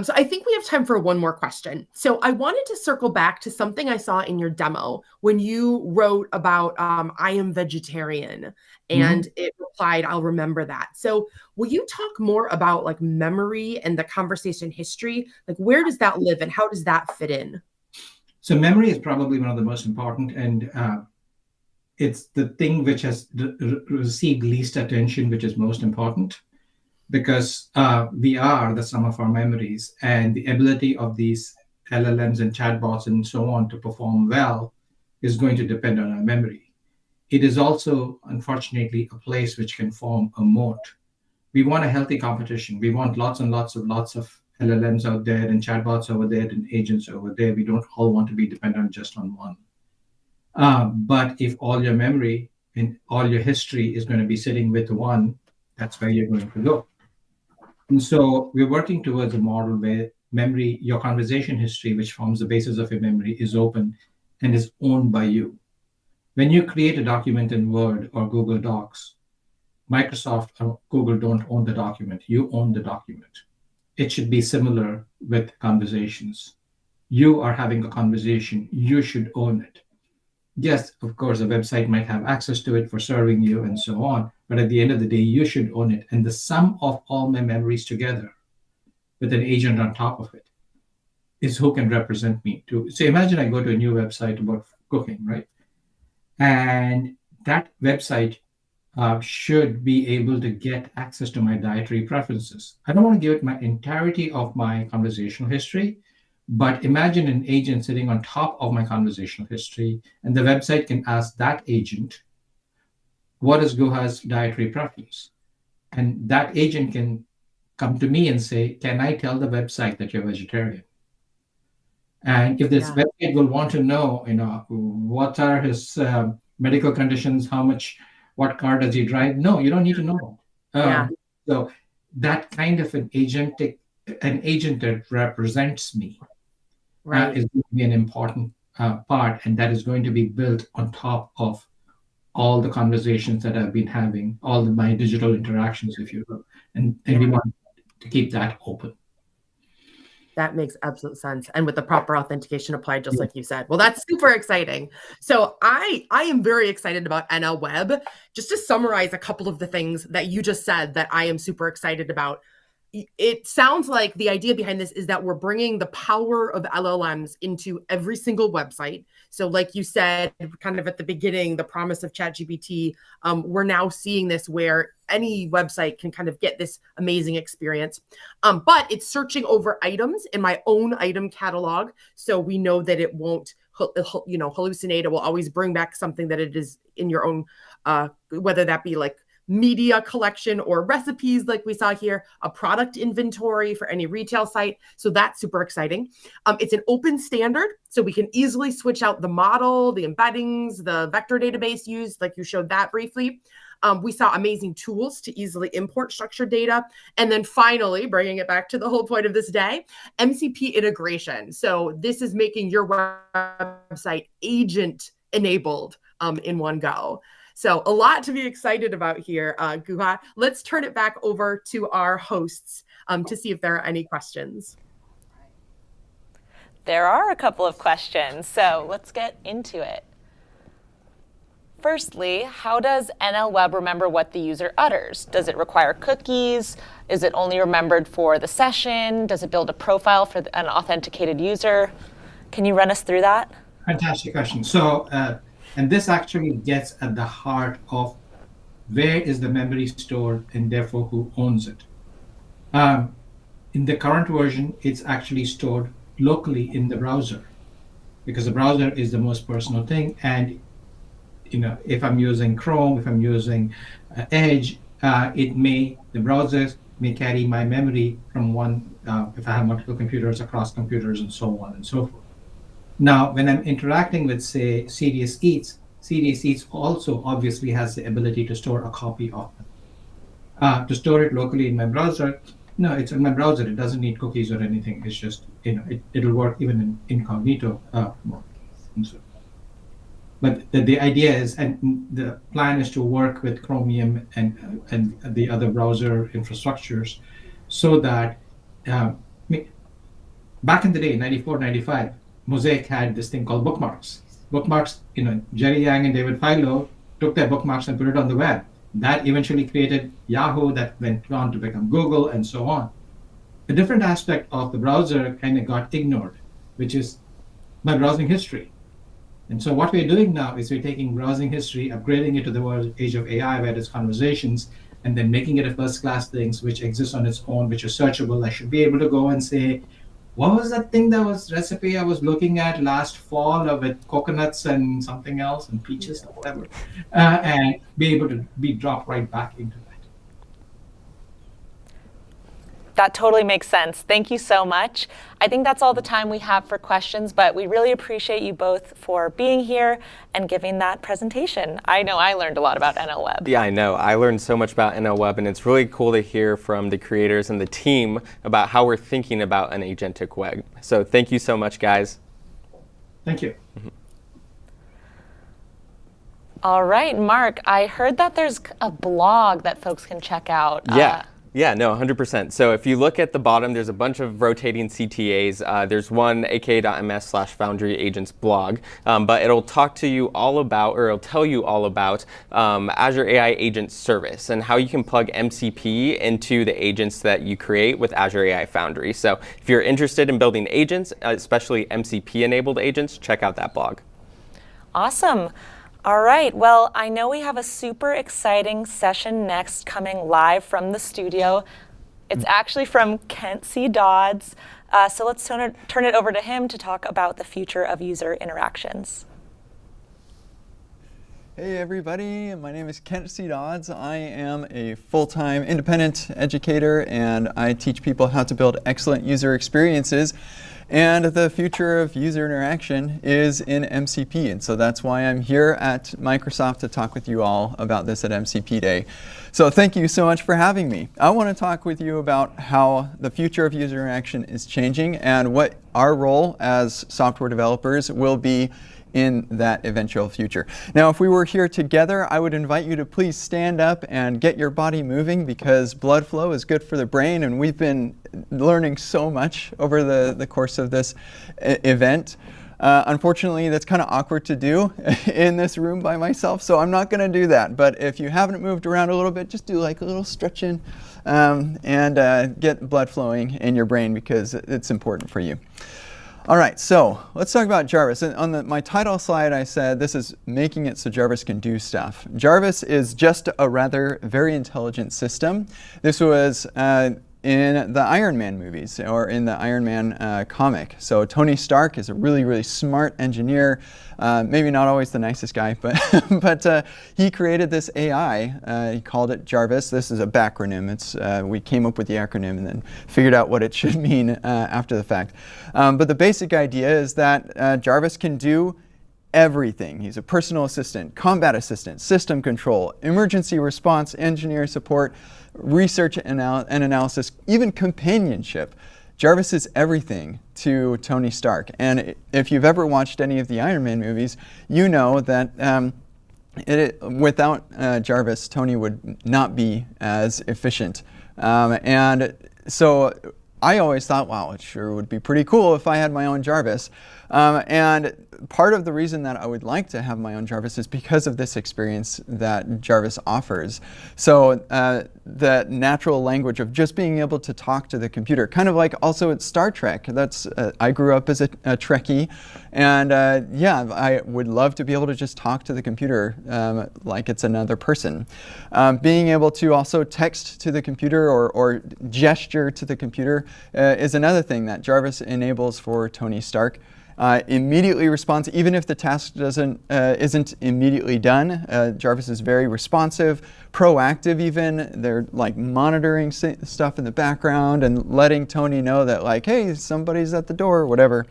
So I think we have time for one more question. So I wanted to circle back to something I saw in your demo when you wrote about I am vegetarian, and it replied, I'll remember that. So will you talk more about like memory and the conversation history? Like where does that live and how does that fit in?
So memory is probably one of the most important, and it's the thing which has received least attention, which is most important. Because we are the sum of our memories, and the ability of these LLMs and chatbots and so on to perform well is going to depend on our memory. It is also, unfortunately, a place which can form a moat. We want a healthy competition. We want lots and lots of LLMs out there and chatbots over there and agents over there. We don't all want to be dependent just on one. But if all your memory and all your history is going to be sitting with one, that's where you're going to go. And so we're working towards a model where memory, your conversation history, which forms the basis of your memory, is open and is owned by you. When you create a document in Word or Google Docs, Microsoft or Google don't own the document. You own the document. It should be similar with conversations. You are having a conversation. You should own it. Yes, of course, a website might have access to it for serving you and so on. But at the end of the day, you should own it. And the sum of all my memories together with an agent on top of it is who can represent me too. So imagine I go to a new website about cooking, right? And that website should be able to get access to my dietary preferences. I don't want to give it my entirety of my conversational history, but imagine an agent sitting on top of my conversational history, and the website can ask that agent, what is Guha's dietary preference? And that agent can come to me and say, can I tell the website that you're vegetarian? And if this website will want to know, what are his medical conditions, what car does he drive? No, you don't need to know. So that kind of an agent that represents me is going to be an important part, and that is going to be built on top of all the conversations that I've been having, all my digital interactions, if you will, and we want to keep that open.
That makes absolute sense. And with the proper authentication applied, just like you said. Well, that's super exciting. So I am very excited about NL Web. Just to summarize a couple of the things that you just said that I am super excited about. It sounds like the idea behind this is that we're bringing the power of LLMs into every single website. So like you said, kind of at the beginning, the promise of ChatGPT, we're now seeing this where any website can kind of get this amazing experience. But it's searching over items in my own item catalog. So we know that it won't hallucinate. It will always bring back something that it is in your own, whether that be like media collection or recipes like we saw here, a product inventory for any retail site. So that's super exciting. It's an open standard, so we can easily switch out the model, the embeddings, the vector database used, like you showed that briefly. We saw amazing tools to easily import structured data. And then finally, bringing it back to the whole point of this day, MCP integration. So this is making your website agent enabled in one go. So a lot to be excited about here, Guha. Let's turn it back over to our hosts to see if there are any questions.
There are a couple of questions, so let's get into it. Firstly, how does NL Web remember what the user utters? Does it require cookies? Is it only remembered for the session? Does it build a profile for an authenticated user? Can you run us through that?
Fantastic question. So, and this actually gets at the heart of where is the memory stored and therefore who owns it. In the current version, it's actually stored locally in the browser because the browser is the most personal thing. And if I'm using Chrome, if I'm using Edge, the browser may carry my memory from one, if I have multiple computers, across computers, and so on and so forth. Now, when I'm interacting with, say, Serious Eats also obviously has the ability to store a copy of them. To store it locally in my browser, no, it's in my browser. It doesn't need cookies or anything. It's just, it'll work even in incognito mode. But the idea is, and the plan is to work with Chromium and the other browser infrastructures so that back in the day, 94, 95, Mosaic had this thing called bookmarks. Bookmarks, Jerry Yang and David Filo took their bookmarks and put it on the web. That eventually created Yahoo, that went on to become Google, and so on. A different aspect of the browser kind of got ignored, which is my browsing history. And so what we're doing now is we're taking browsing history, upgrading it to the age of AI, where it's conversations, and then making it a first-class thing which exists on its own, which is searchable. I should be able to go and say, what was that thing recipe I was looking at last fall with coconuts and something else and peaches or whatever, and be able to be dropped right back into that.
That totally makes sense. Thank you so much. I think that's all the time we have for questions, but we really appreciate you both for being here and giving that presentation. I know I learned a lot about NLWeb.
Yeah, I know. I learned so much about NLWeb, and it's really cool to hear from the creators and the team about how we're thinking about an agentic web. So thank you so much, guys.
Thank you.
All right, Mark, I heard that there's a blog that folks can check out.
Yeah, no, 100%. So if you look at the bottom, there's a bunch of rotating CTAs. There's one, aka.ms/Foundry Agents blog, but it'll talk to you all about, or it'll tell you all about Azure AI Agent Service and how you can plug MCP into the agents that you create with Azure AI Foundry. So if you're interested in building agents, especially MCP-enabled agents, check out that blog.
Awesome. All right, well, I know we have a super exciting session next coming live from the studio. It's actually from Kent C. Dodds. So let's turn it over to him to talk about the future of user interactions.
Hey everybody, my name is Kent C. Dodds. I am a full-time independent educator, and I teach people how to build excellent user experiences. And the future of user interaction is in MCP, and so that's why I'm here at Microsoft to talk with you all about this at MCP Day. So thank you so much for having me. I want to talk with you about how the future of user interaction is changing and what our role as software developers will be in that eventual future. Now, if we were here together, I would invite you to please stand up and get your body moving, because blood flow is good for the brain, and we've been learning so much over the course of this event. Unfortunately, that's kind of awkward to do in this room by myself, so I'm not going to do that. But if you haven't moved around a little bit, just do like a little stretching and get blood flowing in your brain, because it's important for you. All right, so let's talk about Jarvis. And on my title slide, I said this is making it so Jarvis can do stuff. Jarvis is just a rather very intelligent system. This was in the Iron Man movies, or in the Iron Man comic. So Tony Stark is a really, really smart engineer. Maybe not always the nicest guy, but he created this AI. He called it Jarvis. This is a backronym. We came up with the acronym and then figured out what it should mean after the fact. But the basic idea is that Jarvis can do everything. He's a personal assistant, combat assistant, system control, emergency response, engineer support, research and analysis, even companionship. Jarvis is everything to Tony Stark. And if you've ever watched any of the Iron Man movies, you know that without Jarvis, Tony would not be as efficient. And so I always thought, wow, it sure would be pretty cool if I had my own Jarvis. And part of the reason that I would like to have my own Jarvis is because of this experience that Jarvis offers. So the natural language of just being able to talk to the computer, kind of like also it's Star Trek. That's I grew up as a Trekkie, and yeah, I would love to be able to just talk to the computer like it's another person. Being able to also text to the computer or gesture to the computer is another thing that Jarvis enables for Tony Stark. Immediately responds, even if the task isn't immediately done. Jarvis is very responsive, proactive even. They're like monitoring stuff in the background and letting Tony know that like, hey, somebody's at the door or whatever.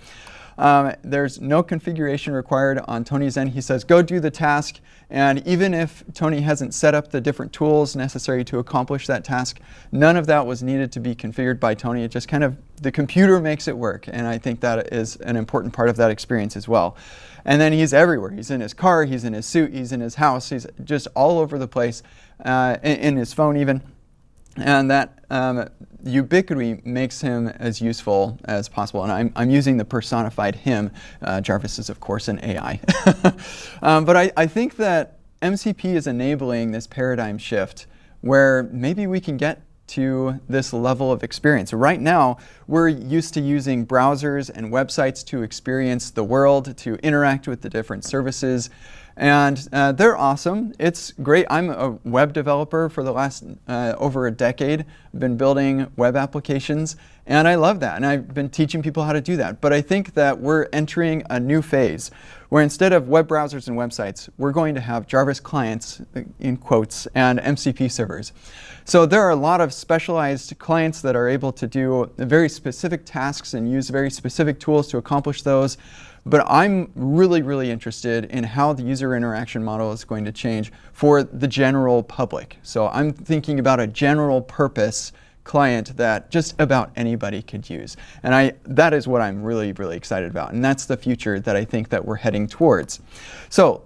There's no configuration required on Tony's end. He says, go do the task. And even if Tony hasn't set up the different tools necessary to accomplish that task, none of that was needed to be configured by Tony. It just kind of, the computer makes it work. And I think that is an important part of that experience as well. And then he's everywhere. He's in his car, he's in his suit, he's in his house, he's just all over the place, in his phone even. And that ubiquity makes him as useful as possible. And I'm using the personified him. Jarvis is, of course, an AI. But I think that MCP is enabling this paradigm shift where maybe we can get to this level of experience. Right now, we're used to using browsers and websites to experience the world, to interact with the different services. And they're awesome. It's great. I'm a web developer for the last over a decade. I've been building web applications, and I love that. And I've been teaching people how to do that. But I think that we're entering a new phase where instead of web browsers and websites, we're going to have Jarvis clients, in quotes, and MCP servers. So there are a lot of specialized clients that are able to do very specific tasks and use very specific tools to accomplish those. But I'm really, really interested in how the user interaction model is going to change for the general public. So I'm thinking about a general purpose client that just about anybody could use. And that is what I'm really, really excited about. And that's the future that I think that we're heading towards. So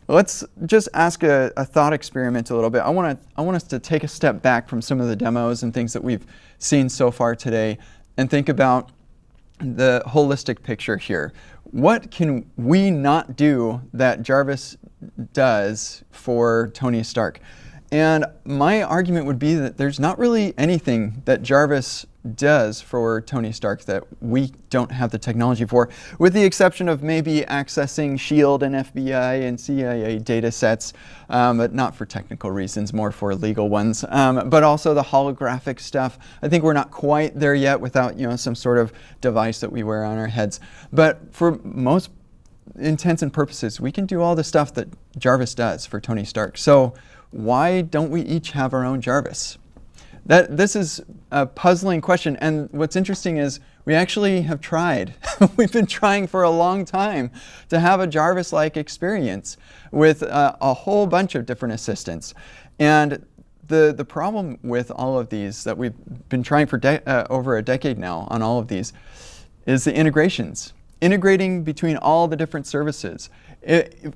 let's just ask a thought experiment a little bit. I want us to take a step back from some of the demos and things that we've seen so far today and think about the holistic picture here. What can we not do that Jarvis does for Tony Stark? And my argument would be that there's not really anything that Jarvis does for Tony Stark that we don't have the technology for, with the exception of maybe accessing SHIELD and FBI and CIA data sets, but not for technical reasons, more for legal ones. But also the holographic stuff. I think we're not quite there yet without some sort of device that we wear on our heads. But for most intents and purposes, we can do all the stuff that Jarvis does for Tony Stark. So why don't we each have our own Jarvis? This is a puzzling question, and what's interesting is we actually have tried. We've been trying for a long time to have a Jarvis-like experience with a whole bunch of different assistants. And the problem with all of these that we've been trying for over a decade now on all of these is the integrations. Integrating between all the different services.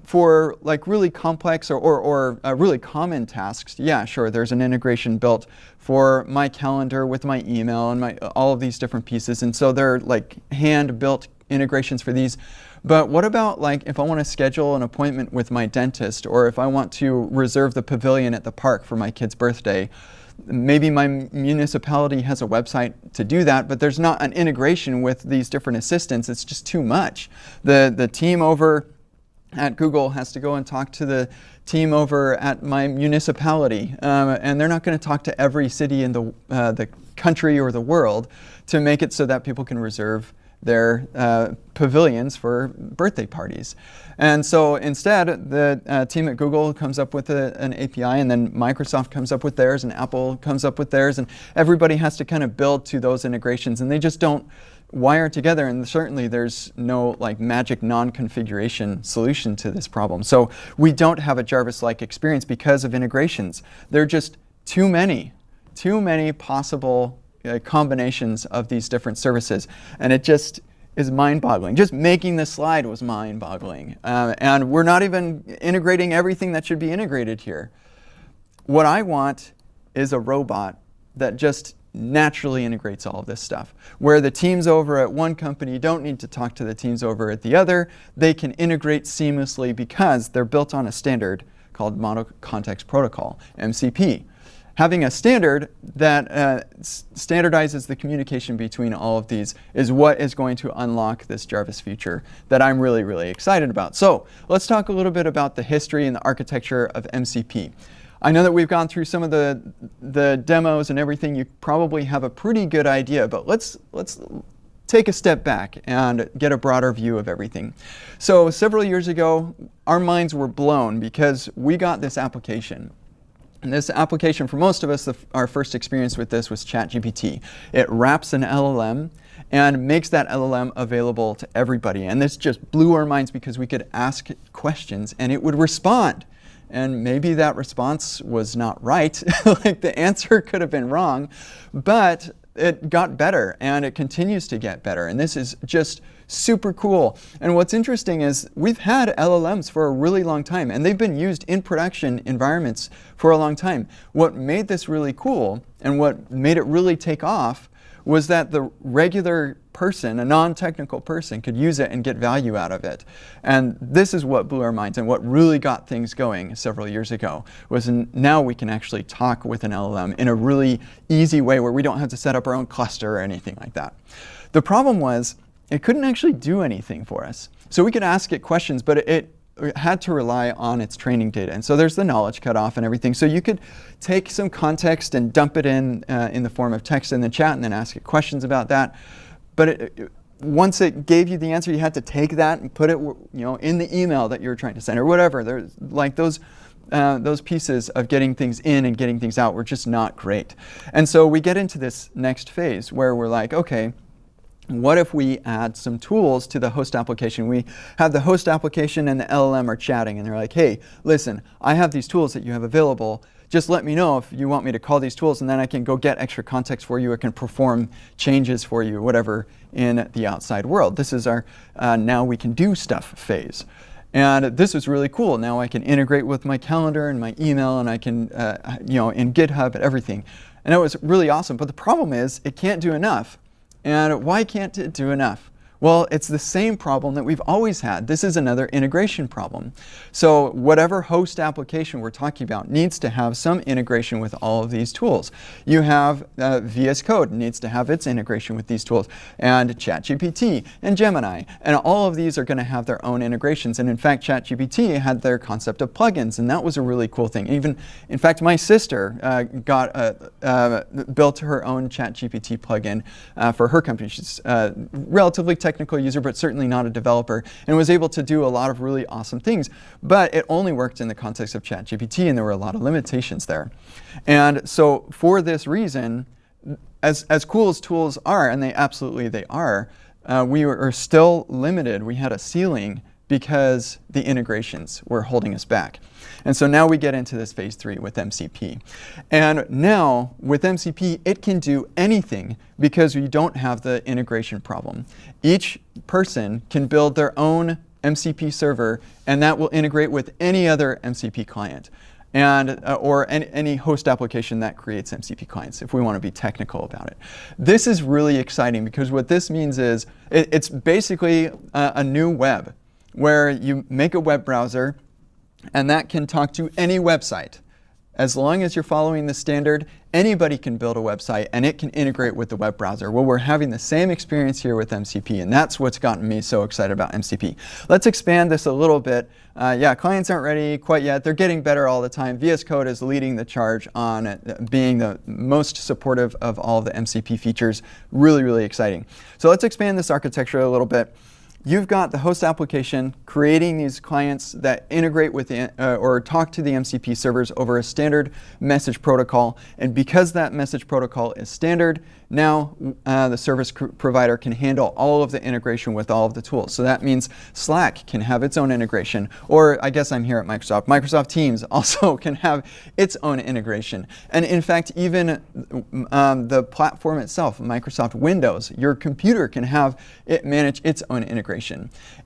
For like really complex or really common tasks, yeah, sure, there's an integration built for my calendar with my email and all of these different pieces. And so they're like hand-built integrations for these. But what about like if I want to schedule an appointment with my dentist, or if I want to reserve the pavilion at the park for my kid's birthday? Maybe my municipality has a website to do that, but there's not an integration with these different assistants. It's just too much. The team over at Google has to go and talk to the team over at my municipality, and they're not going to talk to every city in the country or the world to make it so that people can reserve their pavilions for birthday parties. And so instead, the team at Google comes up with an API, and then Microsoft comes up with theirs, and Apple comes up with theirs, and everybody has to kind of build to those integrations, and they just don't wire together. And certainly there's no like magic non-configuration solution to this problem. So we don't have a Jarvis-like experience because of integrations. There are just too many possible combinations of these different services, and it just is mind-boggling. Just making this slide was mind-boggling, and we're not even integrating everything that should be integrated here. What I want is a robot that just naturally integrates all of this stuff, where the teams over at one company don't need to talk to the teams over at the other. They can integrate seamlessly because they're built on a standard called Model Context Protocol, MCP. Having a standard that standardizes the communication between all of these is what is going to unlock this Jarvis future that I'm really, really excited about. So let's talk a little bit about the history and the architecture of MCP. I know that we've gone through some of the demos and everything. You probably have a pretty good idea, but let's take a step back and get a broader view of everything. So several years ago, our minds were blown because we got this application. And this application, for most of us, our first experience with this was ChatGPT. It wraps an LLM and makes that LLM available to everybody. And this just blew our minds because we could ask questions and it would respond. And maybe that response was not right, like the answer could have been wrong, but it got better and it continues to get better. And this is just Super cool. And what's interesting is we've had LLMs for a really long time, and they've been used in production environments for a long time. What made this really cool and what made it really take off was that the regular person, a non-technical person, could use it and get value out of it. And this is what blew our minds and what really got things going several years ago, was now we can actually talk with an LLM in a really easy way where we don't have to set up our own cluster or anything like that. The problem was it couldn't actually do anything for us. So we could ask it questions, but it had to rely on its training data. And so there's the knowledge cutoff and everything. So you could take some context and dump it in the form of text in the chat and then ask it questions about that. But once it gave you the answer, you had to take that and put it in the email that you were trying to send or whatever. There's like those pieces of getting things in and getting things out were just not great. And so we get into this next phase where we're like, okay, what if we add some tools to the host application? We have the host application and the LLM are chatting, and they're like, hey, listen, I have these tools that you have available. Just let me know if you want me to call these tools, and then I can go get extra context for you. I can perform changes for you, whatever, in the outside world. This is our now we can do stuff phase. And this is really cool. Now I can integrate with my calendar and my email, and I can, in GitHub and everything. And it was really awesome. But the problem is it can't do enough. And why can't it do enough? Well, it's the same problem that we've always had. This is another integration problem. So whatever host application we're talking about needs to have some integration with all of these tools. You have VS Code needs to have its integration with these tools, and ChatGPT and Gemini, and all of these are going to have their own integrations. And in fact, ChatGPT had their concept of plugins, and that was a really cool thing. Even, in fact, my sister built her own ChatGPT plugin for her company. She's relatively technical user, but certainly not a developer, and was able to do a lot of really awesome things. But it only worked in the context of ChatGPT, and there were a lot of limitations there. And so for this reason, as cool as tools are, and they are, we are still limited. We had a ceiling because the integrations were holding us back. And so now we get into this phase 3 with MCP. And now with MCP, it can do anything because we don't have the integration problem. Each person can build their own MCP server, and that will integrate with any other MCP client, and or any host application that creates MCP clients, if we want to be technical about it. This is really exciting because what this means is it's basically a new web, where you make a web browser, and that can talk to any website. As long as you're following the standard, anybody can build a website, and it can integrate with the web browser. Well, we're having the same experience here with MCP, and that's what's gotten me so excited about MCP. Let's expand this a little bit. Yeah, clients aren't ready quite yet. They're getting better all the time. VS Code is leading the charge on being the most supportive of all of the MCP features. Really, really exciting. So let's expand this architecture a little bit. You've got the host application creating these clients that integrate with or talk to the MCP servers over a standard message protocol. And because that message protocol is standard, now the service provider can handle all of the integration with all of the tools. So that means Slack can have its own integration. Or I guess I'm here at Microsoft. Microsoft Teams also can have its own integration. And in fact, even the platform itself, Microsoft Windows, your computer can have it manage its own integration.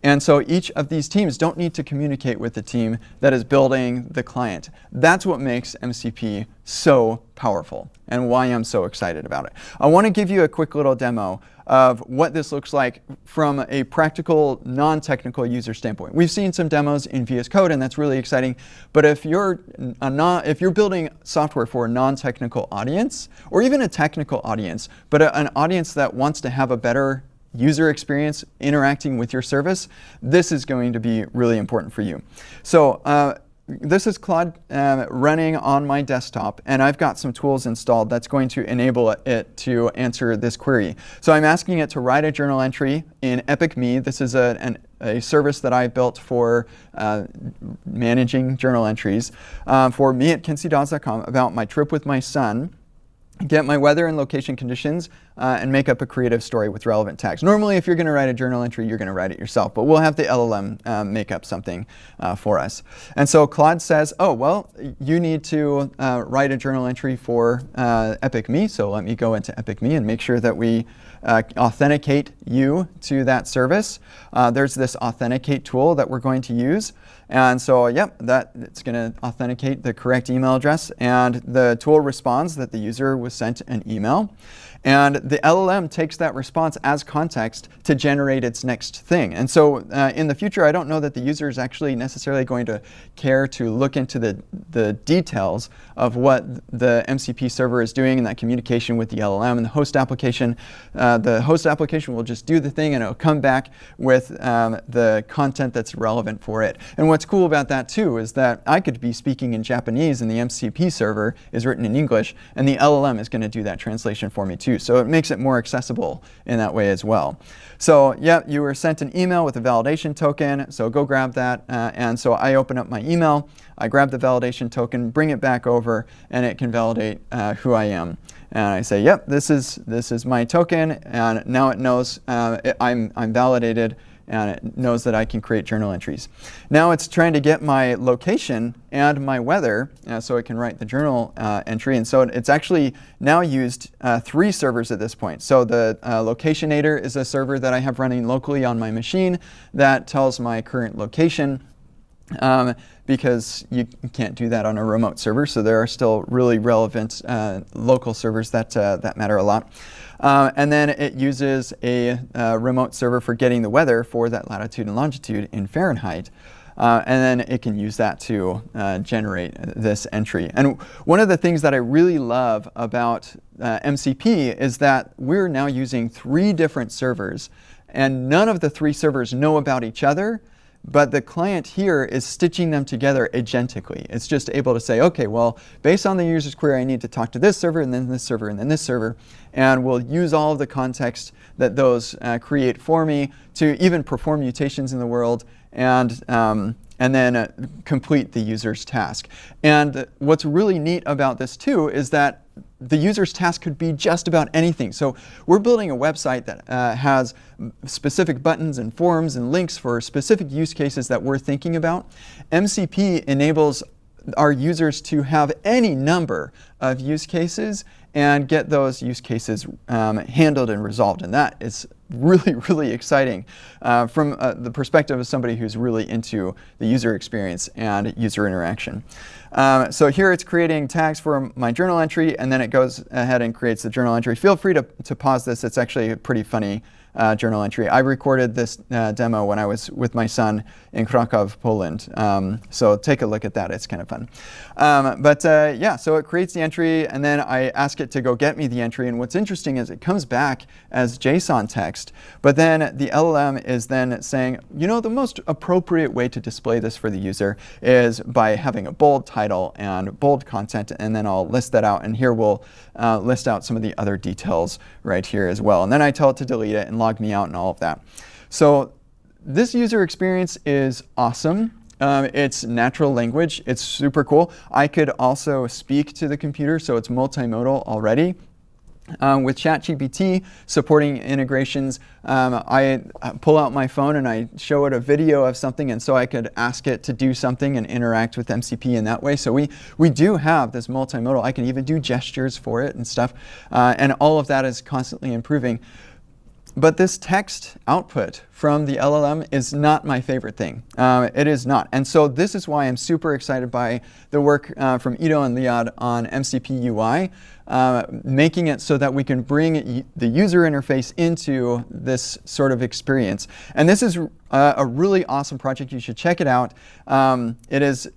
And so each of these teams don't need to communicate with the team that is building the client. That's what makes MCP so powerful and why I'm so excited about it. I want to give you a quick little demo of what this looks like from a practical, non-technical user standpoint. We've seen some demos in VS Code, and that's really exciting. But if you're building software for a non-technical audience, or even a technical audience, but an audience that wants to have a better user experience interacting with your service, this is going to be really important for you. So this is Claude running on my desktop, and I've got some tools installed that's going to enable it to answer this query. So I'm asking it to write a journal entry in Epic Me. This is a service that I built for managing journal entries for me at KenzieDodds.com about my trip with my son. Get my weather and location conditions. and make up a creative story with relevant tags. Normally, if you're going to write a journal entry, you're going to write it yourself, but we'll have the LLM make up something for us. And so Claude says, oh, well, you need to write a journal entry for Epic Me, so let me go into Epic Me and make sure that we authenticate you to that service. There's this authenticate tool that we're going to use. And so, yep, it's going to authenticate the correct email address, and the tool responds that the user was sent an email. And the LLM takes that response as context to generate its next thing. And so in the future, I don't know that the user is actually necessarily going to care to look into the details of what the MCP server is doing in that communication with the LLM and the host application. The host application will just do the thing, and it'll come back with the content that's relevant for it. And what's cool about that, too, is that I could be speaking in Japanese, and the MCP server is written in English, and the LLM is going to do that translation for me, too. So it makes it more accessible in that way as well. So yeah, you were sent an email with a validation token, so go grab that. And so I open up my email, I grab the validation token, bring it back over, and it can validate who I am. And I say, yep, this is my token, and now it knows I'm validated, and it knows that I can create journal entries. Now it's trying to get my location and my weather so it can write the journal entry. And so it's actually now used 3 servers at this point. So the Locationator is a server that I have running locally on my machine that tells my current location. Because you can't do that on a remote server, so there are still really relevant local servers that matter a lot. And then it uses a remote server for getting the weather for that latitude and longitude in Fahrenheit. And then it can use that to generate this entry. And one of the things that I really love about MCP is that we're now using 3 different servers, and none of the 3 servers know about each other. But the client here is stitching them together agentically. It's just able to say, okay, well, based on the user's query, I need to talk to this server, and then this server, and then this server. And we'll use all of the context that those create for me to even perform mutations in the world and then complete the user's task. And what's really neat about this, too, is that the user's task could be just about anything. So we're building a website that has specific buttons and forms and links for specific use cases that we're thinking about. MCP enables our users to have any number of use cases and get those use cases handled and resolved. And that is really, really exciting from the perspective of somebody who's really into the user experience and user interaction. So here it's creating tags for my journal entry, and then it goes ahead and creates the journal entry. Feel free to pause this. It's actually a pretty funny journal entry. I recorded this demo when I was with my son in Krakow, Poland. So take a look at that. It's kind of fun. Yeah, so it creates the entry, and then I ask it to go get me the entry. And what's interesting is it comes back as JSON text, but then the LLM is then saying, you know, the most appropriate way to display this for the user is by having a bold title and bold content, and then I'll list that out. And here we'll list out some of the other details right here as well. And then I tell it to delete it and log me out and all of that. So this user experience is awesome. It's natural language. It's super cool. I could also speak to the computer, so it's multimodal already. With ChatGPT supporting integrations, I pull out my phone and I show it a video of something, and so I could ask it to do something and interact with MCP in that way. So we do have this multimodal. I can even do gestures for it and stuff, and all of that is constantly improving. But this text output from the LLM is not my favorite thing. It is not. And so this is why I'm super excited by the work from Ido and Liad on MCP UI, making it so that we can bring the user interface into this sort of experience. And this is a really awesome project. You should check it out. It is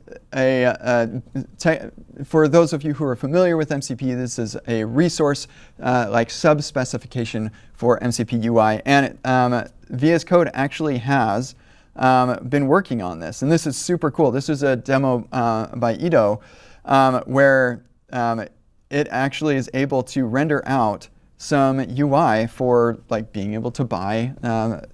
for those of you who are familiar with MCP, this is a resource like sub-specification for MCP UI. And VS Code actually has been working on this. And this is super cool. This is a demo by Ido where it actually is able to render out some UI for like being able to buy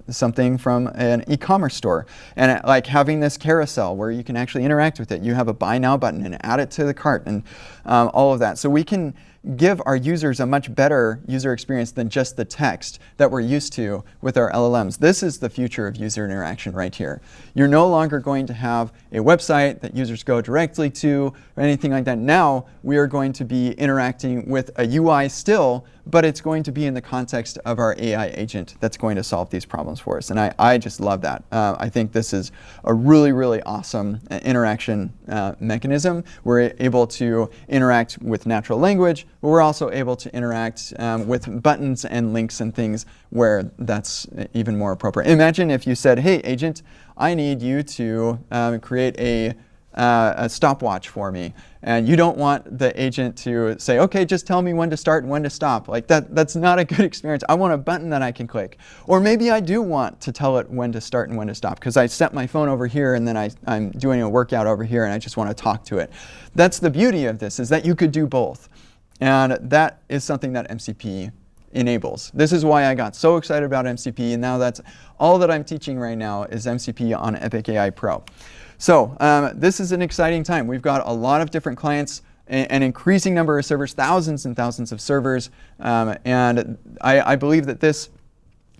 something from an e-commerce store, and like having this carousel where you can actually interact with it. You have a buy now button and add it to the cart and all of that. So we can give our users a much better user experience than just the text that we're used to with our LLMs. This is the future of user interaction right here. You're no longer going to have a website that users go directly to or anything like that. Now we are going to be interacting with a UI still, but it's going to be in the context of our AI agent that's going to solve these problems for us. And I just love that. I think this is a really, really awesome interaction mechanism. We're able to interact with natural language, but we're also able to interact with buttons and links and things where that's even more appropriate. Imagine if you said, hey, agent, I need you to create a stopwatch for me. And you don't want the agent to say, okay, just tell me when to start and when to stop. Like that's not a good experience. I want a button that I can click. Or maybe I do want to tell it when to start and when to stop because I set my phone over here and then I'm doing a workout over here and I just want to talk to it. That's the beauty of this, is that you could do both. And that is something that MCP enables. This is why I got so excited about MCP, and now that's all that I'm teaching right now is MCP on Epic AI Pro. So this is an exciting time. We've got a lot of different clients, an increasing number of servers, thousands and thousands of servers, and I believe that this,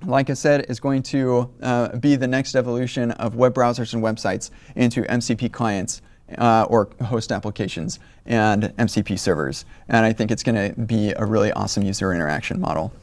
like I said, is going to be the next evolution of web browsers and websites into MCP clients or host applications and MCP servers. And I think it's going to be a really awesome user interaction model.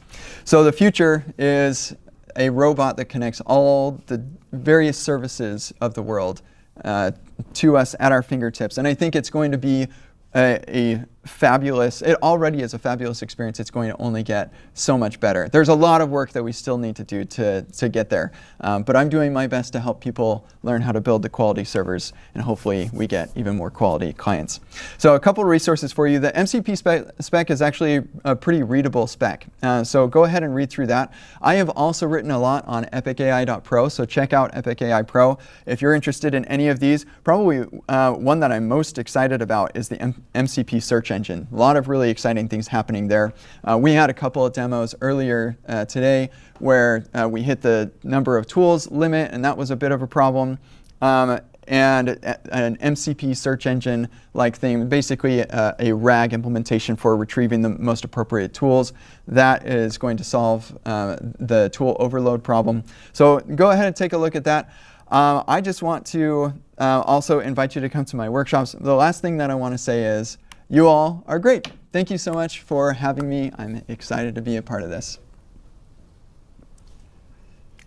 So the future is a robot that connects all the various services of the world to us at our fingertips. And I think it's going to be a fabulous, it already is a fabulous experience. It's going to only get so much better. There's a lot of work that we still need to do to get there. But I'm doing my best to help people learn how to build the quality servers, and hopefully we get even more quality clients. So a couple of resources for you. The MCP spec is actually a pretty readable spec. So go ahead and read through that. I have also written a lot on epicai.pro, so check out Epic AI Pro. If you're interested in any of these, probably one that I'm most excited about is the MCP search engine. A lot of really exciting things happening there. We had a couple of demos earlier today where we hit the number of tools limit, and that was a bit of a problem. And an MCP search engine like thing, basically a RAG implementation for retrieving the most appropriate tools. That is going to solve the tool overload problem. So go ahead and take a look at that. I just want to also invite you to come to my workshops. The last thing that I want to say is you all are great. Thank you so much for having me. I'm excited to be a part of this.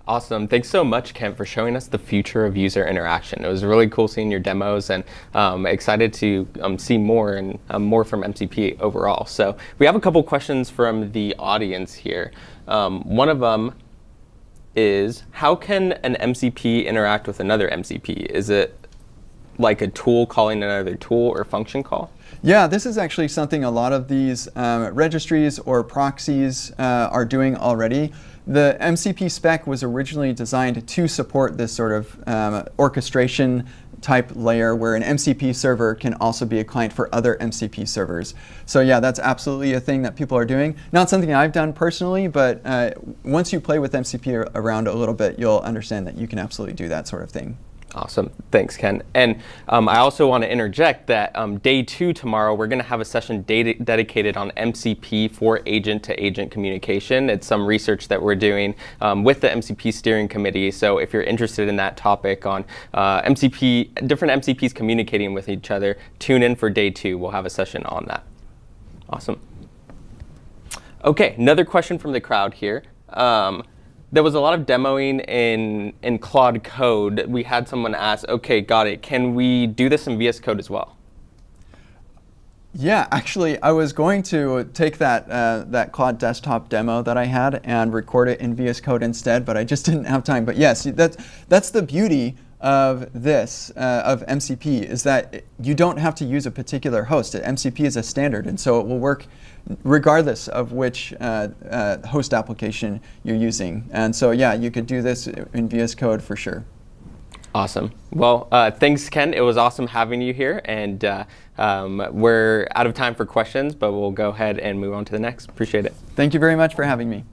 Awesome. Thanks so much, Kent, for showing us the future of user interaction. It was really cool seeing your demos, and excited to see more and more from MCP overall. So we have a couple questions from the audience here. One of them is, how can an MCP interact with another MCP? Is it like a tool calling another tool or function call?
Yeah, this is actually something a lot of these registries or proxies are doing already. The MCP spec was originally designed to support this sort of orchestration type layer where an MCP server can also be a client for other MCP servers. So yeah, that's absolutely a thing that people are doing. Not something I've done personally, but once you play with MCP around a little bit, you'll understand that you can absolutely do that sort of thing.
Awesome. Thanks, Ken. And I also want to interject that day 2 tomorrow, we're going to have a session dedicated on MCP for agent-to-agent communication. It's some research that we're doing with the MCP steering committee. So if you're interested in that topic on different MCPs communicating with each other, tune in for day 2. We'll have a session on that. Awesome. OK, another question from the crowd here. There was a lot of demoing in Claude Code. We had someone ask, OK, got it. Can we do this in VS Code as well?
Yeah, actually, I was going to take that Claude desktop demo that I had and record it in VS Code instead, but I just didn't have time. But yes, that's the beauty of this, of MCP, is that you don't have to use a particular host. MCP is a standard, and so it will work regardless of which host application you're using. And so yeah, you could do this in VS Code for sure.
Awesome. Well, thanks, Ken. It was awesome having you here. And we're out of time for questions, but we'll go ahead and move on to the next. Appreciate it.
Thank you very much for having me.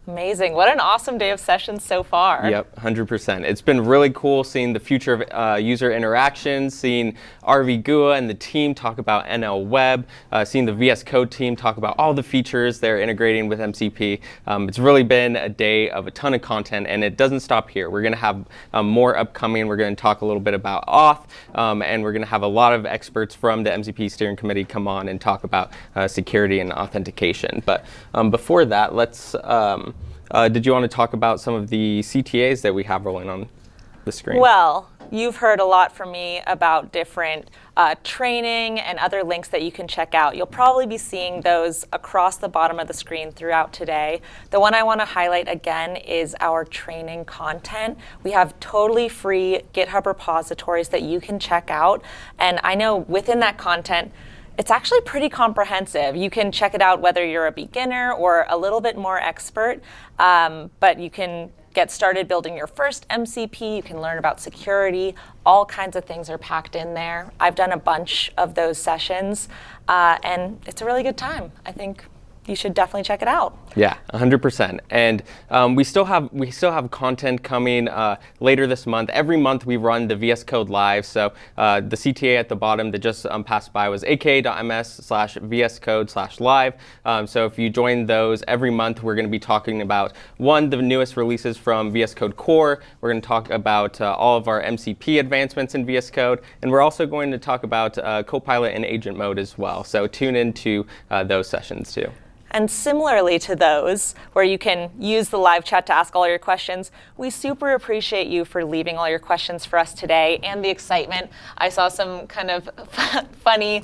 Amazing. What an awesome day of sessions so far.
Yep, 100%. It's been really cool seeing the future of user interactions, seeing RV Gua and the team talk about NL Web, seeing the VS Code team talk about all the features they're integrating with MCP. It's really been a day of a ton of content, and it doesn't stop here. We're going to have more upcoming. We're going to talk a little bit about auth, and we're going to have a lot of experts from the MCP steering committee come on and talk about security and authentication. But before that, let's did you want to talk about some of the CTAs that we have rolling on the screen?
Well, you've heard a lot from me about different training and other links that you can check out. You'll probably be seeing those across the bottom of the screen throughout today. The one I want to highlight again is our training content. We have totally free GitHub repositories that you can check out. And I know within that content, it's actually pretty comprehensive. You can check it out whether you're a beginner or a little bit more expert, but you can get started building your first MCP. You can learn about security. All kinds of things are packed in there. I've done a bunch of those sessions, and it's a really good time. I think you should definitely check it out.
Yeah, 100%. And we still have content coming later this month. Every month we run the VS Code Live. So the CTA at the bottom that just passed by was aka.ms/vscode/live. So if you join those every month, we're going to be talking about the newest releases from VS Code Core. We're going to talk about all of our MCP advancements in VS Code, and we're also going to talk about Copilot and agent mode as well. So tune into those sessions too.
And similarly to those, where you can use the live chat to ask all your questions, we super appreciate you for leaving all your questions for us today and the excitement. I saw some kind of funny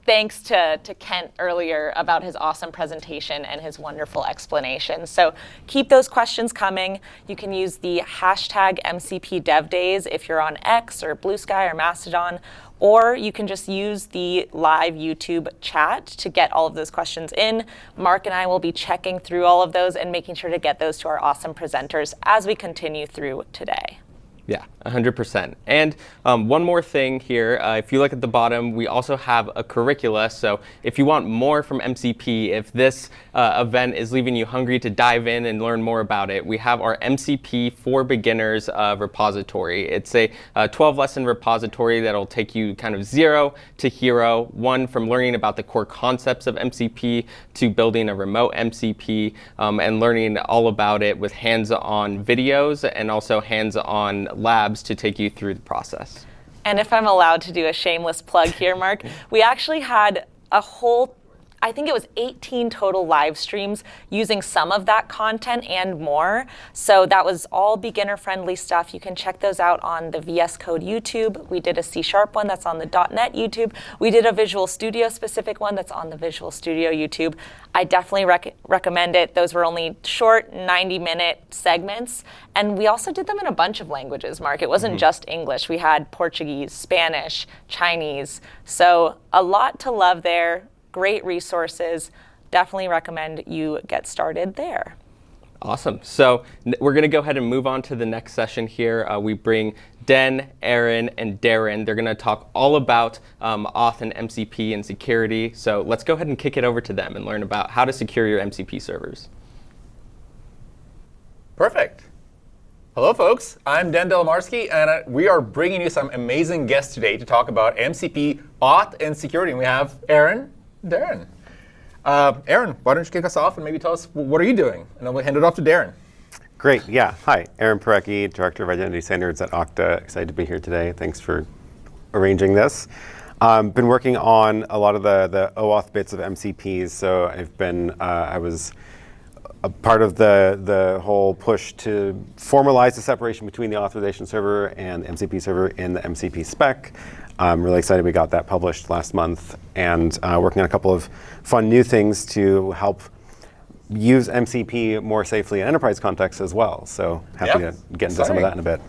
thanks to Kent earlier about his awesome presentation and his wonderful explanation. So keep those questions coming. You can use the hashtag MCP Dev Days if you're on X or Blue Sky or Mastodon, or you can just use the live YouTube chat to get all of those questions in. Mark and I will be checking through all of those and making sure to get those to our awesome presenters as we continue through today.
Yeah, 100%. And one more thing here, if you look at the bottom, we also have a curricula. So if you want more from MCP, if this event is leaving you hungry to dive in and learn more about it, we have our MCP for Beginners repository. It's a 12-lesson repository that'll take you kind of 0 to hero, one from learning about the core concepts of MCP to building a remote MCP and learning all about it with hands-on videos and also hands-on labs to take you through the process.
And if I'm allowed to do a shameless plug here, Mark, we actually had a whole, I think it was 18 total live streams using some of that content and more. So that was all beginner-friendly stuff. You can check those out on the VS Code YouTube. We did a C# one that's on the .NET YouTube. We did a Visual Studio specific one that's on the Visual Studio YouTube. I definitely recommend it. Those were only short 90-minute segments. And we also did them in a bunch of languages, Mark. It wasn't just English. We had Portuguese, Spanish, Chinese. So a lot to love there. Great resources. Definitely recommend you get started there.
Awesome. So we're going to go ahead and move on to the next session here. We bring Den, Aaron, and Darren. They're going to talk all about auth and MCP and security. So let's go ahead and kick it over to them and learn about how to secure your MCP servers.
Perfect. Hello, folks. I'm Dan Delamarsky, and we are bringing you some amazing guests today to talk about MCP, auth, and security. And we have Aaron, Darren. Aaron, why don't you kick us off and maybe tell us what are you doing? And then we'll hand it off to Darren.
Great. Yeah. Hi. Aaron Parecki, Director of Identity Standards at Okta. Excited to be here today. Thanks for arranging this. Been working on a lot of the OAuth bits of MCPs. So I was a part of the whole push to formalize the separation between the authorization server and the MCP server in the MCP spec. I'm really excited we got that published last month, and working on a couple of fun new things to help use MCP more safely in enterprise contexts as well. So happy to get into some of that in a bit.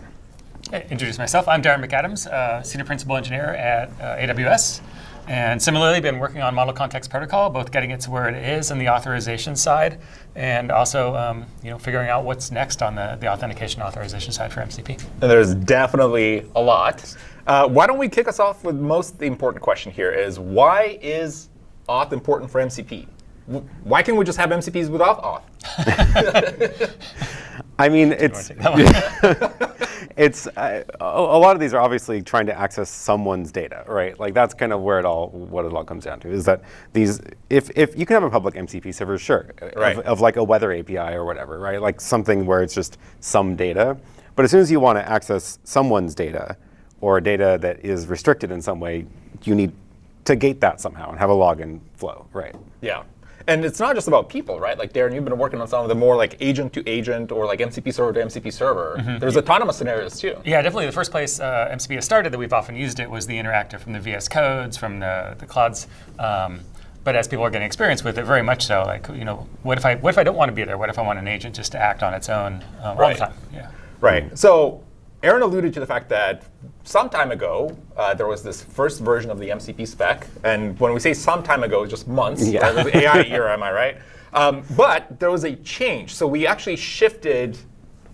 Introduce myself. I'm Darren McAdams, Senior Principal Engineer at AWS. And similarly, been working on Model Context Protocol, both getting it to where it is on the authorization side, and also figuring out what's next on the authentication authorization side for MCP.
And there's definitely a lot. Why don't we kick us off with the most important question here is, why is auth important for MCP? why can't we just have MCPs without auth?
I mean, it's a lot of these are obviously trying to access someone's data, right? Like that's kind of what it all comes down to, is that these, if you can have a public MCP server, sure,
right,
of like a weather API or whatever, right? Like something where it's just some data. But as soon as you want to access someone's data or data that is restricted in some way, you need to gate that somehow and have a login flow, right?
Yeah. And it's not just about people, right? Like Darren, you've been working on some of the more like agent to agent or like MCP server to MCP server. There's autonomous scenarios too.
Yeah, definitely. The first place MCP has started that we've often used it was the interactive from the VS Codes, from the clouds. But as people are getting experience with it, very much so. Like, what if I don't want to be there? What if I want an agent just to act on its own all the time? Yeah.
Right. So Aaron alluded to the fact that some time ago, there was this first version of the MCP spec. And when we say some time ago, it's just months.
Yeah.
Right? It was the AI era, am I right? But there was a change. So we actually shifted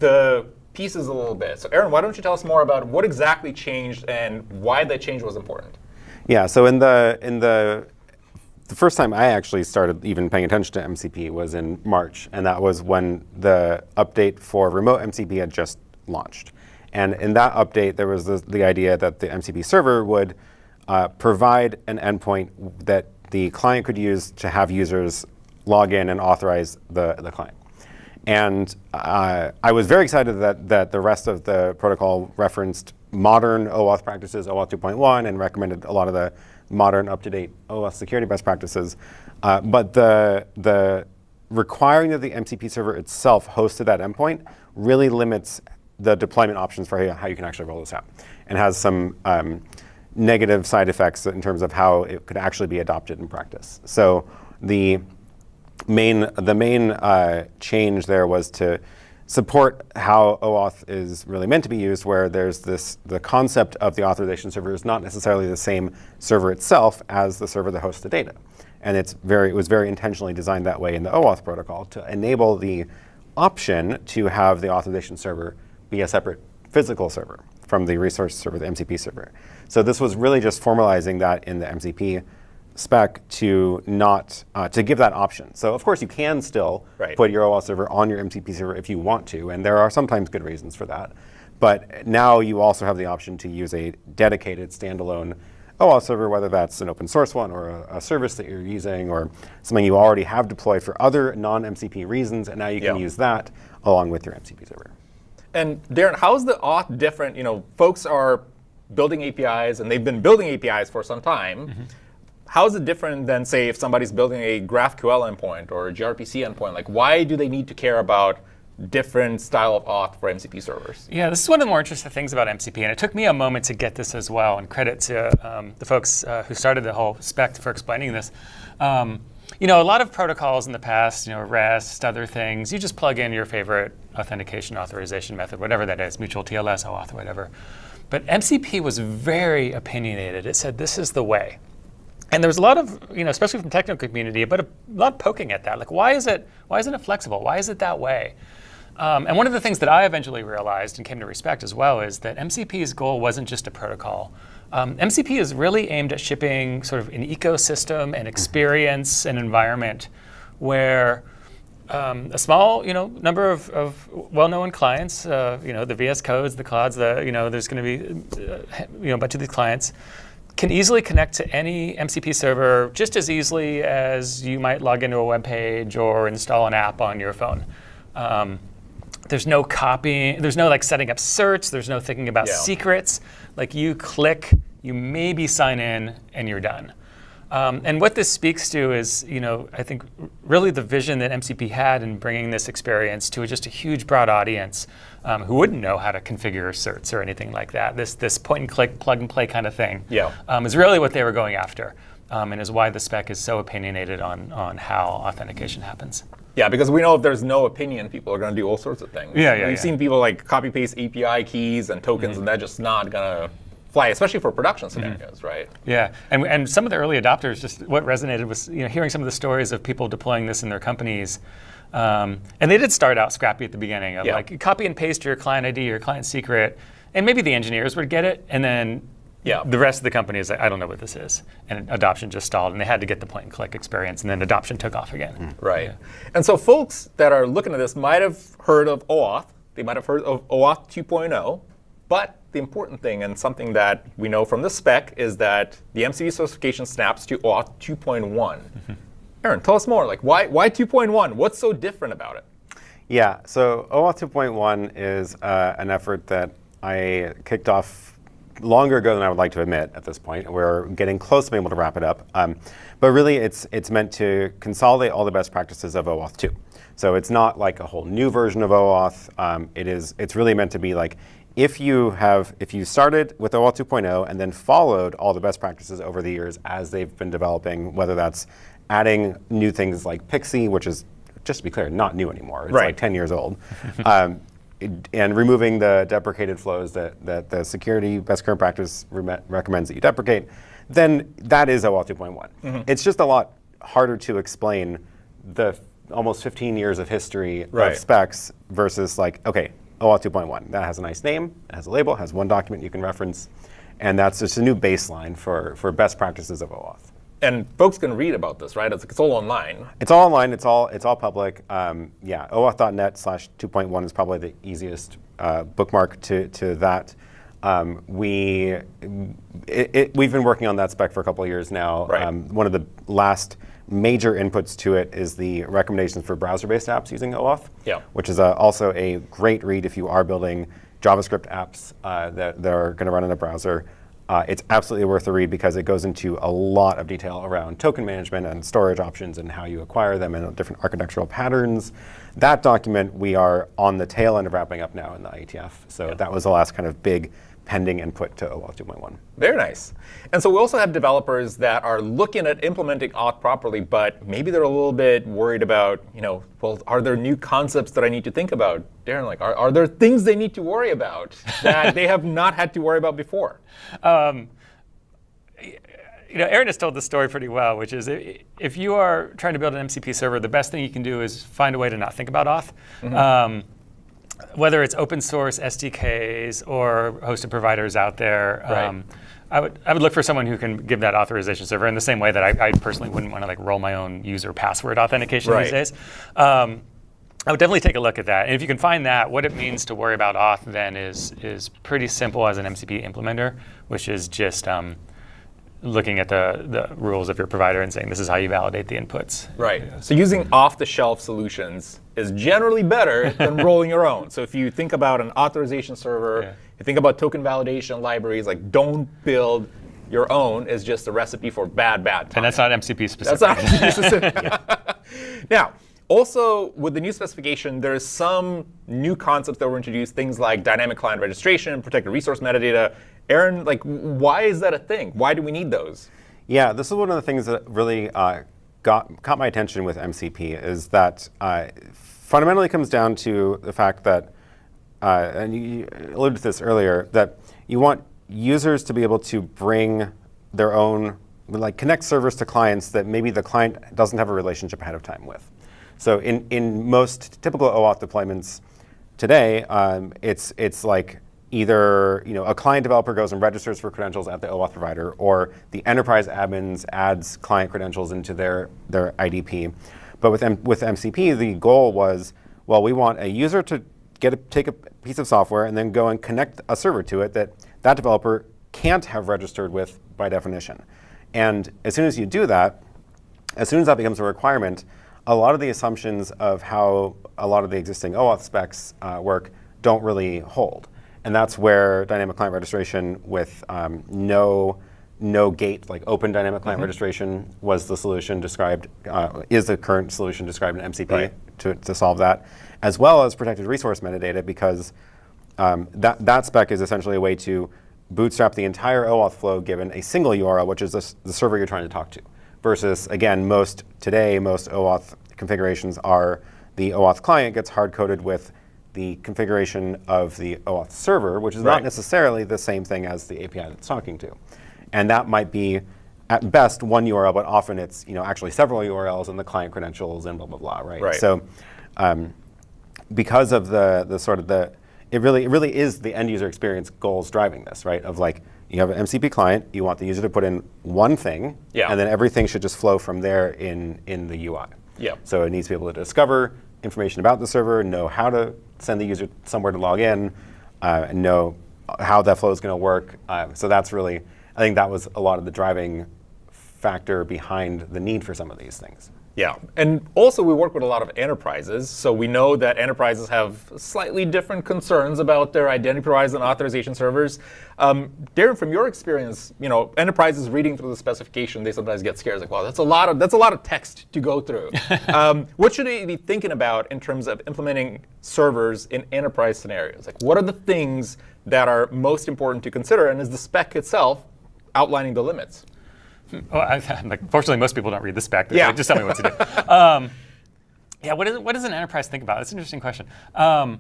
the pieces a little bit. So Aaron, why don't you tell us more about what exactly changed and why that change was important?
Yeah, so in the first time I actually started even paying attention to MCP was in March, and that was when the update for remote MCP had just launched. And in that update, there was the idea that the MCP server would provide an endpoint that the client could use to have users log in and authorize the client. And I was very excited that the rest of the protocol referenced modern OAuth practices, OAuth 2.1, and recommended a lot of the modern, up-to-date OAuth security best practices. But the requiring that the MCP server itself hosted that endpoint really limits the deployment options for how you can actually roll this out, and has some negative side effects in terms of how it could actually be adopted in practice. So the main change there was to support how OAuth is really meant to be used, where there's the concept of the authorization server is not necessarily the same server itself as the server that hosts the data. And it was very intentionally designed that way in the OAuth protocol to enable the option to have the authorization server be a separate physical server from the resource server, the MCP server. So this was really just formalizing that in the MCP spec to give that option. So of course you can still put your OAuth server on your MCP server if you want to, and there are sometimes good reasons for that. But now you also have the option to use a dedicated standalone OAuth server, whether that's an open source one or a service that you're using or something you already have deployed for other non-MCP reasons, and now you can use that along with your MCP server.
And Darren, how is the auth different? Folks are building APIs, and they've been building APIs for some time. How is it different than, say, if somebody's building a GraphQL endpoint or a gRPC endpoint? Like, why do they need to care about different style of auth for MCP servers?
Yeah, this is one of the more interesting things about MCP, and it took me a moment to get this as well, and credit to the folks who started the whole spec for explaining this. A lot of protocols in the past, REST, other things, you just plug in your favorite authentication authorization method, whatever that is, mutual TLS, OAuth, whatever. But MCP was very opinionated. It said, this is the way. And there was a lot of, especially from the technical community, but a lot of poking at that. Like, why isn't it flexible? Why is it that way? And one of the things that I eventually realized and came to respect as well is that MCP's goal wasn't just a protocol. MCP is really aimed at shipping sort of an ecosystem, an experience, an environment where a small, number of well-known clients, the VS Codes, the clouds, there's going to be, a bunch of these clients can easily connect to any MCP server just as easily as you might log into a web page or install an app on your phone. There's no copying, there's no setting up certs, there's no thinking about secrets. Like you click, you maybe sign in, and you're done. And what this speaks to is, I think really the vision that MCP had in bringing this experience to just a huge, broad audience who wouldn't know how to configure certs or anything like that. This point and click, plug and play kind of thing is really what they were going after, and is why the spec is so opinionated on how authentication happens.
Yeah, because we know if there's no opinion, people are going to do all sorts of things. We've seen people copy paste API keys and tokens, and that's just not going to fly, especially for production scenarios, right?
Yeah, and some of the early adopters, just what resonated was hearing some of the stories of people deploying this in their companies. And they did start out scrappy at the beginning of copy and paste your client ID, your client secret, and maybe the engineers would get it, and then
Yeah.
The rest of the company is like, I don't know what this is. And adoption just stalled, and they had to get the point and click experience, and then adoption took off again.
Right. And so folks that are looking at this might have heard of OAuth. They might have heard of OAuth 2.0. But the important thing, and something that we know from the spec, is that the MCP specification snaps to OAuth 2.1. Aaron, tell us more. Like, why 2.1? What's so different about it?
Yeah, so OAuth 2.1 is an effort that I kicked off longer ago than I would like to admit at this point. We're getting close to being able to wrap it up. But really, it's meant to consolidate all the best practices of OAuth 2. So it's not like a whole new version of OAuth. It's really meant to be like, if you started with OAuth 2.0 and then followed all the best practices over the years as they've been developing, whether that's adding new things like Pixie, which is, just to be clear, not new anymore. It's like 10 years old. And removing the deprecated flows that the security best current practice recommends that you deprecate, then that is OAuth 2.1. It's just a lot harder to explain the almost 15 years of history of specs versus like, okay, OAuth 2.1, that has a nice name, it has a label, has one document you can reference, and that's just a new baseline for best practices of OAuth.
And folks can read about this, right? It's all online.
It's all online. It's all public. Yeah, OAuth.net/2.1 is probably the easiest bookmark to that. We've been working on that spec for a couple of years now. One of the last major inputs to it is the recommendations for browser-based apps using OAuth, which is also a great read if you are building JavaScript apps that are going to run in a browser. It's absolutely worth a read because it goes into a lot of detail around token management and storage options and how you acquire them and different architectural patterns. That document we are on the tail end of wrapping up now in the IETF. So that was the last kind of big pending input to OAuth 2.1.
Very nice. And so we also have developers that are looking at implementing auth properly, but maybe they're a little bit worried about, well, are there new concepts that I need to think about? Darren, like, are there things they need to worry about that they have not had to worry about before?
Aaron has told the story pretty well, which is if you are trying to build an MCP server, the best thing you can do is find a way to not think about auth. Whether it's open source SDKs or hosted providers out there, I would look for someone who can give that authorization server in the same way that I personally wouldn't want to like roll my own user password authentication these days. I would definitely take a look at that. And if you can find that, what it means to worry about auth then is pretty simple as an MCP implementer, which is just looking at the rules of your provider and saying this is how you validate the inputs.
So using off-the-shelf solutions is generally better than rolling your own. So if you think about an authorization server, you think about token validation libraries, like don't build your own is just a recipe for bad time.
And that's not MCP specific.
That's not MCP specific. Now, also, with the new specification, there is some new concepts that were introduced, things like dynamic client registration, protected resource metadata. Aaron, like, why is that a thing? Why do we need those?
Yeah, this is one of the things that really caught my attention with MCP is that fundamentally comes down to the fact that, and you alluded to this earlier, that you want users to be able to bring their own, like connect servers to clients that maybe the client doesn't have a relationship ahead of time with. So in most typical OAuth deployments today, it's like either a client developer goes and registers for credentials at the OAuth provider, or the enterprise admins adds client credentials into their IDP. But with MCP, the goal was, well, we want a user to take a piece of software and then go and connect a server to it that developer can't have registered with by definition. And as soon as you do that, as soon as that becomes a requirement, a lot of the assumptions of how a lot of the existing OAuth specs work don't really hold. And that's where dynamic client registration with no gate, like open dynamic client registration was the solution described, is the current solution described in MCP to solve that, as well as protected resource metadata, because that spec is essentially a way to bootstrap the entire OAuth flow given a single URL, which is the server you're trying to talk to. Versus, again, most OAuth configurations are the OAuth client gets hard-coded with the configuration of the OAuth server, which is not necessarily the same thing as the API that's talking to. And that might be, at best, one URL, but often it's actually several URLs and the client credentials and blah, blah, blah, right? So because of it really is the end user experience goals driving this, right? Of like, you have an MCP client, you want the user to put in one thing, and then everything should just flow from there in the UI. So it needs to be able to discover information about the server, know how to send the user somewhere to log in, and know how that flow is going to work. So that's really, I think that was a lot of the driving factor behind the need for some of these things.
Yeah, and also we work with a lot of enterprises, so we know that enterprises have slightly different concerns about their identity providers and authorization servers. Darren, from your experience, enterprises reading through the specification, they sometimes get scared. Like, wow, that's a lot of text to go through. What should they be thinking about in terms of implementing servers in enterprise scenarios? Like, what are the things that are most important to consider, and is the spec itself outlining the limits?
Fortunately, most people don't read the spec. Like, just tell me what to do. What does an enterprise think about? That's an interesting question. I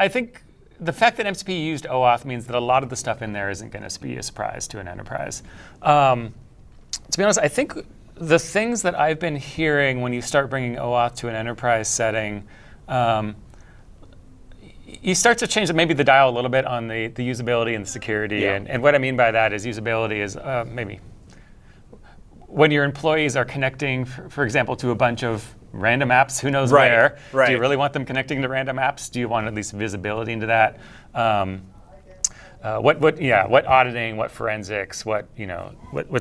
think the fact that MCP used OAuth means that a lot of the stuff in there isn't going to be a surprise to an enterprise. To be honest, I think the things that I've been hearing when you start bringing OAuth to an enterprise setting, you start to change maybe the dial a little bit on the usability and the security. And what I mean by that is usability is maybe when your employees are connecting, for example, to a bunch of random apps, who knows where. Do you really want them connecting to random apps? Do you want at least visibility into that? What auditing, what forensics, what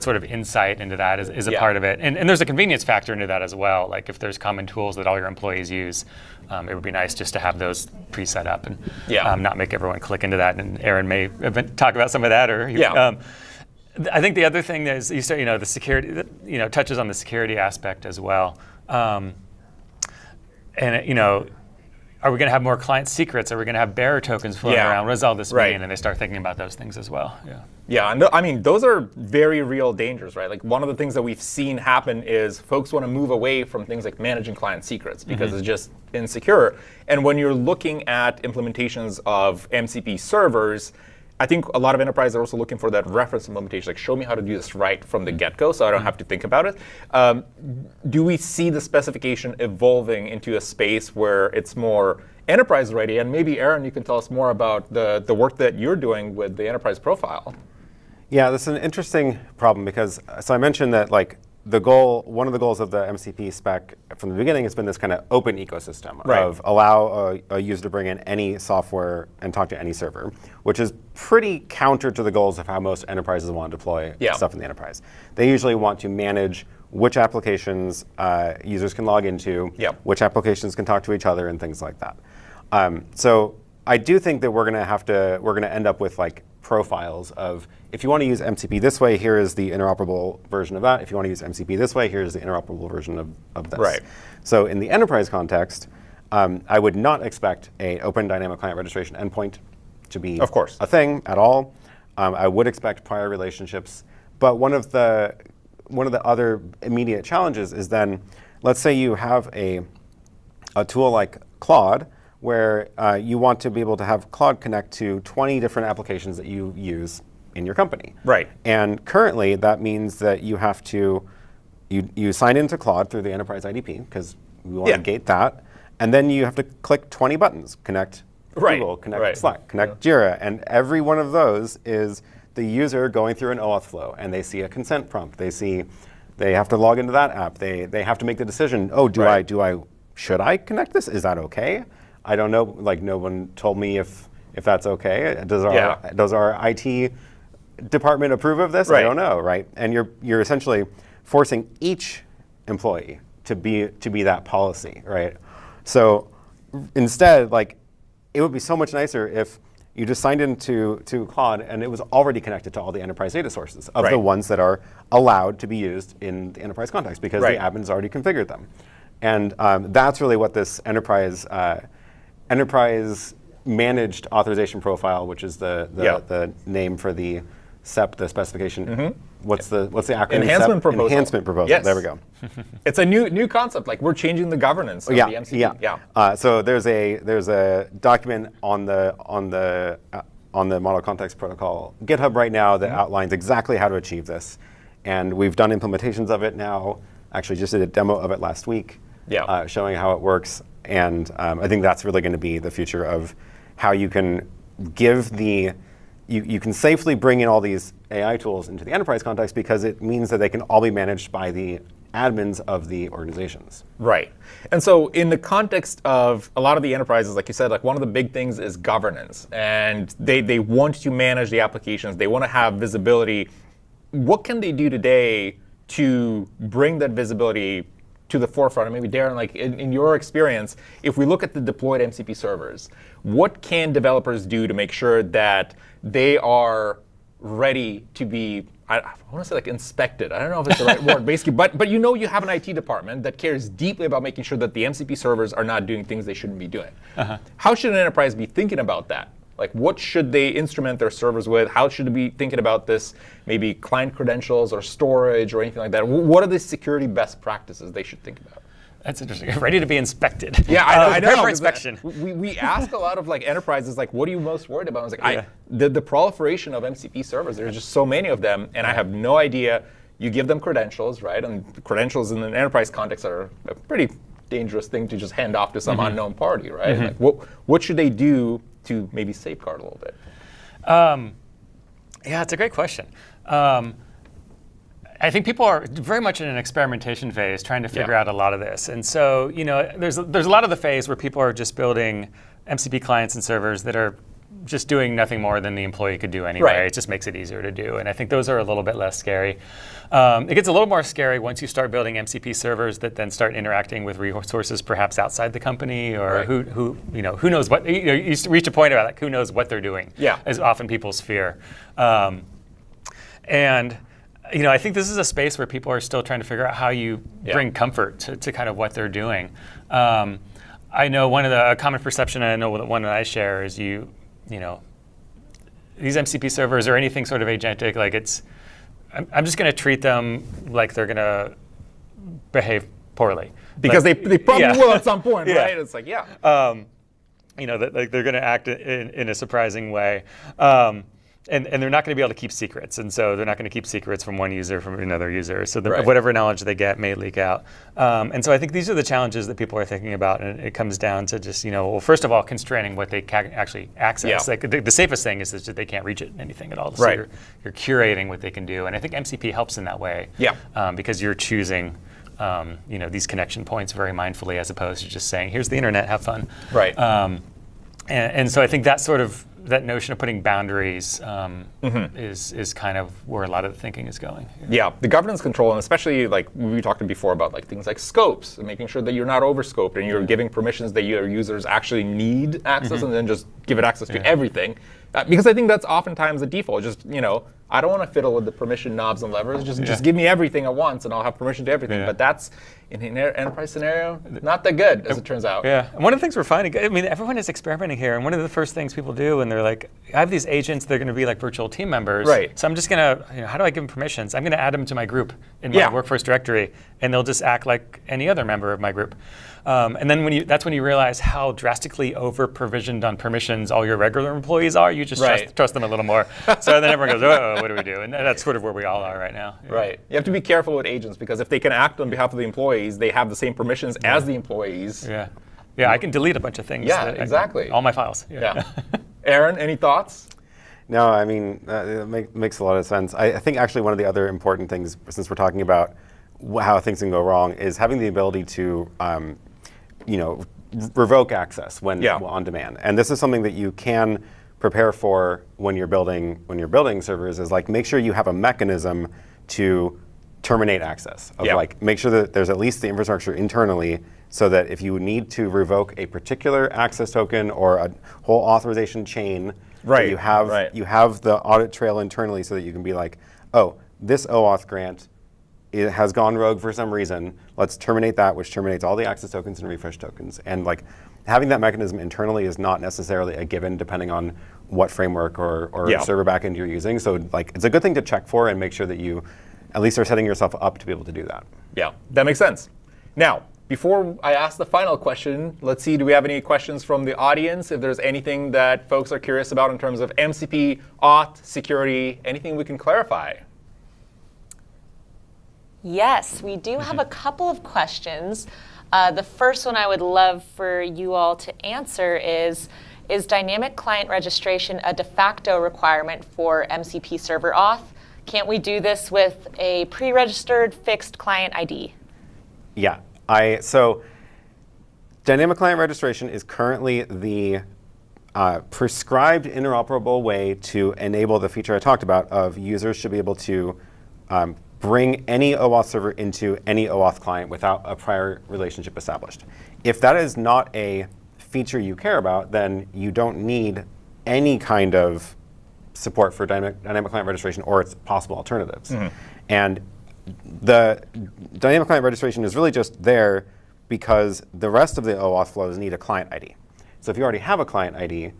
sort of insight into that is a part of it. And there's a convenience factor into that as well. Like if there's common tools that all your employees use, it would be nice just to have those pre-set up and not make everyone click into that. And Aaron may talk about some of that. I think the other thing is the security, touches on the security aspect as well. Are we going to have more client secrets? Are we going to have bearer tokens floating around? What does all this mean? And they start thinking about those things as well.
And I mean, those are very real dangers, right? Like one of the things that we've seen happen is folks want to move away from things like managing client secrets because it's just insecure. And when you're looking at implementations of MCP servers, I think a lot of enterprises are also looking for that reference implementation, like show me how to do this right from the get-go so I don't have to think about it. Do we see the specification evolving into a space where it's more enterprise ready? And maybe, Aaron, you can tell us more about the work that you're doing with the enterprise profile.
Yeah, this is an interesting problem because, so I mentioned that one of the goals of the MCP spec from the beginning has been this kind of open ecosystem of allow a user to bring in any software and talk to any server, which is pretty counter to the goals of how most enterprises want to deploy stuff in the enterprise. They usually want to manage which applications users can log into, which applications can talk to each other, and things like that. So I do think that we're going to end up with profiles of, if you want to use MCP this way, here is the interoperable version of that. If you want to use MCP this way, here's the interoperable version of this. So in the enterprise context, I would not expect an open dynamic client registration endpoint to be a thing at all. I would expect prior relationships. But one of the other immediate challenges is then, let's say you have a tool like Claude, where you want to be able to have Claude connect to 20 different applications that you use in your company. And currently, that means that you have to, you sign into Claude through the enterprise IDP, because we want to gate that. And then you have to click 20 buttons, connect Google, connect Slack, connect Jira. And every one of those is the user going through an OAuth flow. And they see a consent prompt. They have to log into that app. They have to make the decision, should I connect this? Is that okay? I don't know, no one told me if that's okay. Does our IT department approve of this? I don't know, right? And you're essentially forcing each employee to be that policy, right? So instead, it would be so much nicer if you just signed into Claude and it was already connected to all the enterprise data sources of the ones that are allowed to be used in the enterprise context because the admin's already configured them. And that's really what this enterprise managed authorization profile, which is the name for the SEP, the specification. What's the acronym?
Enhancement proposal.
Enhancement proposal.
Yes.
There we go.
It's a new concept. We're changing the governance of the MCP.
So there's a document on the Model Context Protocol GitHub right now that outlines exactly how to achieve this, and we've done implementations of it now. Actually, just did a demo of it last week, showing how it works. And I think that's really going to be the future of how you can give the you can safely bring in all these AI tools into the enterprise context because it means that they can all be managed by the admins of the organizations.
Right. And so in the context of a lot of the enterprises, like you said, like one of the big things is governance. And they want to manage the applications. They want to have visibility. What can they do today to bring that visibility to the forefront? And maybe Darren, like in your experience, if we look at the deployed MCP servers, what can developers do to make sure that they are ready to be, I want to say like inspected. I don't know if it's the right word, basically, but you know you have an IT department that cares deeply about making sure that the MCP servers are not doing things they shouldn't be doing. How should an enterprise be thinking about that? Like, what should they instrument their servers with? How should they be thinking about this, maybe client credentials or storage or anything like that? What are the security best practices they should think about?
That's interesting. Ready to be inspected.
Yeah, I know.
For inspection.
We ask a lot of like enterprises, like, what are you most worried about? I was like, the proliferation of MCP servers. There's just so many of them, and I have no idea. You give them credentials, right? And credentials in an enterprise context are a pretty dangerous thing to just hand off to some unknown party, right? Like, what should they do to maybe safeguard a little bit?
Yeah, it's a great question. I think people are very much in an experimentation phase, trying to figure out a lot of this. And so, you know, there's a lot of the phase where people are just building MCP clients and servers that are just doing nothing more than the employee could do anyway. Right. It just makes it easier to do. And I think those are a little bit less scary. It gets a little more scary once you start building MCP servers that then start interacting with resources perhaps outside the company, or who knows what, you reach a point about like who knows what they're doing. Yeah. Is often people's fear. And you know, I think this is a space where people are still trying to figure out how you bring comfort to kind of what they're doing. I know one of the common perception, and I know one that I share is you know, these MCP servers or anything sort of agentic, like I'm just going to treat them like they're going to behave poorly.
Because they probably will at some point, right? It's like, you
know, that like they're going to act in a surprising way. And they're not going to be able to keep secrets. And so they're not going to keep secrets from one user from another user. So whatever knowledge they get may leak out. And so I think these are the challenges that people are thinking about. And it comes down to just, you know, well, first of all, constraining what they can actually access. Like the safest thing is that they can't reach anything at all. So you're curating what they can do. And I think MCP helps in that way. Because you're choosing you know, these connection points very mindfully, as opposed to just saying, here's the internet, have fun.
Right.
And so I think that sort of, that notion of putting boundaries is kind of where a lot of the thinking is going.
Yeah, the governance control, and especially like we talked before about like things like scopes, and making sure that you're not over-scoped and you're giving permissions that your users actually need access, and then just give it access to everything. Because I think that's oftentimes the default. Just, you know, I don't want to fiddle with the permission knobs and levers. Just give me everything at once, and I'll have permission to everything. But that's, in an enterprise scenario, not that good, as it turns out.
Yeah, and one of the things we're finding, I mean, everyone is experimenting here, and one of the first things people do, and they're like, I have these agents, they're going to be like virtual team members. Right. So I'm just going to, you know, how do I give them permissions? I'm going to add them to my group in my workforce directory, and they'll just act like any other member of my group. And then that's when you realize how drastically over-provisioned on permissions all your regular employees are. You just trust them a little more. So then everyone goes, oh, what do we do? And that's sort of where we all are right now.
Right. You have to be careful with agents, because if they can act on behalf of the employees, they have the same permissions as the employees.
Yeah, I can delete a bunch of things.
Yeah, exactly.
All my files.
Aaron, any thoughts?
No, I mean, it makes a lot of sense. I think actually one of the other important things, since we're talking about how things can go wrong, is having the ability to you know, revoke access when on demand. And this is something that you can prepare for when you're building servers, is like make sure you have a mechanism to terminate access. Like make sure that there's at least the infrastructure internally, so that if you need to revoke a particular access token or a whole authorization chain, you have the audit trail internally, so that you can be like, oh, this OAuth grant, it has gone rogue for some reason. Let's terminate that, which terminates all the access tokens and refresh tokens. And like having that mechanism internally is not necessarily a given, depending on what framework or server backend you're using. So like it's a good thing to check for and make sure that you at least are setting yourself up to be able to do that.
Yeah, that makes sense. Now, before I ask the final question, let's see, do we have any questions from the audience? If there's anything that folks are curious about in terms of MCP, OAuth, security, anything we can clarify?
Yes, we do have a couple of questions. The first one I would love for you all to answer is, Is dynamic client registration a de facto requirement for MCP server auth? Can't we do this with a pre-registered fixed client ID?
Yeah. So dynamic client registration is currently the prescribed interoperable way to enable the feature I talked about of users should be able to bring any OAuth server into any OAuth client without a prior relationship established. If that is not a feature you care about, then you don't need any kind of support for dynamic client registration or its possible alternatives. And the dynamic client registration is really just there because the rest of the OAuth flows need a client ID. So if you already have a client ID,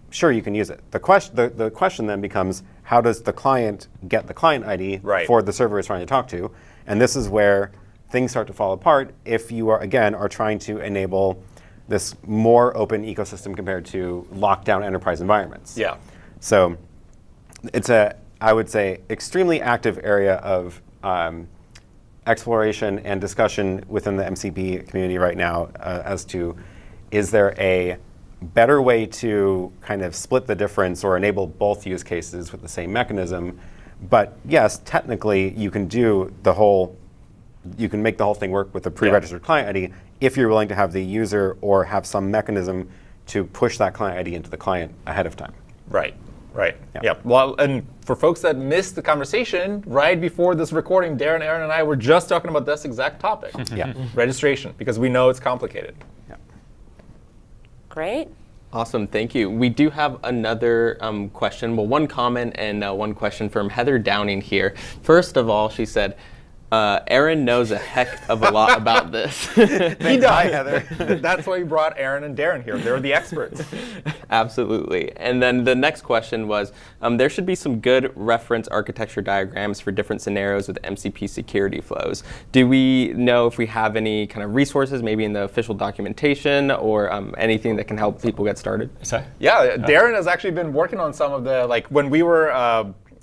sure, you can use it. The question then becomes, how does the client get the client ID for the server it's trying to talk to? And this is where things start to fall apart if you are trying to enable this more open ecosystem compared to locked down enterprise environments.
Yeah.
So it's I would say, extremely active area of exploration and discussion within the MCP community right now as to, is there a better way to kind of split the difference or enable both use cases with the same mechanism? But yes, technically you can do you can make the whole thing work with a pre-registered client ID if you're willing to have the user or have some mechanism to push that client ID into the client ahead of time.
Right. Yeah. Well, and for folks that missed the conversation, right before this recording, Darren, Aaron, and I were just talking about this exact topic. Registration, because we know it's complicated.
Great.
Awesome, thank you. We do have another question. Well, one comment and one question from Heather Downing here. First of all, she said, Aaron knows a heck of a lot about this.
He does, Heather. That's why we brought Aaron and Darren here. They're the experts.
Absolutely. And then the next question was, there should be some good reference architecture diagrams for different scenarios with MCP security flows. Do we know if we have any kind of resources, maybe in the official documentation or anything that can help people get started?
Yeah, Darren has actually been working on some of the, like when we were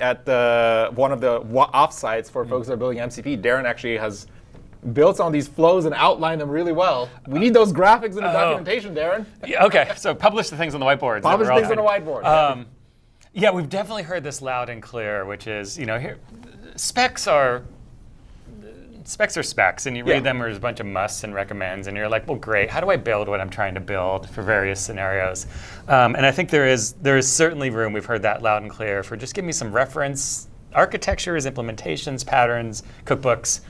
at one of the offsites for folks that are building MCP, Darren actually has built some of these flows and outlined them really well. We need those graphics in the documentation, Darren.
Yeah, okay, so publish the things on the whiteboards.
Publish things on the whiteboard.
Yeah, we've definitely heard this loud and clear, which is, here, specs are specs, and you read them, there's a bunch of musts and recommends, and you're like, well, great, how do I build what I'm trying to build for various scenarios? And I think there is certainly room, we've heard that loud and clear, for just give me some reference architectures, implementations, patterns, cookbooks.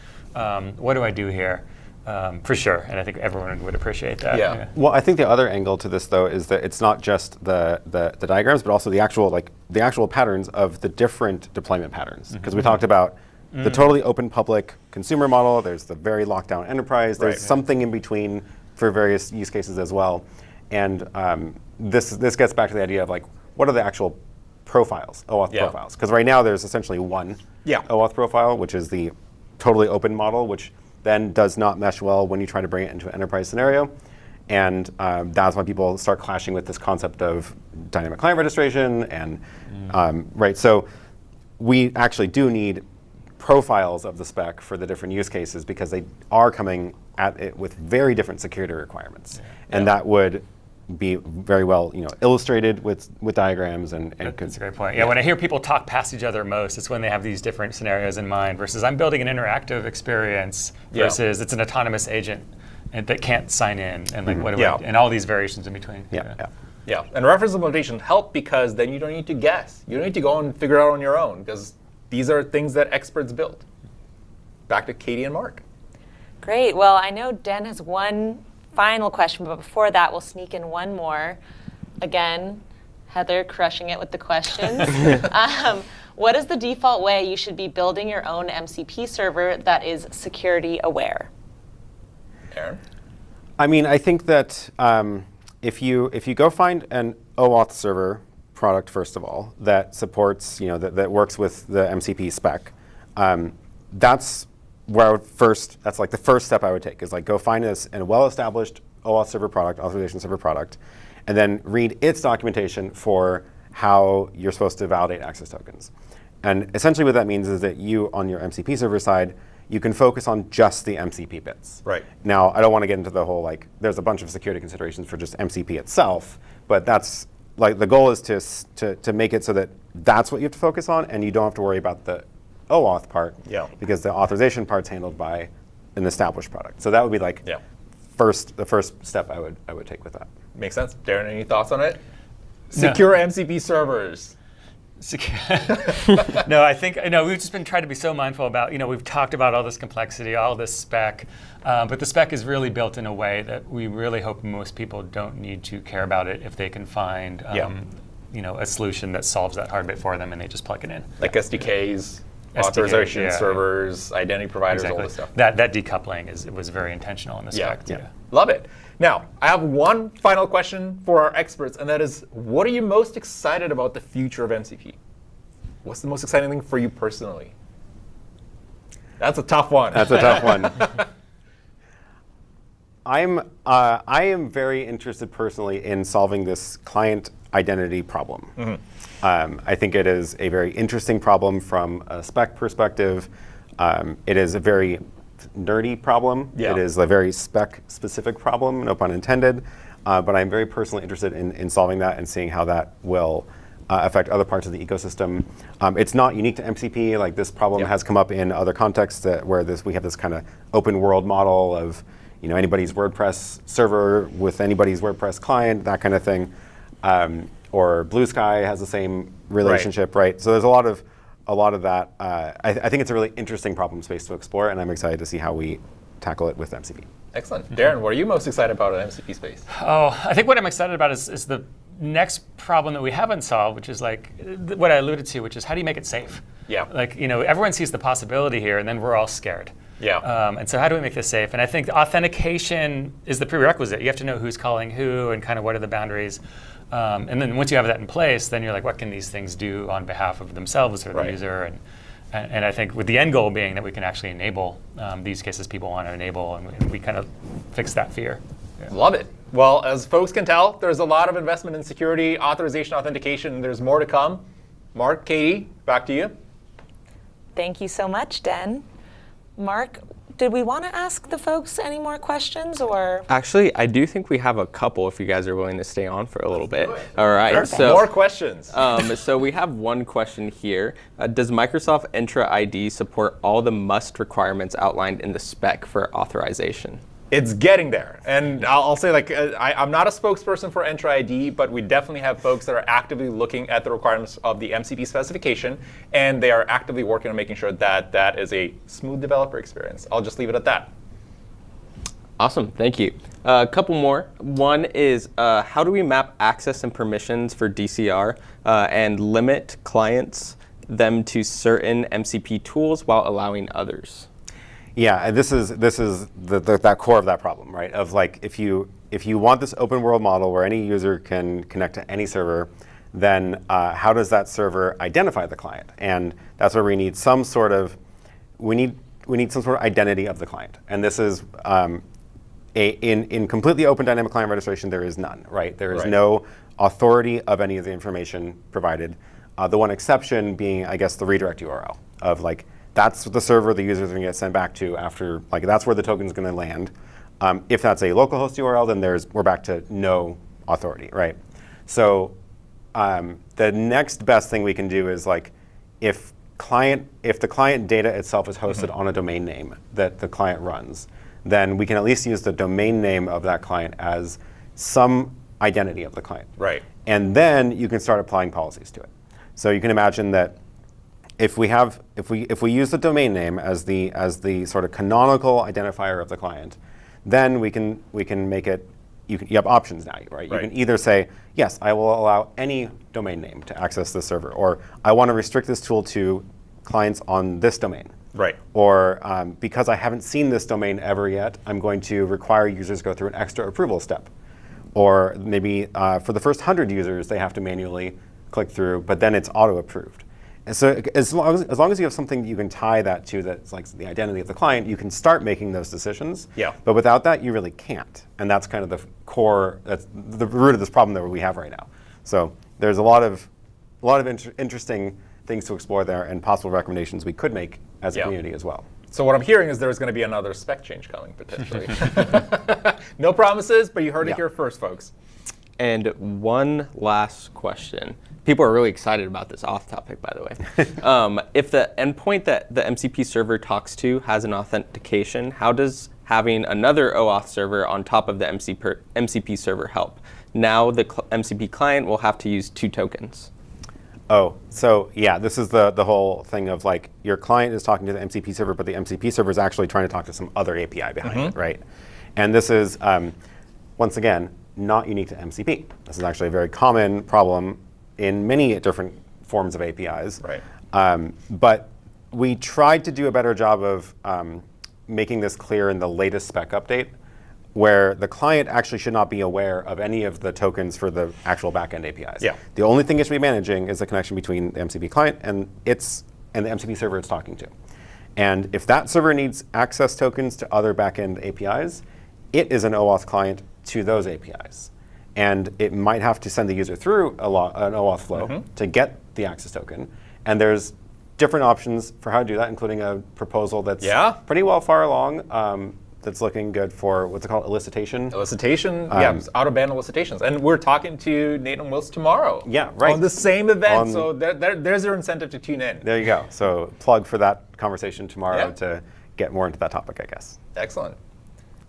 What do I do here? For sure, and I think everyone would appreciate that.
Yeah. Well, I think the other angle to this, though, is that it's not just the diagrams, but also the actual patterns of the different deployment patterns. Because we talked about the totally open public consumer model. There's the very locked down enterprise. There's something in between for various use cases as well. And this gets back to the idea of like, what are the actual profiles, OAuth profiles? Because right now there's essentially one OAuth profile, which is the totally open model, which then does not mesh well when you try to bring it into an enterprise scenario. And that's why people start clashing with this concept of dynamic client registration. And so we actually do need profiles of the spec for the different use cases because they are coming at it with very different security requirements. And that would be very well illustrated with diagrams and
that's a great point. Yeah, when I hear people talk past each other most, it's when they have these different scenarios in mind versus I'm building an interactive experience versus it's an autonomous agent and that can't sign in and like what do I, and all these variations in between.
Yeah, and reference implementation help because then you don't need to guess. You don't need to go and figure it out on your own because these are things that experts build. Back to Katie and Mark.
Great. Well, I know Den has one final question, but before that, we'll sneak in one more. Again, Heather crushing it with the questions. What is the default way you should be building your own MCP server that is security aware?
Aaron?
I mean, I think that if you go find an OAuth server product, first of all, that supports, that works with the MCP spec, that's where I would that's like the first step I would take is like go find a well-established OAuth server product, authorization server product, and then read its documentation for how you're supposed to validate access tokens. And essentially what that means is that you, on your MCP server side, you can focus on just the MCP bits.
Right.
Now, I don't want to get into the whole, there's a bunch of security considerations for just MCP itself, but that's like the goal is to make it so that that's what you have to focus on, and you don't have to worry about the OAuth part, because the authorization part's handled by an established product. So that would be like the first step I would take with that.
Makes sense. Darren, any thoughts on it? Secure MCP servers.
No, I think we've just been trying to be so mindful about, we've talked about all this complexity, all this spec, but the spec is really built in a way that we really hope most people don't need to care about it if they can find a solution that solves that hard bit for them and they just plug it in.
Like SDKs, authorization servers, identity providers, all this stuff.
That decoupling was very intentional in the spec.
Love it. Now, I have one final question for our experts, and that is, what are you most excited about the future of MCP? What's the most exciting thing for you personally? That's a tough one.
That's a tough one. I am very interested personally in solving this client identity problem. I think it is a very interesting problem from a spec perspective. It is a very nerdy problem. It is a very spec-specific problem, no pun intended. But I'm very personally interested in solving that and seeing how that will affect other parts of the ecosystem. It's not unique to MCP. Like, this problem has come up in other contexts where we have this kind of open world model of anybody's WordPress server with anybody's WordPress client, that kind of thing. Or Blue Sky has the same relationship, right? So there's a lot of that. I think it's a really interesting problem space to explore, and I'm excited to see how we tackle it with MCP.
Excellent. Darren, what are you most excited about in MCP space?
Oh, I think what I'm excited about is the next problem that we haven't solved, which is like what I alluded to, which is how do you make it safe? Like, everyone sees the possibility here, and then we're all scared. And so how do we make this safe? And I think the authentication is the prerequisite. You have to know who's calling who and kind of what are the boundaries. And then once you have that in place, then you're like, what can these things do on behalf of themselves or the user? And I think with the end goal being that we can actually enable these cases people want to enable, and we kind of fix that fear.
Love it. Well, as folks can tell, there's a lot of investment in security, authorization, authentication, and there's more to come. Mark, Katie, back to you.
Thank you so much, Den. Mark, did we want to ask the folks any more questions, or?
Actually, I do think we have a couple if you guys are willing to stay on for a little bit. All right.
Perfect. So more questions.
So we have one question here. Does Microsoft Entra ID support all the must requirements outlined in the spec for authorization?
It's getting there. And I'll say, like, I'm not a spokesperson for Entra ID, but we definitely have folks that are actively looking at the requirements of the MCP specification, and they are actively working on making sure that that is a smooth developer experience. I'll just leave it at that.
Awesome, thank you. A couple more. One is, how do we map access and permissions for DCR and limit clients them to certain MCP tools while allowing others?
Yeah, this is that core of that problem, right? Of like, if you want this open world model where any user can connect to any server, then how does that server identify the client? And that's where we need some sort of identity of the client. And this is in completely open dynamic client registration, there is none, right? There is no authority of any of the information provided. The one exception being, I guess, the redirect URL of like, that's the server the users are going to get sent back to after, like, that's where the token is going to land. If that's a localhost URL, then we're back to no authority, right? So the next best thing we can do is, like, if the client data itself is hosted on a domain name that the client runs, then we can at least use the domain name of that client as some identity of the client.
Right.
And then you can start applying policies to it. So you can imagine that if we use the domain name as the sort of canonical identifier of the client, then we can make it. You have options now, right? You can either say, yes, I will allow any domain name to access this server, or I want to restrict this tool to clients on this domain.
Right.
Or because I haven't seen this domain ever yet, I'm going to require users go through an extra approval step. Or maybe for the first 100 users, they have to manually click through, but then it's auto-approved. And so as long as you have something you can tie that to that's like the identity of the client, you can start making those decisions.
Yeah.
But without that, you really can't. And that's kind of the core, that's the root of this problem that we have right now. So there's a lot of interesting things to explore there and possible recommendations we could make as a community as well.
So what I'm hearing is there's going to be another spec change coming, potentially. No promises, but you heard it here first, folks.
And one last question. People are really excited about this auth topic, by the way. If the endpoint that the MCP server talks to has an authentication, how does having another OAuth server on top of the MCP server help? Now the MCP client will have to use 2 tokens.
Oh, so yeah, this is the whole thing of like your client is talking to the MCP server, but the MCP server is actually trying to talk to some other API behind it, right? And this is, once again, not unique to MCP. This is actually a very common problem in many different forms of APIs.
Right.
But we tried to do a better job of making this clear in the latest spec update, where the client actually should not be aware of any of the tokens for the actual backend APIs.
Yeah.
The only thing it should be managing is the connection between the MCP client and the MCP server it's talking to. And if that server needs access tokens to other backend APIs, it is an OAuth client to those APIs. And it might have to send the user through an OAuth flow to get the access token. And there's different options for how to do that, including a proposal that's pretty well far along. That's looking good for what's it called, elicitation.
Elicitation, out-of-band elicitations. And we're talking to Nate and Wills tomorrow.
Yeah, right.
On the same event, so there's your incentive to tune in.
There you go. So plug for that conversation tomorrow to get more into that topic, I guess.
Excellent.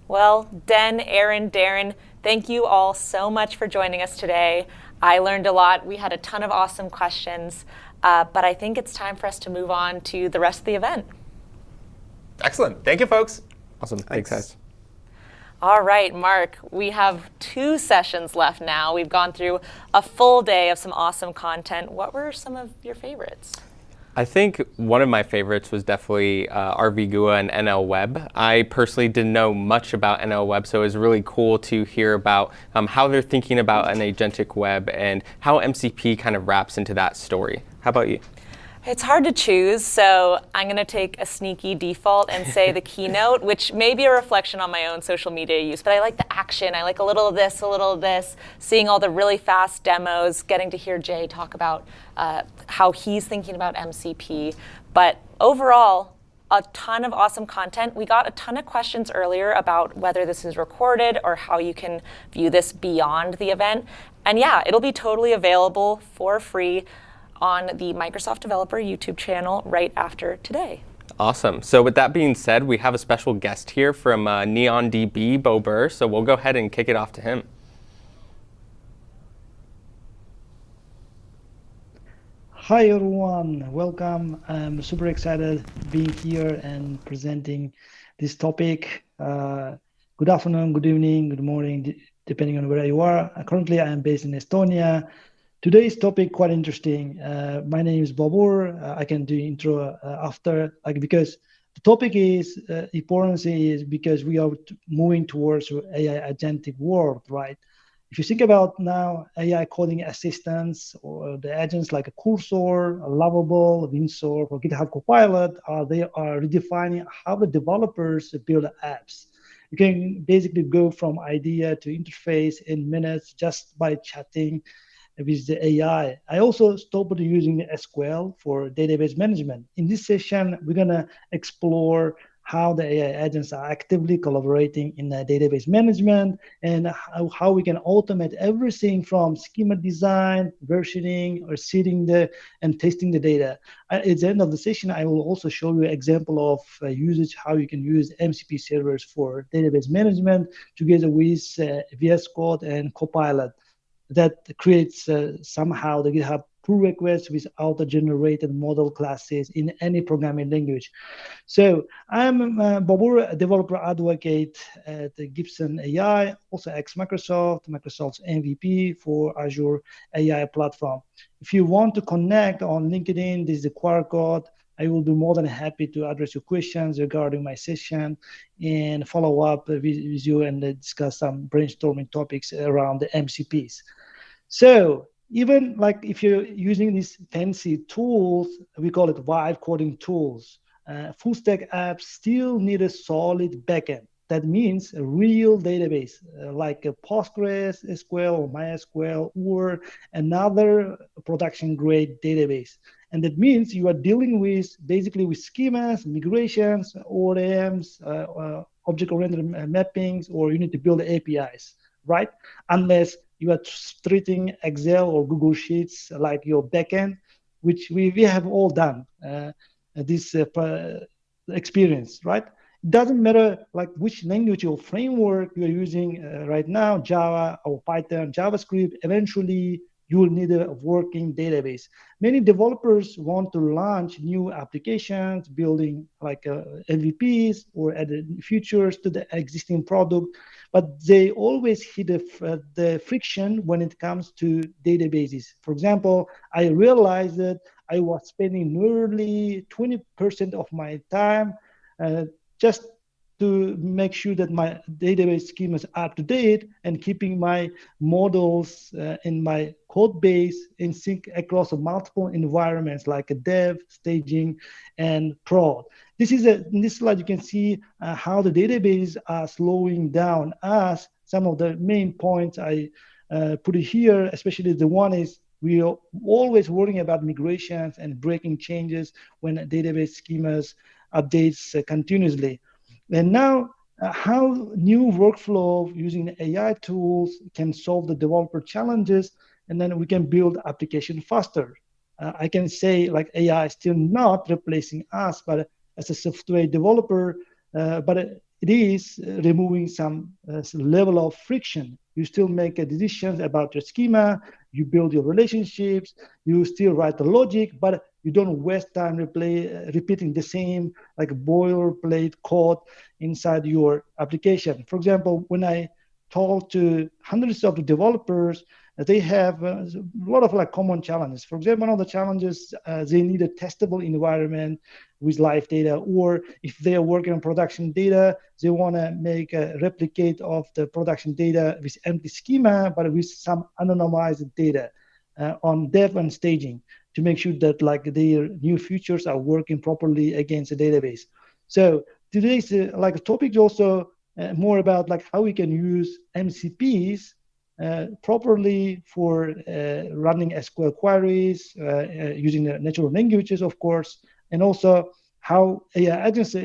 Well, Den, Aaron, Darren, thank you all so much for joining us today. I learned a lot. We had a ton of awesome questions, but I think it's time for us to move on to the rest of the event.
Excellent. Thank you, folks.
Awesome. Thanks, guys.
All right, Mark, we have 2 sessions left now. We've gone through a full day of some awesome content. What were some of your favorites?
I think one of my favorites was definitely RVGUA and NL Web. I personally didn't know much about NL Web, so it was really cool to hear about how they're thinking about an agentic web and how MCP kind of wraps into that story. How about you?
It's hard to choose, so I'm going to take a sneaky default and say the Keynote, which may be a reflection on my own social media use, but I like the action. I like a little of this, a little of this, seeing all the really fast demos, getting to hear Jay talk about how he's thinking about MCP. But overall, a ton of awesome content. We got a ton of questions earlier about whether this is recorded or how you can view this beyond the event. And yeah, it'll be totally available for free on the Microsoft Developer YouTube channel right after today.
Awesome. So with that being said, we have a special guest here from NeonDB, Bo Burr, so we'll go ahead and kick it off to him.
Hi everyone, welcome. I'm super excited being here and presenting this topic. Good afternoon, good evening, good morning, depending on where you are. Currently, I am based in Estonia. Today's topic quite interesting. My name is Babur. I can do intro after, because the topic is importance is because we are moving towards AI agentic world, right? If you think about now AI coding assistants or the agents like a Cursor, a Lovable, Windsor, or GitHub Copilot, they are redefining how the developers build apps. You can basically go from idea to interface in minutes just by chatting with the AI. I also stopped using SQL for database management. In this session, we're gonna explore how the AI agents are actively collaborating in the database management and how we can automate everything from schema design, versioning, or seeding and testing the data. At the end of the session, I will also show you an example of usage, how you can use MCP servers for database management together with VS Code and Copilot. That creates somehow the GitHub pull requests with auto-generated model classes in any programming language. So I'm Babur, a developer advocate at Gibson AI, also Microsoft's MVP for Azure AI platform. If you want to connect on LinkedIn, this is the QR code. I will be more than happy to address your questions regarding my session and follow up with you and discuss some brainstorming topics around the MCPs. So even like if you're using these fancy tools, we call it vibe coding tools, full stack apps still need a solid backend. That means a real database like a Postgres, SQL, or MySQL, or another production grade database. And that means you are dealing with basically with schemas, migrations, ORMs, object-oriented mappings, or you need to build APIs, right? Unless you are treating Excel or Google Sheets like your backend, which we have all done this experience, right? It doesn't matter like which language or framework you're using right now, Java or Python, JavaScript, eventually you will need a working database. Many developers want to launch new applications, building like MVPs or adding features to the existing product, but they always hit the friction when it comes to databases. For example, I realized that I was spending nearly 20% of my time just to make sure that my database schema is up to date and keeping my models in my code base in sync across multiple environments like a dev, staging, and prod. In this slide, you can see how the databases are slowing down us. Some of the main points I put here, especially the one is we are always worrying about migrations and breaking changes when database schemas updates continuously. And now how new workflow using AI tools can solve the developer challenges, and then we can build application faster. I can say like AI is still not replacing us, but as a software developer, but it is removing some level of friction. You still make decisions about your schema, you build your relationships, you still write the logic, but you don't waste time repeating the same like boilerplate code inside your application. For example, when I talk to hundreds of developers, they have a lot of like common challenges. For example, one of the challenges, they need a testable environment with live data, or if they are working on production data, they want to make a replicate of the production data with empty schema, but with some anonymized data on dev and staging to make sure that like their new features are working properly against the database. So today's like topic is also more about like how we can use MCPs properly for running SQL queries, using the natural languages, of course, and also how AI agents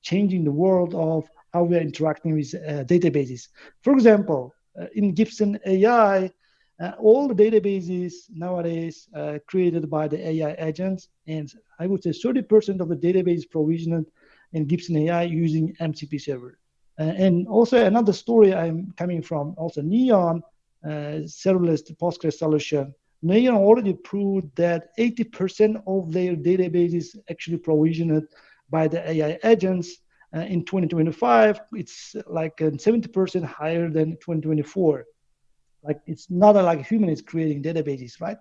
changing the world of how we are interacting with databases. For example, in Gibson AI, all the databases nowadays created by the AI agents, and I would say 30% of the database provisioned in Gibson AI using MCP server. And also another story I'm coming from, also Neon, serverless Postgres solution. Neon already proved that 80% of their databases actually provisioned by the AI agents. In 2025, it's like 70% higher than 2024. Like it's not like a human is creating databases, right?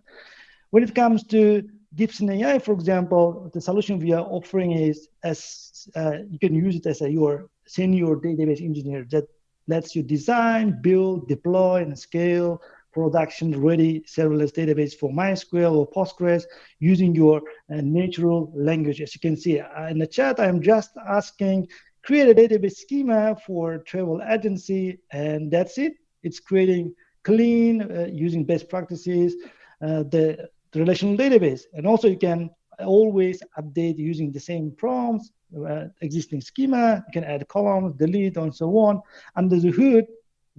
When it comes to Gibson AI, for example, the solution we are offering is as you can use it as your senior database engineer that lets you design, build, deploy, and scale production-ready serverless database for MySQL or Postgres using your natural language. As you can see in the chat, I'm just asking, create a database schema for travel agency, and that's it. It's creating clean, using best practices, the relational database. And also you can always update using the same prompts, existing schema. You can add columns, delete, and so on. Under the hood,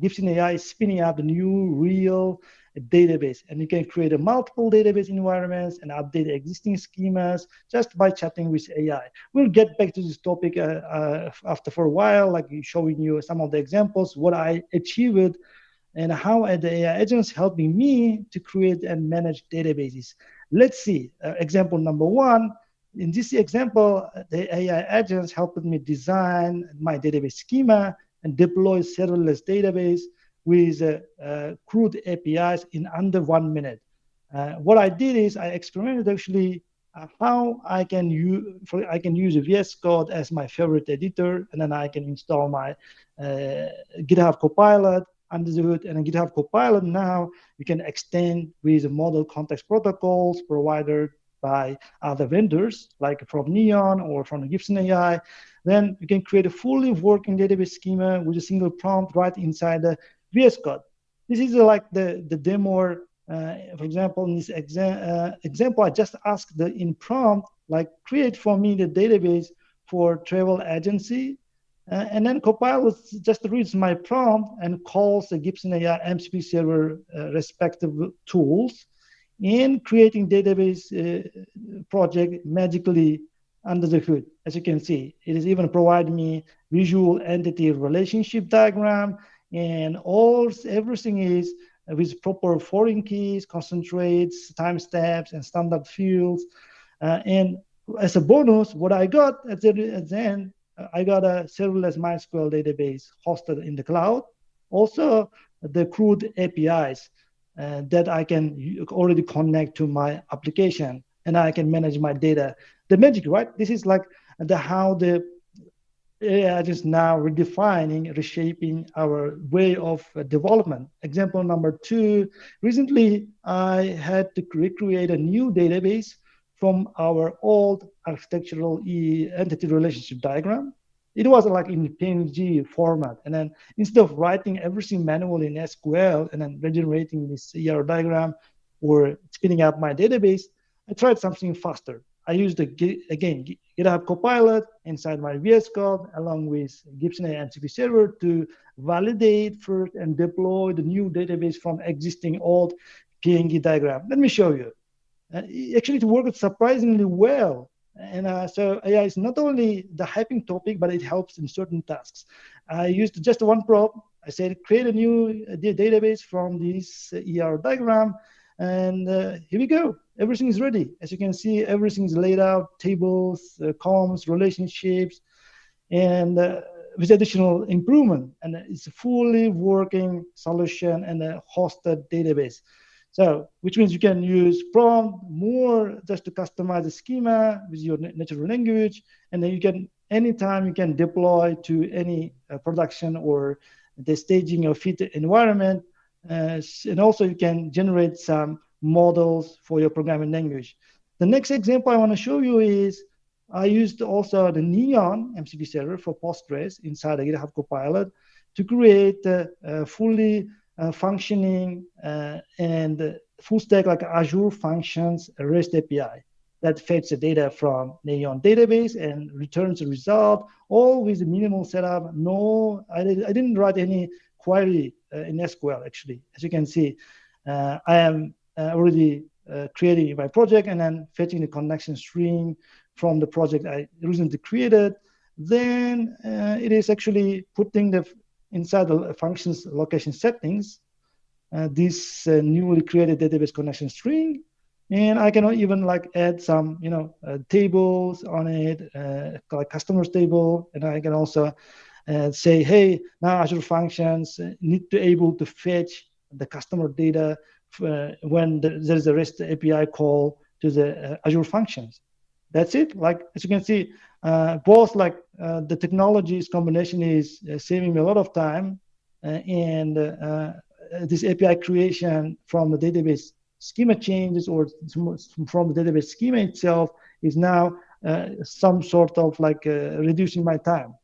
Gibson AI is spinning up the new real database. And you can create a multiple database environments and update existing schemas just by chatting with AI. We'll get back to this topic after for a while, like showing you some of the examples, what I achieved and how the AI agents helping me to create and manage databases. Let's see, example number one. In this example, the AI agents helped me design my database schema and deploy serverless database with CRUD APIs in under 1 minute. What I did is I experimented actually how I can use VS Code as my favorite editor, and then I can install my GitHub Copilot under the hood. And in GitHub Copilot now, you can extend with model context protocols provided by other vendors, like from Neon or from Gibson AI. Then you can create a fully working database schema with a single prompt right inside the VS Code. This is like the demo. For example, in this example, I just asked the in prompt, like create for me the database for travel agency. And then Copilot just reads my prompt and calls the Gibson AI MCP server respective tools in creating database project magically under the hood. As you can see, it is even providing me visual entity relationship diagram, and everything is with proper foreign keys, concentrates, timestamps, and standard fields. And as a bonus, what I got at the end, I got a serverless MySQL database hosted in the cloud. Also, the CRUD APIs that I can already connect to my application, and I can manage my data. The magic, right? This is like how the AI is now redefining, reshaping our way of development. Example number 2, recently I had to recreate a new database from our old architectural entity relationship diagram. It was like in PNG format. And then instead of writing everything manually in SQL and then generating this ER diagram or spinning up my database, I tried something faster. I used, GitHub Copilot inside my VS Code along with Gibson AI MCP server to validate first and deploy the new database from existing old PNG diagram. Let me show you. Actually, it worked surprisingly well. And so AI is not only the hyping topic, but it helps in certain tasks. I used just one prompt. I said, create a new database from this ER diagram. And here we go. Everything is ready. As you can see, everything is laid out, tables, columns, relationships, and with additional improvement. And it's a fully working solution and a hosted database. So, which means you can use prompt more just to customize the schema with your natural language, and then you can, anytime you can deploy to any production or the staging or fit environment, and also you can generate some models for your programming language. The next example I want to show you is I used also the Neon MCP server for Postgres inside the GitHub Copilot to create a fully functioning and full stack like Azure Functions REST API that fetches the data from Neon database and returns the result, all with minimal setup. No, I didn't write any query in SQL actually. As you can see, I am already creating my project and then fetching the connection string from the project I recently created. Then it is actually putting the inside the functions location settings, this newly created database connection string, and I can even like add some, tables on it, like customers table, and I can also say, hey, now Azure Functions need to able to fetch the customer data when there is a REST API call to the Azure Functions. That's it. Like as you can see, both like the technologies combination is saving me a lot of time, and this API creation from the database schema changes or from the database schema itself is now some sort of like reducing my time.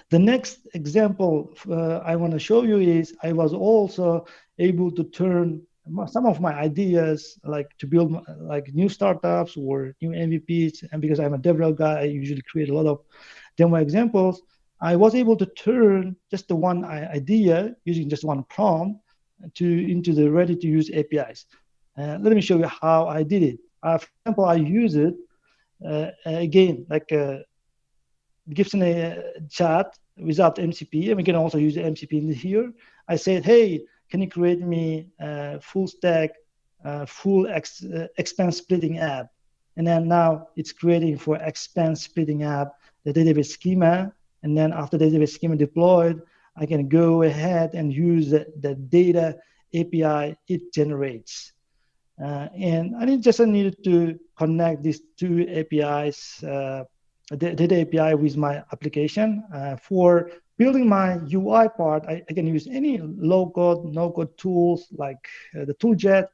The next example I want to show you is I was also able to turn some of my ideas like to build like new startups or new MVPs, and because I'm a DevRel guy, I usually create a lot of demo examples. I was able to turn just the one idea using just one prompt into the ready-to-use APIs. Let me show you how I did it. For example, I use it again like Gibson chat without MCP, and we can also use the MCP in here. I said, hey, can you create me a full stack, full expense splitting app? And then now it's creating for expense splitting app the database schema. And then after the database schema deployed, I can go ahead and use the data API it generates. And I just needed to connect these two APIs, the data API with my application. For building my UI part, I can use any low-code, no-code tools like the tooljet.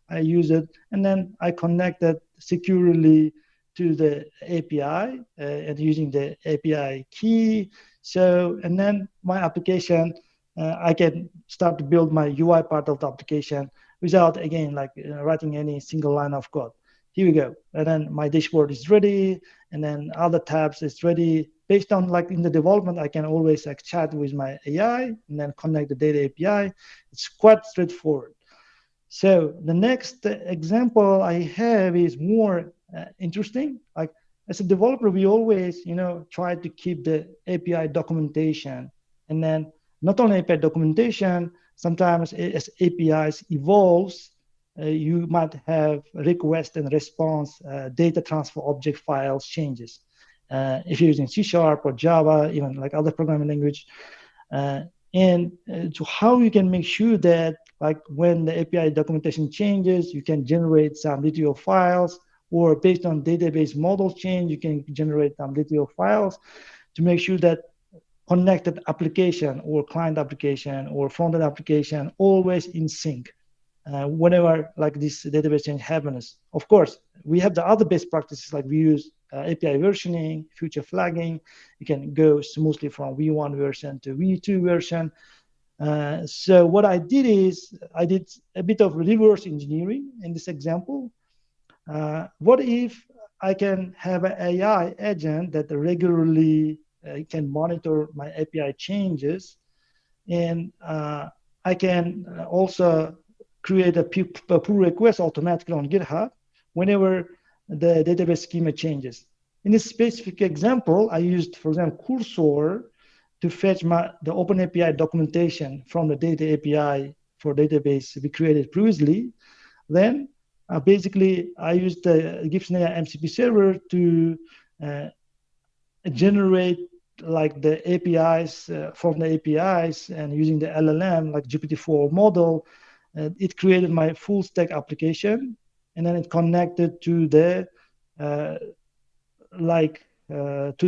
I use it, and then I connect it securely to the API and using the API key. So, and then my application, I can start to build my UI part of the application without, again, like writing any single line of code. Here we go. And then my dashboard is ready, and then other tabs is ready. based on like in the development, I can always like chat with my AI and then connect the data API. It's quite straightforward. So the next example I have is more interesting. Like as a developer, we always, try to keep the API documentation, and then not only API documentation, sometimes as APIs evolves, you might have request and response data transfer object files changes. If you're using C# or Java, even like other programming language, so how you can make sure that like when the API documentation changes, you can generate some DTO files, or based on database model change, you can generate some DTO files to make sure that connected application or client application or front-end application always in sync whenever like this database change happens. Of course, we have the other best practices, like we use API versioning, future flagging. You can go smoothly from V1 version to V2 version. So what I did is I did a bit of reverse engineering in this example. What if I can have an AI agent that regularly can monitor my API changes, and I can also create a pull request automatically on GitHub whenever the database schema changes. In this specific example, I used, for example, Cursor to fetch the OpenAPI documentation from the data API for database we created previously. Then basically, I used the Gibson AI MCP server to generate like the APIs from the APIs, and using the LLM like GPT-4 model, it created my full stack application, and then it connected to the to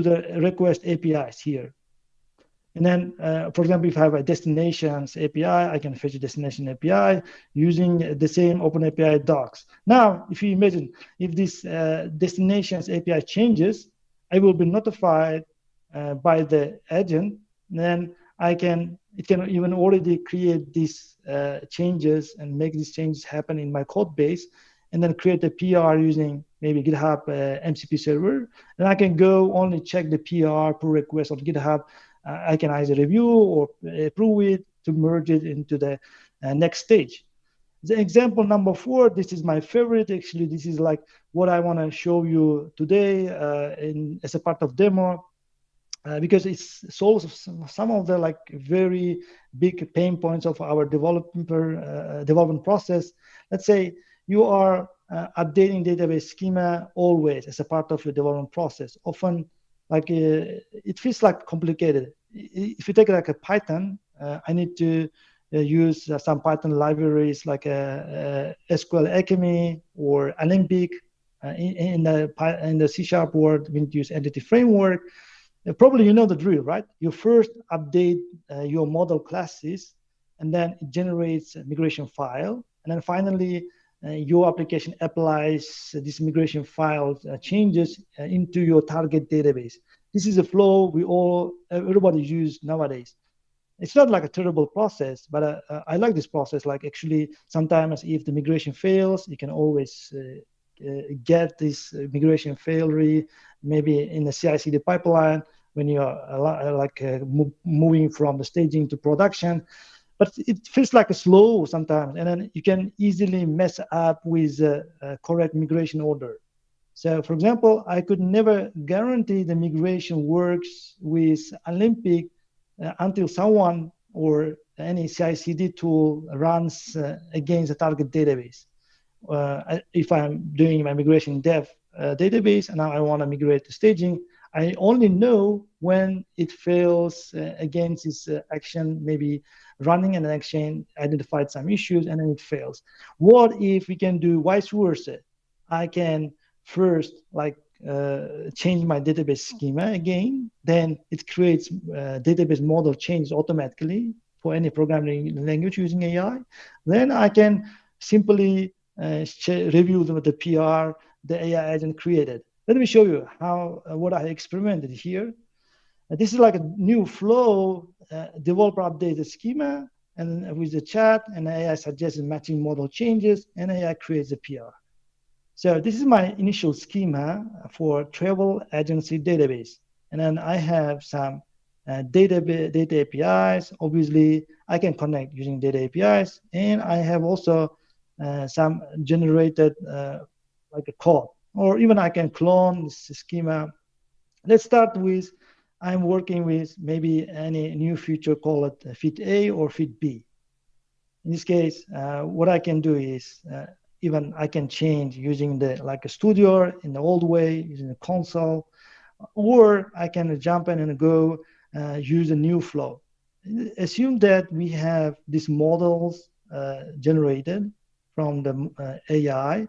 the request APIs here. And then, for example, if I have a destinations API, I can fetch a destination API using the same OpenAPI docs. Now, if you imagine, if this destinations API changes, I will be notified by the agent. Then it can even already create these changes and make these changes happen in my code base, and then create a PR using maybe GitHub MCP server. And I can go only check the PR pull request on GitHub. I can either review or approve it to merge it into the next stage. The example number 4, this is my favorite. Actually, this is like what I want to show you today as a part of demo, because it solves some of the like very big pain points of our development process. Let's say you are updating database schema always as a part of your development process. Often, like it feels like complicated. If you take like a Python, I need to use some Python libraries like SQL Alchemy or Olympic. In the C# world, we need to use Entity Framework. Probably you know the drill, right? You first update your model classes, and then it generates a migration file, and then finally your application applies this migration file changes into your target database. This is a flow everybody use nowadays. It's not like a terrible process, but I like this process. Like actually, sometimes if the migration fails, you can always get this migration failure maybe in the CI/CD pipeline when you are moving from the staging to production. But it feels like a slow sometimes, and then you can easily mess up with correct migration order. So, for example, I could never guarantee the migration works with Olympic until someone or any CI/CD tool runs against the target database. If I'm doing my migration dev database and now I want to migrate to staging, I only know when it fails against this action, maybe running an action, identified some issues, and then it fails. What if we can do vice versa? I can first change my database schema again, then it creates database model changes automatically for any programming language using AI. Then I can simply review the PR the AI agent created. Let me show you what I experimented here. This is like a new flow. Developer updates the schema and with the chat, and AI suggests matching model changes, and AI creates a PR. So this is my initial schema for travel agency database. and then I have some data APIs. Obviously, I can connect using data APIs, and I have also some generated like a code, or even I can clone this schema. Let's start with, I'm working with maybe any new feature, call it fit A or fit B. In this case, what I can do is even I can change using the like a studio in the old way, using the console, or I can jump in and go use a new flow. Assume that we have these models generated from the AI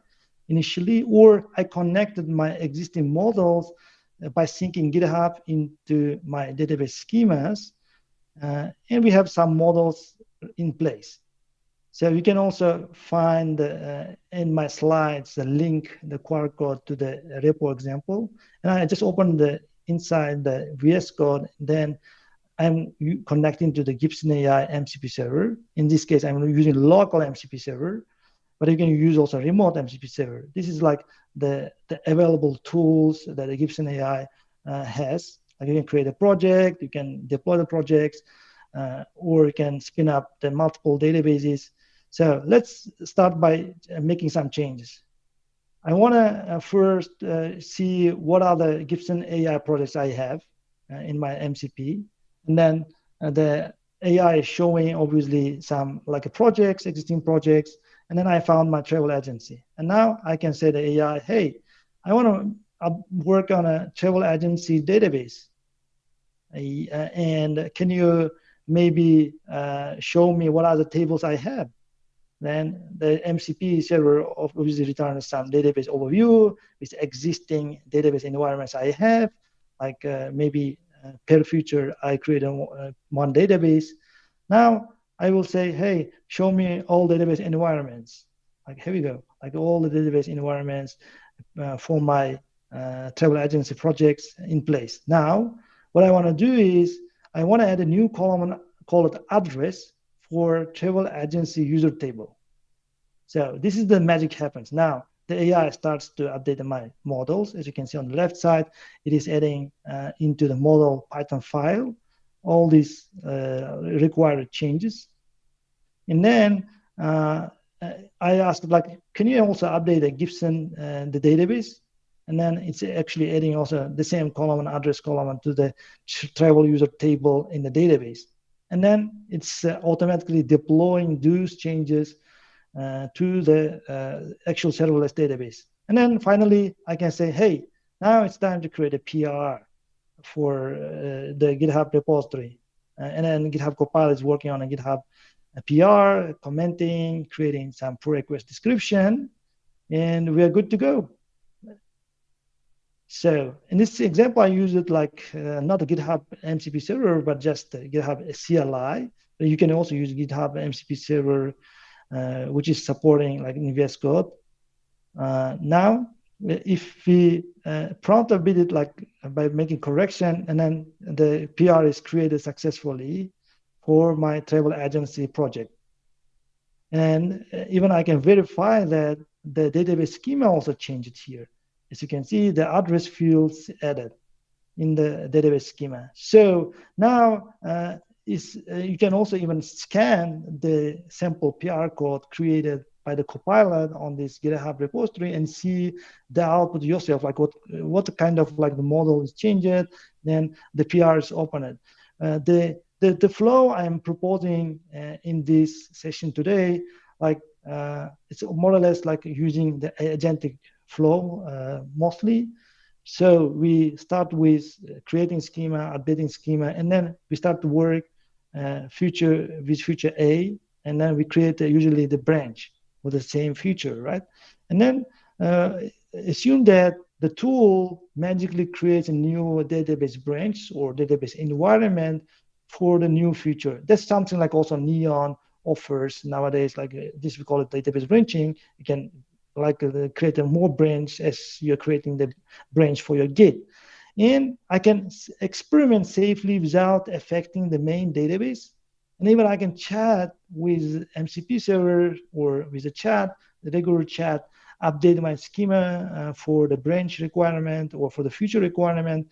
initially, or I connected my existing models by syncing GitHub into my database schemas, and we have some models in place. So you can also find in my slides the link, the QR code to the repo example. And I just opened the inside the VS Code, then I'm connecting to the Gibson AI MCP server. In this case, I'm using local MCP server, but you can use also remote MCP server. This is like the available tools that the Gibson AI has. Like you can create a project, you can deploy the projects, or you can spin up the multiple databases. So let's start by making some changes. I want to first see what are the Gibson AI projects I have in my MCP. And then the AI is showing obviously some like projects, existing projects. And then I found my travel agency. And now I can say to AI, hey, I want to work on a travel agency database. And can you maybe show me what are the tables I have? Then the MCP server obviously returns some database overview with existing database environments I have, like maybe per feature I create one database. Now I will say, hey, show me all database environments. Like here we go, like all the database environments for my travel agency projects in place. Now what I want to do is I want to add a new column, call it address, for travel agency user table. So this is the magic happens. Now the AI starts to update my models. As you can see on the left side, it is adding into the model Python file all these required changes. And then I asked, like, can you also update the Gibson the database? And then it's actually adding also the same column and address column to the travel user table in the database. And then it's automatically deploying those changes to the actual serverless database. And then finally, I can say, hey, now it's time to create a PR for the GitHub repository. And then GitHub Copilot is working on a GitHub PR, commenting, creating some pull request description, and we are good to go. So in this example, I use it like not a GitHub MCP server, but just a GitHub CLI. But you can also use GitHub MCP server, which is supporting like in VS Code. Now, if we prompt a bit like by making correction, and then the PR is created successfully for my travel agency project. And even I can verify that the database schema also changed here. As you can see, the address fields added in the database schema. So now you can also even scan the sample PR code created by the Copilot on this GitHub repository and see the output yourself, like what kind of like the model is changed, then the PR is opened. The flow I'm proposing in this session today, like it's more or less like using the agentic flow mostly. So we start with creating schema, updating schema, and then we start to work feature A, and then we create usually the branch with the same feature, right? And then assume that the tool magically creates a new database branch or database environment for the new feature. That's something like also Neon offers nowadays, like this we call it database branching. You can like create a more branch as you're creating the branch for your Git. And I can experiment safely without affecting the main database. And even I can chat with MCP server or with a chat, the regular chat, update my schema for the branch requirement or for the future requirement.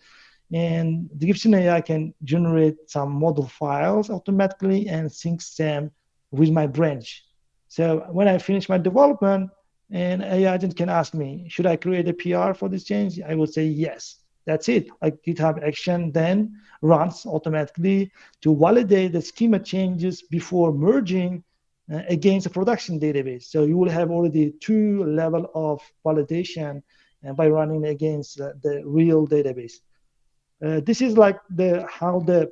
And the Gibson AI can generate some model files automatically and syncs them with my branch. So when I finish my development, an AI agent can ask me, should I create a PR for this change? I will say yes. That's it. Like GitHub Action then runs automatically to validate the schema changes before merging against a production database. So you will have already 2 levels of validation by running against the real database. This is like how the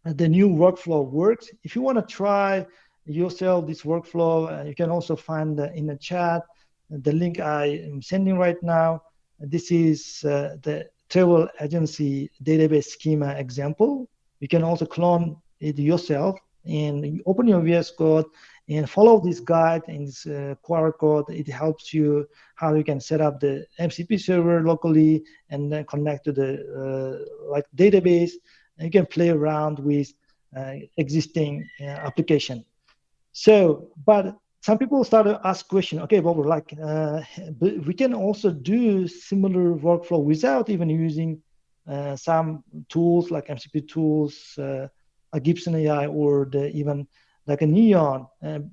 new workflow works. If you want to try yourself this workflow, you can also find in the chat the link I am sending right now. This is the travel agency database schema example. You can also clone it yourself and you open your VS Code and follow this guide and this QR code. It helps you how you can set up the MCP server locally and then connect to the like database. And you can play around with existing application. So, but some people start to ask question, okay, Bob, like we can also do similar workflow without even using some tools like MCP tools, a Gibson AI, or even like a Neon.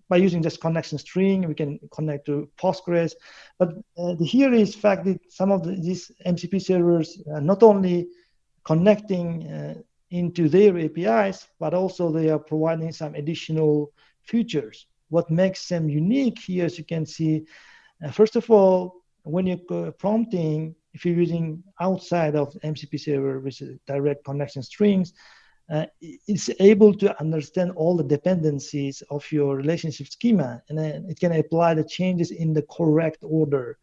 By using just connection string, we can connect to Postgres. But here is fact that some of these MCP servers not only connecting into their APIs, but also they are providing some additional features. What makes them unique here, as you can see, first of all, when you're prompting, if you're using outside of MCP server with direct connection strings, it's able to understand all the dependencies of your relationship schema, and then it can apply the changes in the correct order.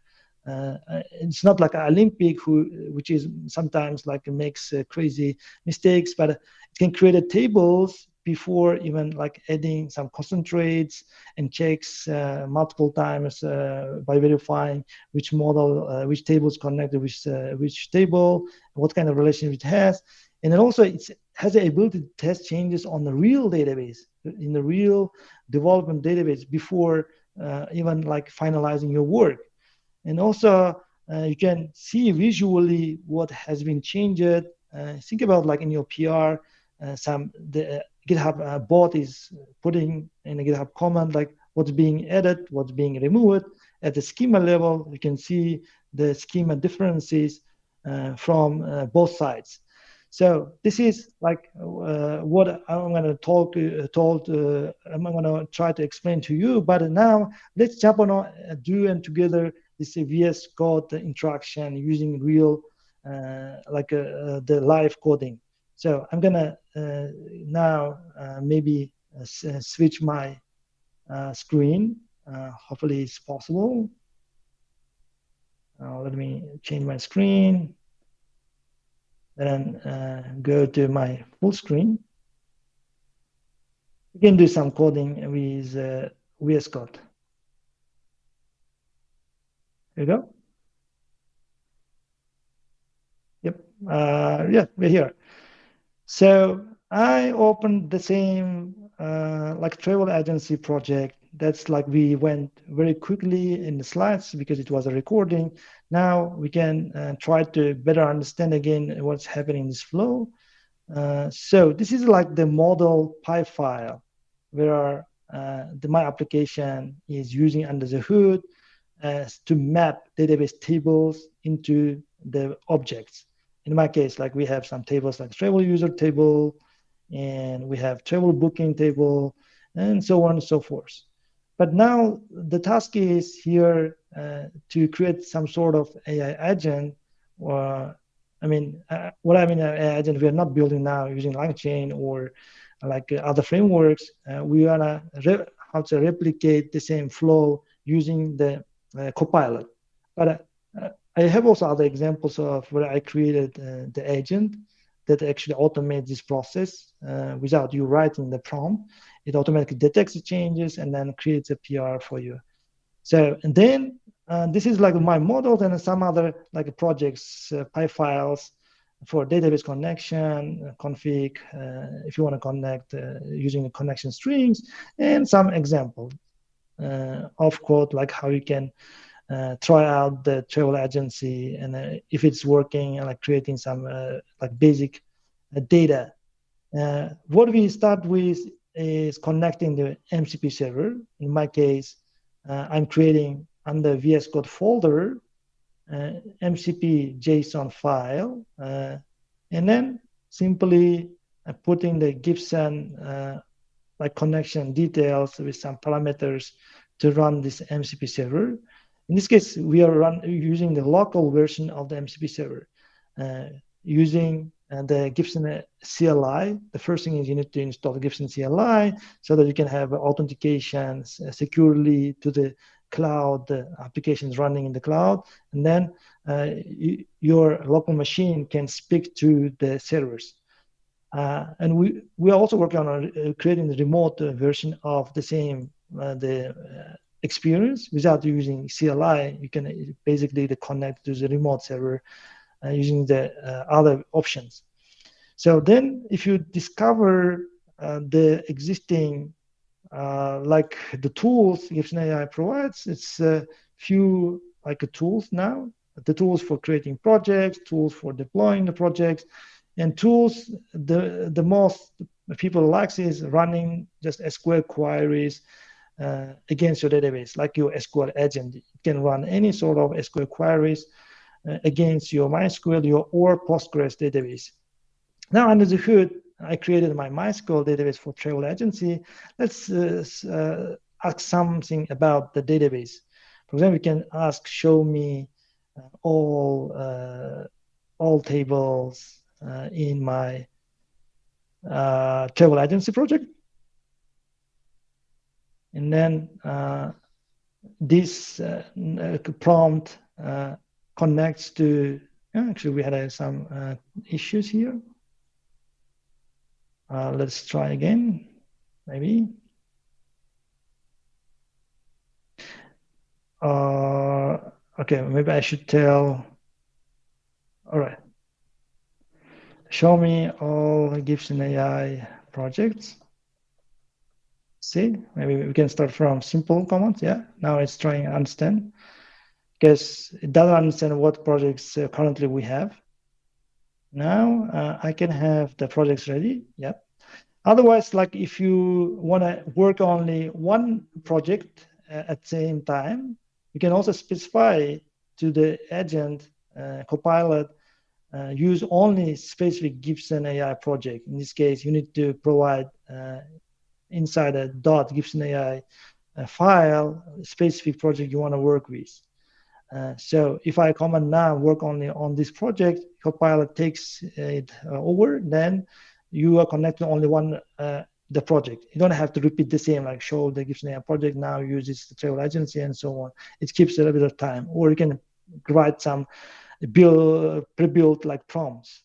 It's not like Olympic, which is sometimes like makes crazy mistakes, but it can create tables before even like adding some concentrates and checks multiple times by verifying which model, which table is connected with which table, what kind of relationship it has. And then also it has the ability to test changes on the real database, in the real development database before even like finalizing your work. And also you can see visually what has been changed. Think about like in your PR, the GitHub bot is putting in a GitHub comment like what's being added, what's being removed. At the schema level, you can see the schema differences from both sides. So this is like what I'm going to I'm going to try to explain to you. But now let's jump on do together this VS Code interaction using real the live coding. So I'm gonna now maybe switch my screen. Hopefully it's possible. Let me change my screen. Then go to my full screen. You can do some coding with VS Code. Here we go. Yep. Yeah, we're here. So I opened the same like travel agency project. That's like we went very quickly in the slides because it was a recording. Now we can try to better understand again what's happening in this flow. So this is like the model PI file where my application is using under the hood to map database tables into the objects. In my case, like we have some tables like travel user table, and we have travel booking table, and so on and so forth. But now the task is here to create some sort of AI agent, or I mean, what I mean AI agent, we are not building now using LangChain or like other frameworks. We wanna how to replicate the same flow using the Copilot. But I have also other examples of where I created the agent that actually automates this process without you writing the prompt. It automatically detects the changes and then creates a PR for you. So, and then this is like my models and some other like projects, PI files for database connection, config, if you want to connect using connection strings, and some example of code like how you can try out the travel agency, and if it's working, like creating some like basic data. What we start with is connecting the MCP server. In my case, I'm creating under VS Code folder MCP JSON file, and then simply putting the Gibson like connection details with some parameters to run this MCP server. In this case, we are using the local version of the MCP server, using the Gibson CLI. The first thing is you need to install the Gibson CLI so that you can have authentication securely to the cloud, the applications running in the cloud, and then your local machine can speak to the servers. And we are also working on creating the remote version of the same experience without using CLI. You can basically connect to the remote server using the other options. So then if you discover the existing like the tools Gibson AI provides, it's a few like tools now. The tools for creating projects, tools for deploying the projects, and tools the most people like is running just SQL queries against your database, like your SQL agent. It can run any sort of SQL queries against your MySQL or Postgres database. Now under the hood, I created my MySQL database for travel agency. Let's ask something about the database. For example, we can ask, show me all tables in my travel agency project. And then this prompt connects to, actually we had some issues here. Let's try again, maybe. Okay, maybe I should tell, all right. Show me all Gibson AI projects. See, maybe we can start from simple commands. Yeah, now it's trying to understand, because it doesn't understand what projects currently we have. Now I can have the projects ready. Yep. Otherwise, like if you want to work only one project at the same time, you can also specify to the agent Copilot use only specific Gibson AI project. In this case, you need to provide inside a .Gibson AI file specific project you want to work with. So if I command now work only on this project, Copilot takes it over, then you are connecting only one the project. You don't have to repeat the same, like show the Gibson AI project now uses the travel agency and so on. It keeps a little bit of time. Or you can write some pre-built like prompts.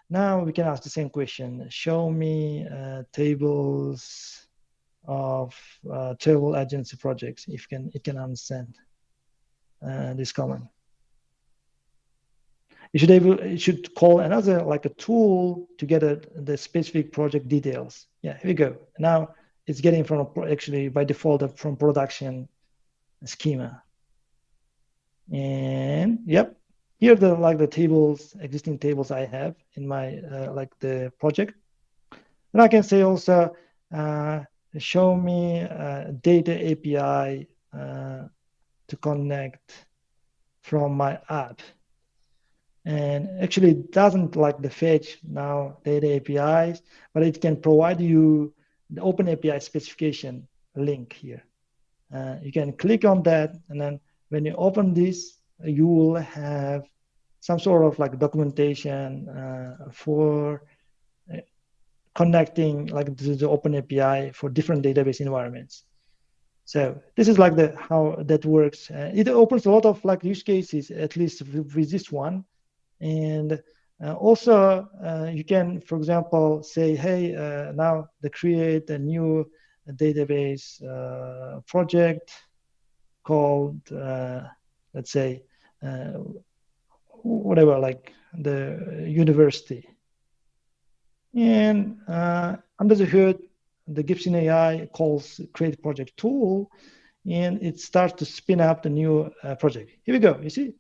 Now we can ask the same question. Show me tables of travel agency projects. If it can understand this command. It should call another like a tool to get the specific project details. Yeah, here we go. Now it's getting from actually by default from production schema. And yep, here are like the tables, existing tables I have in my like the project. And I can say also show me data API to connect from my app. And actually it doesn't like the fetch now data APIs, but it can provide you the open API specification link here. You can click on that, and then when you open this, you will have some sort of like documentation for connecting like the open API for different database environments. So this is like how that works. It opens a lot of like use cases, at least with this one. And also you can, for example, say, hey, now create a new database project called, let's say, whatever, like the university. And under the hood, the Gibson AI calls create project tool. and it starts to spin up the new project. Here we go. You see,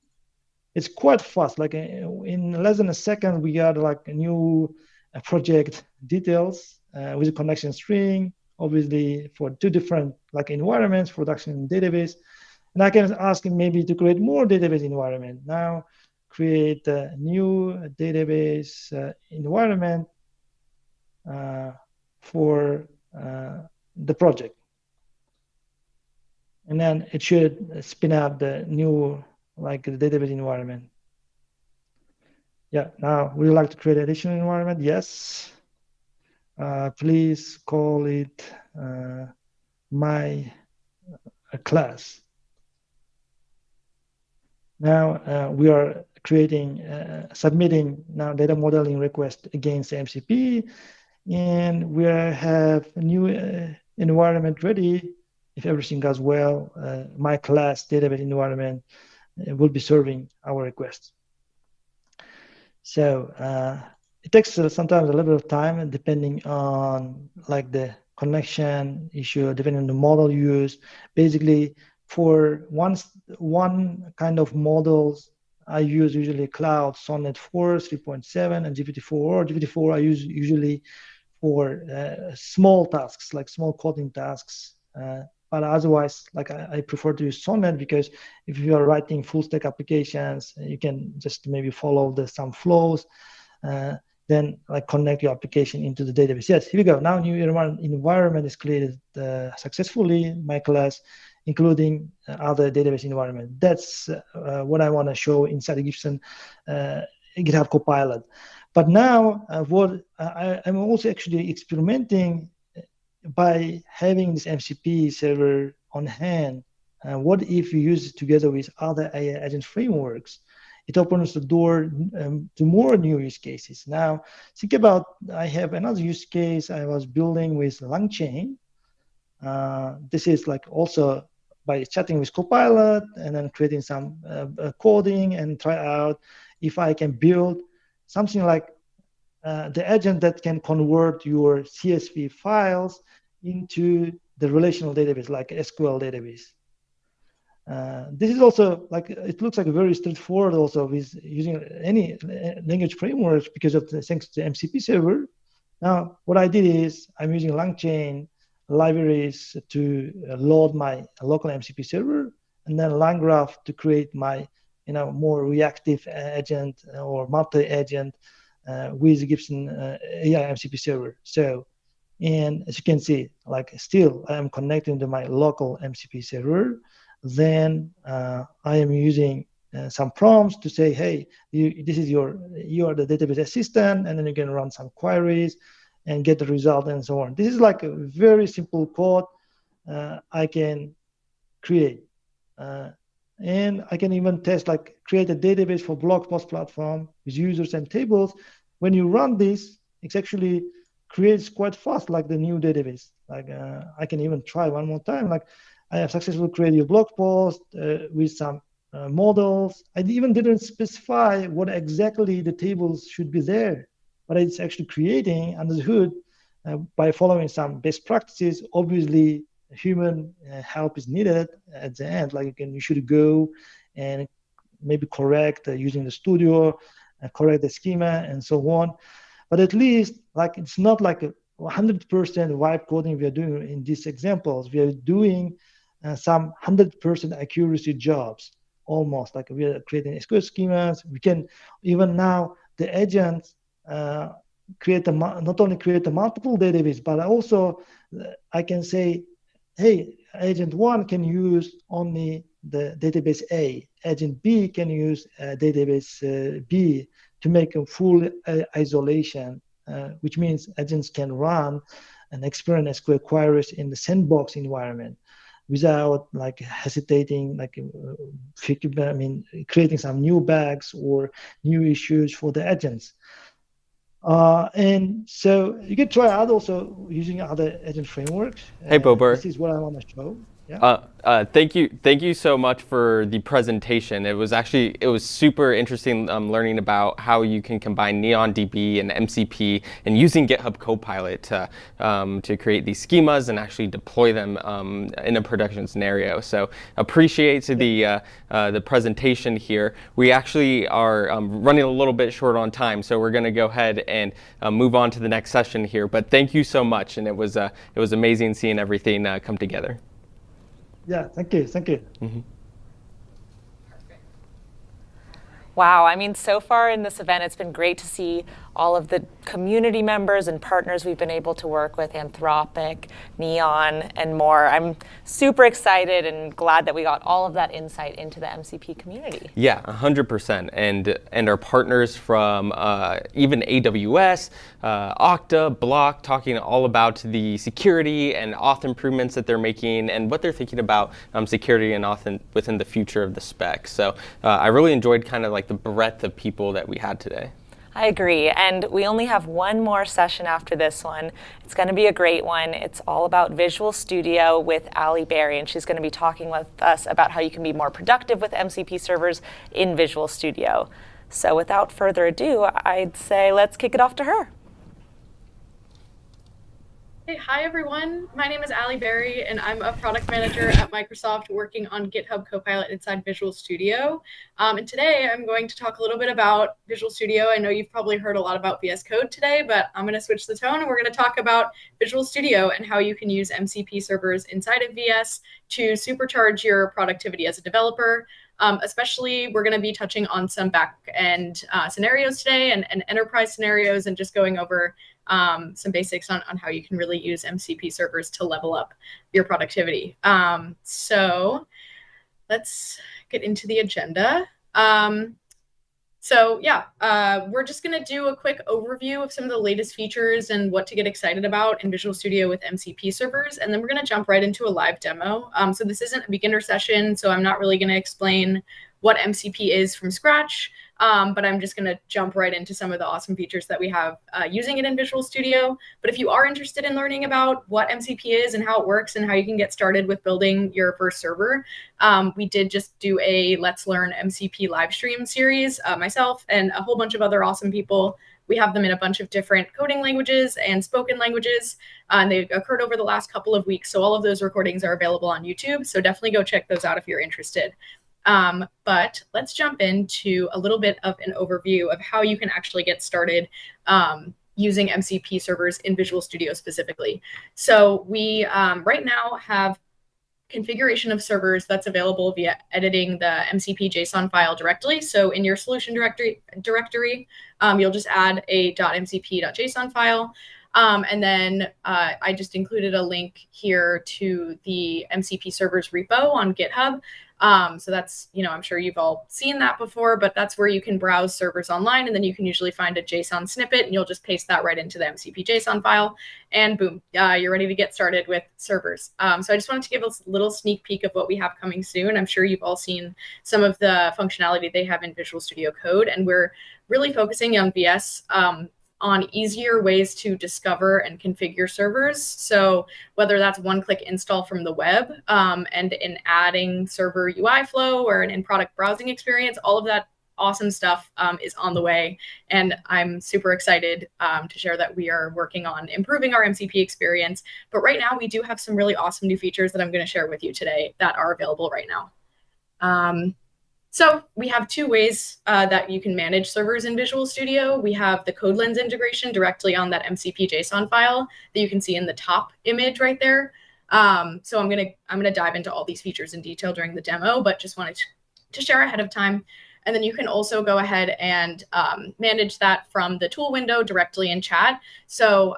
it's quite fast. Like in less than a second, we got like a new project details with a connection string, obviously for 2 different like environments, production and database. And I can ask him maybe to create more database environment. Now create a new database environment for the project. And then it should spin up the new like the database environment. Yeah, now would you like to create an additional environment? Yes. Please call it my class. Now we are creating, submitting now data modeling request against MCP, and we have a new environment ready. If everything goes well, my class database environment will be serving our requests. So it takes sometimes a little bit of time, depending on like the connection issue, depending on the model used. Basically, for one kind of models, I use usually cloud Sonnet 4, 3.7, and GPT-4. GPT-4 I use usually for small tasks, like small coding tasks. But otherwise, like I prefer to use Sonnet, because if you are writing full stack applications, you can just maybe follow some flows, then like connect your application into the database. Yes, here we go. Now new environment is created successfully, my class, including other database environment. That's what I want to show inside the Gibson GitHub Copilot. But now what I'm also actually experimenting by having this MCP server on hand. What if you use it together with other AI agent frameworks? It opens the door to more new use cases. Now, think about, I have another use case I was building with LangChain. This is like also by chatting with Copilot and then creating some coding and try out if I can build something like the agent that can convert your CSV files into the relational database, like SQL database. This is also like, it looks like a very straightforward also with using any language frameworks because of thanks to the MCP server. Now, what I did is I'm using LangChain libraries to load my local MCP server, and then LangGraph to create my more reactive agent or multi-agent with Gibson AI MCP server. So, and as you can see, like still I am connecting to my local MCP server. Then I am using some prompts to say, hey, this is you are the database assistant, and then you can run some queries and get the result and so on. This is like a very simple code I can create. And I can even test, like create a database for blog post platform with users and tables. When you run this, it actually creates quite fast, like the new database. Like I can even try one more time. Like I have successfully created a blog post with some models. I even didn't specify what exactly the tables should be there, but it's actually creating under the hood by following some best practices. Obviously, human help is needed at the end. Like you should go and maybe correct using the studio, correct the schema and so on. But at least like it's not like a 100% vibe coding we are doing in these examples. We are doing some 100% accuracy jobs, almost like we are creating SQL schemas. We can even now the agents not only create a multiple database, but also I can say, hey, agent 1 can use only the database A. Agent B can use database B to make a full isolation, which means agents can run and experience SQL queries in the sandbox environment without like hesitating, like creating some new bugs or new issues for the agents. And so you can try out also using other agent frameworks.
Hey, Bober.
This is what I want to show.
Thank you so much for the presentation. It was super interesting learning about how you can combine Neon DB and MCP and using GitHub Copilot to create these schemas and actually deploy them in a production scenario. So appreciate the presentation here. We actually are running a little bit short on time, so we're going to go ahead and move on to the next session here. But thank you so much, and it was amazing seeing everything come together.
Yeah, thank you.
Mm-hmm.
Wow, I mean, so far in this event, it's been great to see all of the community members and partners we've been able to work with, Anthropic, Neon, and more. I'm super excited and glad that we got all of that insight into the MCP community.
Yeah, 100%. And our partners from even AWS, Okta, Block, talking all about the security and auth improvements that they're making and what they're thinking about security and auth within the future of the spec. So I really enjoyed kind of like the breadth of people that we had today.
I agree, and we only have one more session after this one. It's going to be a great one. It's all about Visual Studio with Ali Berry, and she's going to be talking with us about how you can be more productive with MCP servers in Visual Studio. So without further ado, I'd say let's kick it off to her.
Hey, hi everyone. My name is Ali Berry, and I'm a product manager at Microsoft working on GitHub Copilot inside Visual Studio. And today I'm going to talk a little bit about Visual Studio. I know you've probably heard a lot about VS Code today, but I'm going to switch the tone and we're going to talk about Visual Studio and how you can use MCP servers inside of VS to supercharge your productivity as a developer. Especially, we're going to be touching on some back-end scenarios today and enterprise scenarios and just going over some basics on how you can really use MCP servers to level up your productivity. So let's get into the agenda. We're just going to do a quick overview of some of the latest features and what to get excited about in Visual Studio with MCP servers, and then we're going to jump right into a live demo. So this isn't a beginner session, so I'm not really going to explain what MCP is from scratch, but I'm just going to jump right into some of the awesome features that we have using it in Visual Studio. But if you are interested in learning about what MCP is and how it works and how you can get started with building your first server, we did just do a Let's Learn MCP live stream series, myself and a whole bunch of other awesome people. We have them in a bunch of different coding languages and spoken languages, and they occurred over the last couple of weeks. So all of those recordings are available on YouTube. So definitely go check those out if you're interested. But let's jump into a little bit of an overview of how you can actually get started using MCP servers in Visual Studio specifically. So we right now have configuration of servers that's available via editing the MCP JSON file directly. So in your solution directory, you'll just add a .mcp.json file. And then I just included a link here to the MCP servers repo on GitHub. So that's, I'm sure you've all seen that before, but that's where you can browse servers online, and then you can usually find a JSON snippet and you'll just paste that right into the MCP JSON file, and boom, you're ready to get started with servers. So I just wanted to give a little sneak peek of what we have coming soon. I'm sure you've all seen some of the functionality they have in Visual Studio Code, and we're really focusing on VS on easier ways to discover and configure servers. So whether that's one-click install from the web and in adding server UI flow or an in-product browsing experience, all of that awesome stuff is on the way. And I'm super excited to share that we are working on improving our MCP experience. But right now, we do have some really awesome new features that I'm going to share with you today that are available right now. So we have two ways that you can manage servers in Visual Studio. We have the Code Lens integration directly on that MCP JSON file that you can see in the top image right there. So I'm gonna dive into all these features in detail during the demo, but just wanted to share ahead of time. And then you can also go ahead and manage that from the tool window directly in chat. So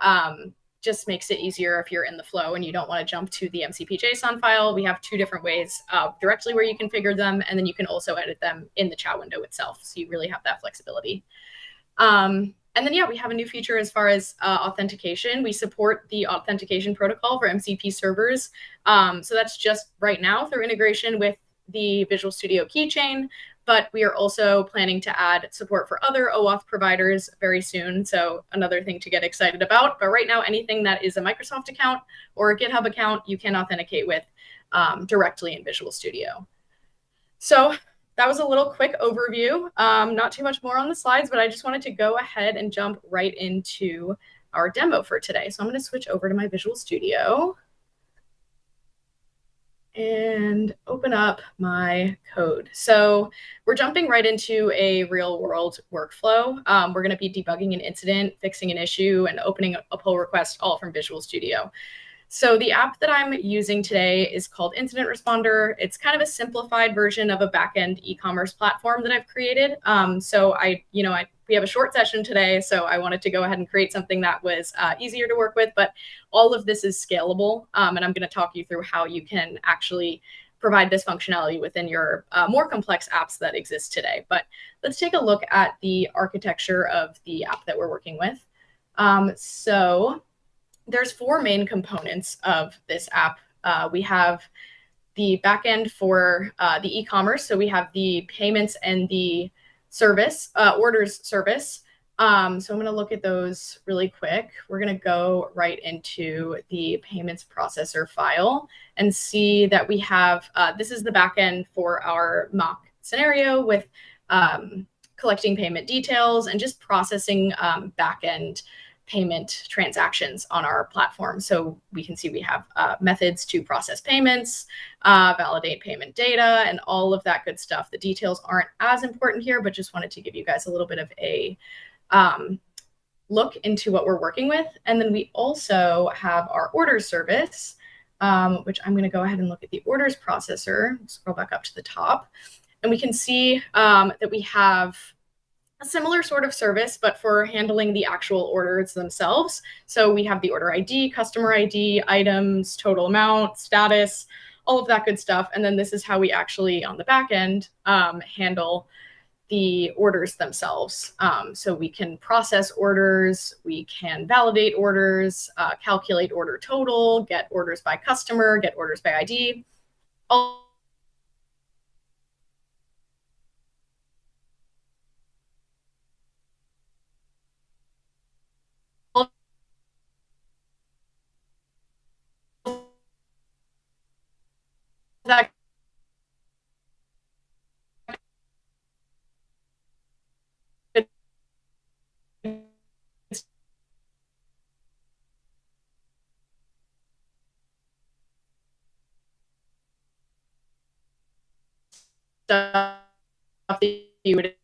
just makes it easier if you're in the flow and you don't want to jump to the MCP JSON file. We have two different ways directly where you configure them, and then you can also edit them in the chat window itself. So you really have that flexibility. And then, we have a new feature as far as authentication. We support the authentication protocol for MCP servers. So that's just right now through integration with the Visual Studio keychain. But we are also planning to add support for other OAuth providers very soon. So another thing to get excited about. But right now, anything that is a Microsoft account or a GitHub account, you can authenticate with directly in Visual Studio. So that was a little quick overview. Not too much more on the slides, but I just wanted to go ahead and jump right into our demo for today. So I'm going to switch over to my Visual Studio and open up my code. So we're jumping right into a real world workflow. We're going to be debugging an incident, fixing an issue, and opening a pull request all from Visual Studio. So the app that I'm using today is called Incident Responder. It's kind of a simplified version of a backend e-commerce platform that I've created. So we have a short session today, so I wanted to go ahead and create something that was easier to work with, but all of this is scalable. And I'm going to talk you through how you can actually provide this functionality within your more complex apps that exist today. But let's take a look at the architecture of the app that we're working with. So there's 4 main components of this app. We have the backend for the e-commerce. So we have the payments and the service, orders service. So I'm going to look at those really quick. We're going to go right into the payments processor file and see that we have, this is the backend for our mock scenario with collecting payment details and just processing backend payment transactions on our platform. So we can see we have methods to process payments, validate payment data, and all of that good stuff. The details aren't as important here, but just wanted to give you guys a little bit of a look into what we're working with. And then we also have our orders service, which I'm going to go ahead and look at the orders processor. Scroll back up to the top. And we can see that we have a similar sort of service, but for handling the actual orders themselves. So we have the order ID, customer ID, items, total amount, status, all of that good stuff. And then this is how we actually, on the back end, handle the orders themselves. So we can process orders, we can validate orders, calculate order total, get orders by customer, get orders by ID. All that stuff that you would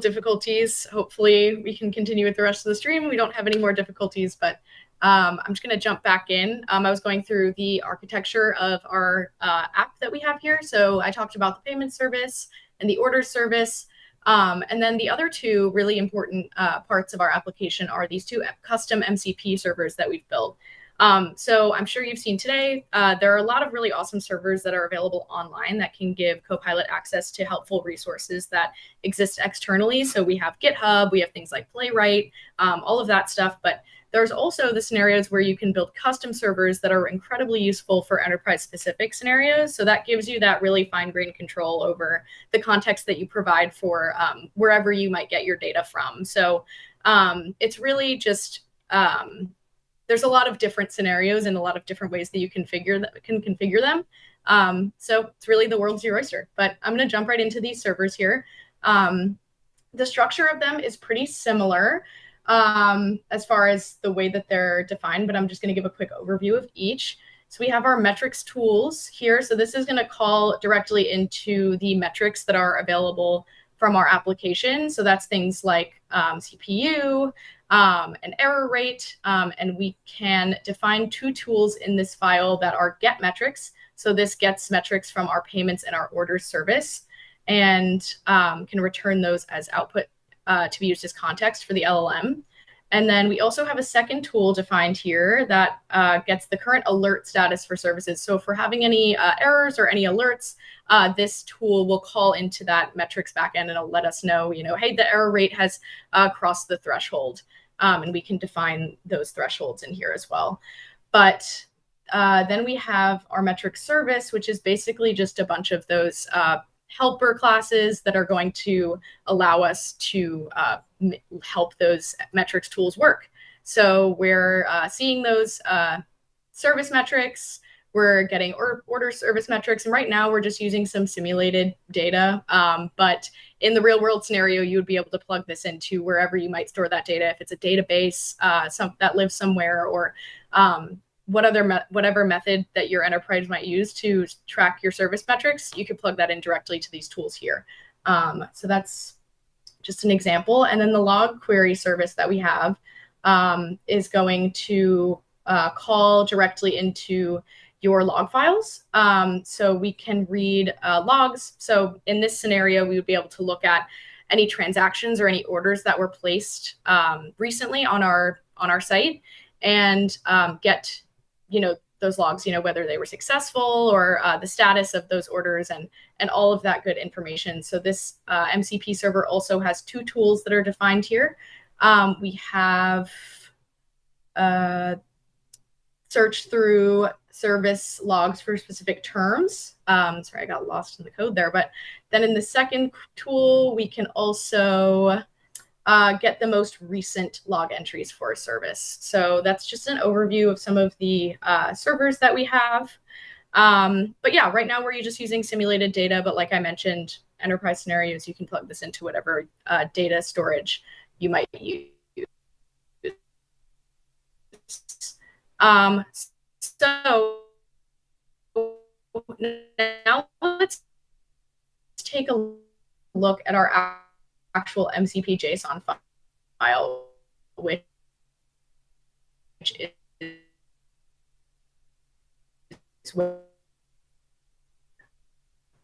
difficulties. Hopefully we can continue with the rest of the stream. We don't have any more difficulties, but I'm just going to jump back in. I was going through the architecture of our app that we have here. So I talked about the payment service and the order service. And then the other 2 really important parts of our application are these 2 custom MCP servers that we've built. So I'm sure you've seen today, there are a lot of really awesome servers that are available online that can give Copilot access to helpful resources that exist externally. So we have GitHub, we have things like Playwright, all of that stuff. But there's also the scenarios where you can build custom servers that are incredibly useful for enterprise-specific scenarios. So that gives you that really fine-grained control over the context that you provide for wherever you might get your data from. So it's really just there's a lot of different scenarios and a lot of different ways that you can configure them. So it's really the world's your oyster. But I'm going to jump right into these servers here. The structure of them is pretty similar as far as the way that they're defined, but I'm just going to give a quick overview of each. So we have our metrics tools here. So this is going to call directly into the metrics that are available from our application. So that's things like CPU, an error rate, and we can define two tools in this file that are get metrics. So this gets metrics from our payments and our orders service and can return those as output to be used as context for the LLM. And then we also have a second tool defined here that gets the current alert status for services. So if we're having any errors or any alerts, this tool will call into that metrics backend and it'll let us know, hey, the error rate has crossed the threshold. And we can define those thresholds in here as well. But then we have our metrics service, which is basically just a bunch of those helper classes that are going to allow us to help those metrics tools work. So we're seeing those service metrics, we're getting order service metrics, and right now we're just using some simulated data. But in the real world scenario, you would be able to plug this into wherever you might store that data. If it's a database that lives somewhere, or whatever method that your enterprise might use to track your service metrics, you could plug that in directly to these tools here. So that's just an example. And then the log query service that we have is going to call directly into your log files. So we can read logs. So in this scenario, we would be able to look at any transactions or any orders that were placed recently on our site and get those logs, whether they were successful or the status of those orders and all of that good information. So this MCP server also has two tools that are defined here. We have search through service logs for specific terms. Sorry, I got lost in the code there. But then in the second tool, we can also get the most recent log entries for a service. So that's just an overview of some of the servers that we have. But yeah, right now we're just using simulated data. But like I mentioned, enterprise scenarios, you can plug this into whatever data storage you might use. So now let's take a look at our actual MCP JSON file, which is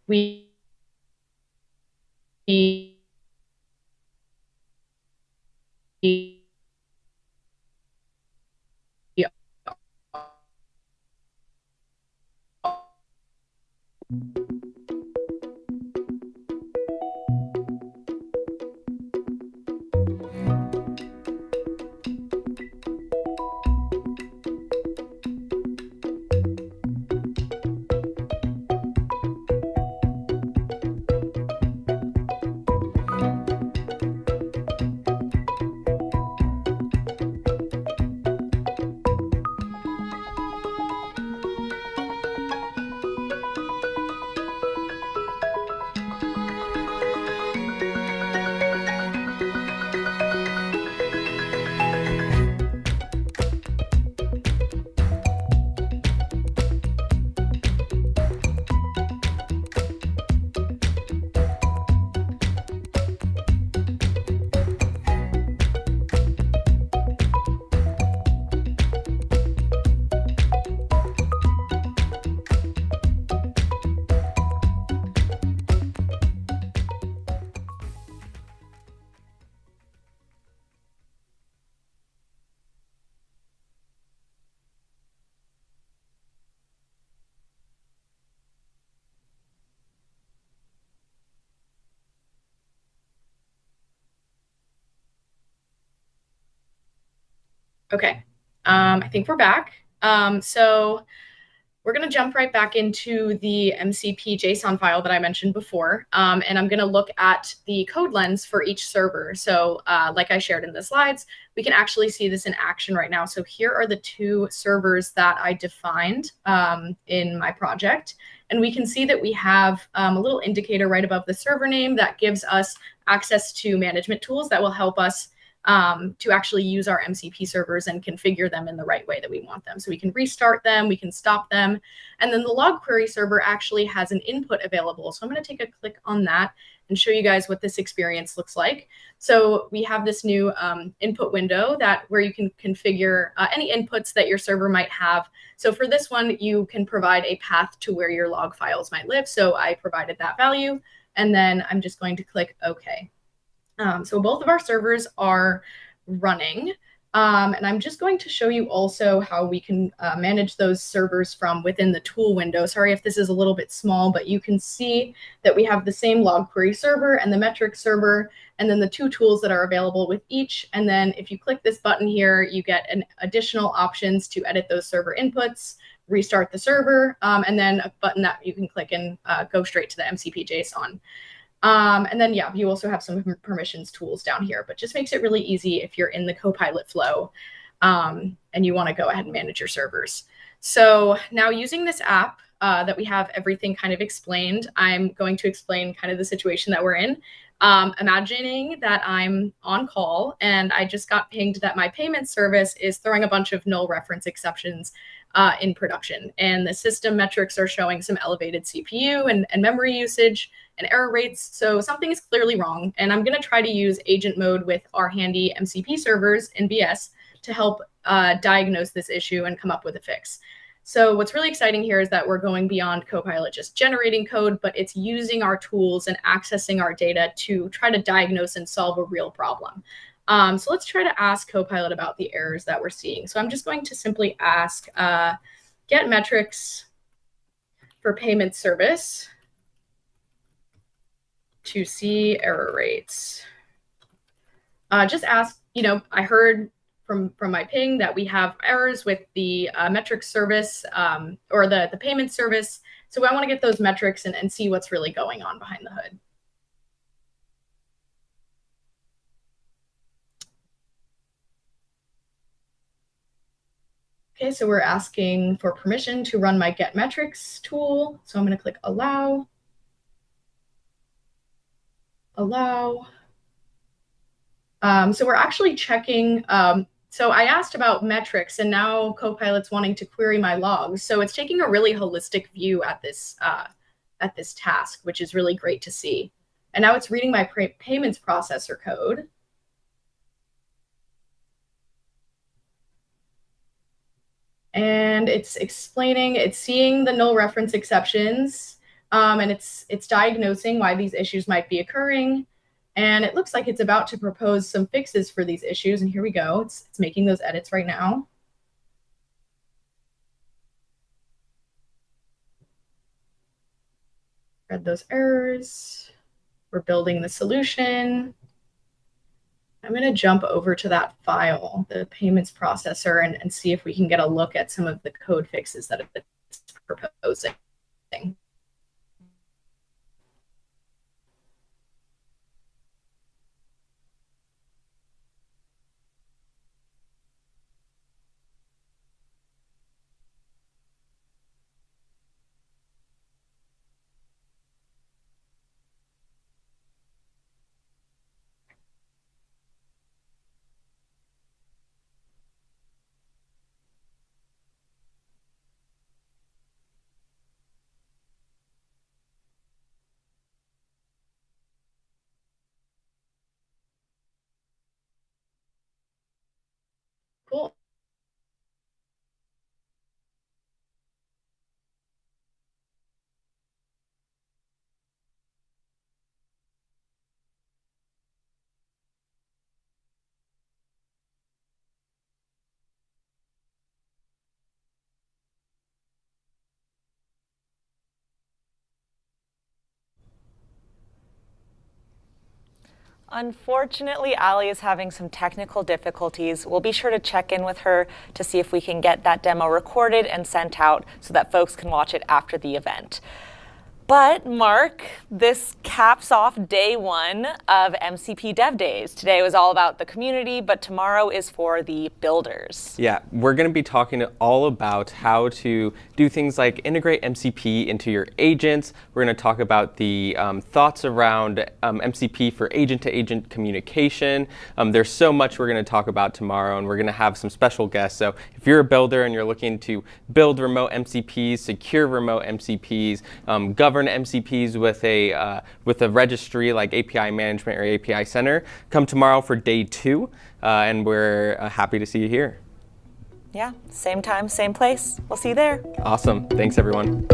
we Okay, I think we're back. So we're going to jump right back into the MCP JSON file that I mentioned before, and I'm going to look at the code lens for each server. So like I shared in the slides, we can actually see this in action right now. So here are the 2 servers that I defined in my project. And we can see that we have a little indicator right above the server name that gives us access to management tools that will help us to actually use our MCP servers and configure them in the right way that we want them. So we can restart them, we can stop them. And then the log query server actually has an input available. So I'm going to take a click on that and show you guys what this experience looks like. So we have this new input window where you can configure any inputs that your server might have. So for this one, you can provide a path to where your log files might live. So I provided that value, and then I'm just going to click OK. So both of our servers are running. And I'm just going to show you also how we can manage those servers from within the tool window. Sorry if this is a little bit small, but you can see that we have the same log query server and the metrics server, and then the 2 tools that are available with each. And then if you click this button here, you get an additional options to edit those server inputs, restart the server, and then a button that you can click and go straight to the MCP JSON. And then, yeah, you also have some permissions tools down here, but just makes it really easy if you're in the Copilot flow and you want to go ahead and manage your servers. So now using this app that we have everything kind of explained, I'm going to explain kind of the situation that we're in. Imagining that I'm on call and I just got pinged that my payment service is throwing a bunch of null reference exceptions in production. And the system metrics are showing some elevated CPU and memory usage and error rates. So something is clearly wrong. And I'm going to try to use agent mode with our handy MCP servers in BS to help diagnose this issue and come up with a fix. So what's really exciting here is that we're going beyond Copilot just generating code, but it's using our tools and accessing our data to try to diagnose and solve a real problem. So let's try to ask Copilot about the errors that we're seeing. So I'm just going to simply ask get metrics for payment service to see error rates. Just ask, I heard from my ping that we have errors with the metrics service or the payment service. So I want to get those metrics and see what's really going on behind the hood. Okay, so we're asking for permission to run my get metrics tool. So I'm going to click allow. Allow. So we're actually checking. So I asked about metrics, and now Copilot's wanting to query my logs. So it's taking a really holistic view at this task, which is really great to see. And now it's reading my payments processor code. And it's explaining, it's seeing the null reference exceptions, and it's diagnosing why these issues might be occurring. And it looks like it's about to propose some fixes for these issues. And here we go. It's making those edits right now. Read those errors. We're building the solution. I'm going to jump over to that file, the payments processor, and see if we can get a look at some of the code fixes that it's proposing.
Unfortunately, Ali is having some technical difficulties. We'll be sure to check in with her to see if we can get that demo recorded and sent out so that folks can watch it after the event. But Mark, this caps off day 1 of MCP Dev Days. Today was all about the community, but tomorrow is for the builders.
Yeah, we're going to be talking all about how to do things like integrate MCP into your agents. We're going to talk about the thoughts around MCP for agent-to-agent communication. There's so much we're going to talk about tomorrow, and we're going to have some special guests. So if you're a builder and you're looking to build remote MCPs, secure remote MCPs, govern MCPs with a registry like API Management or API Center, come tomorrow for day 2, and we're happy to see you here.
Yeah, same time, same place. We'll see you there.
Awesome. Thanks, everyone.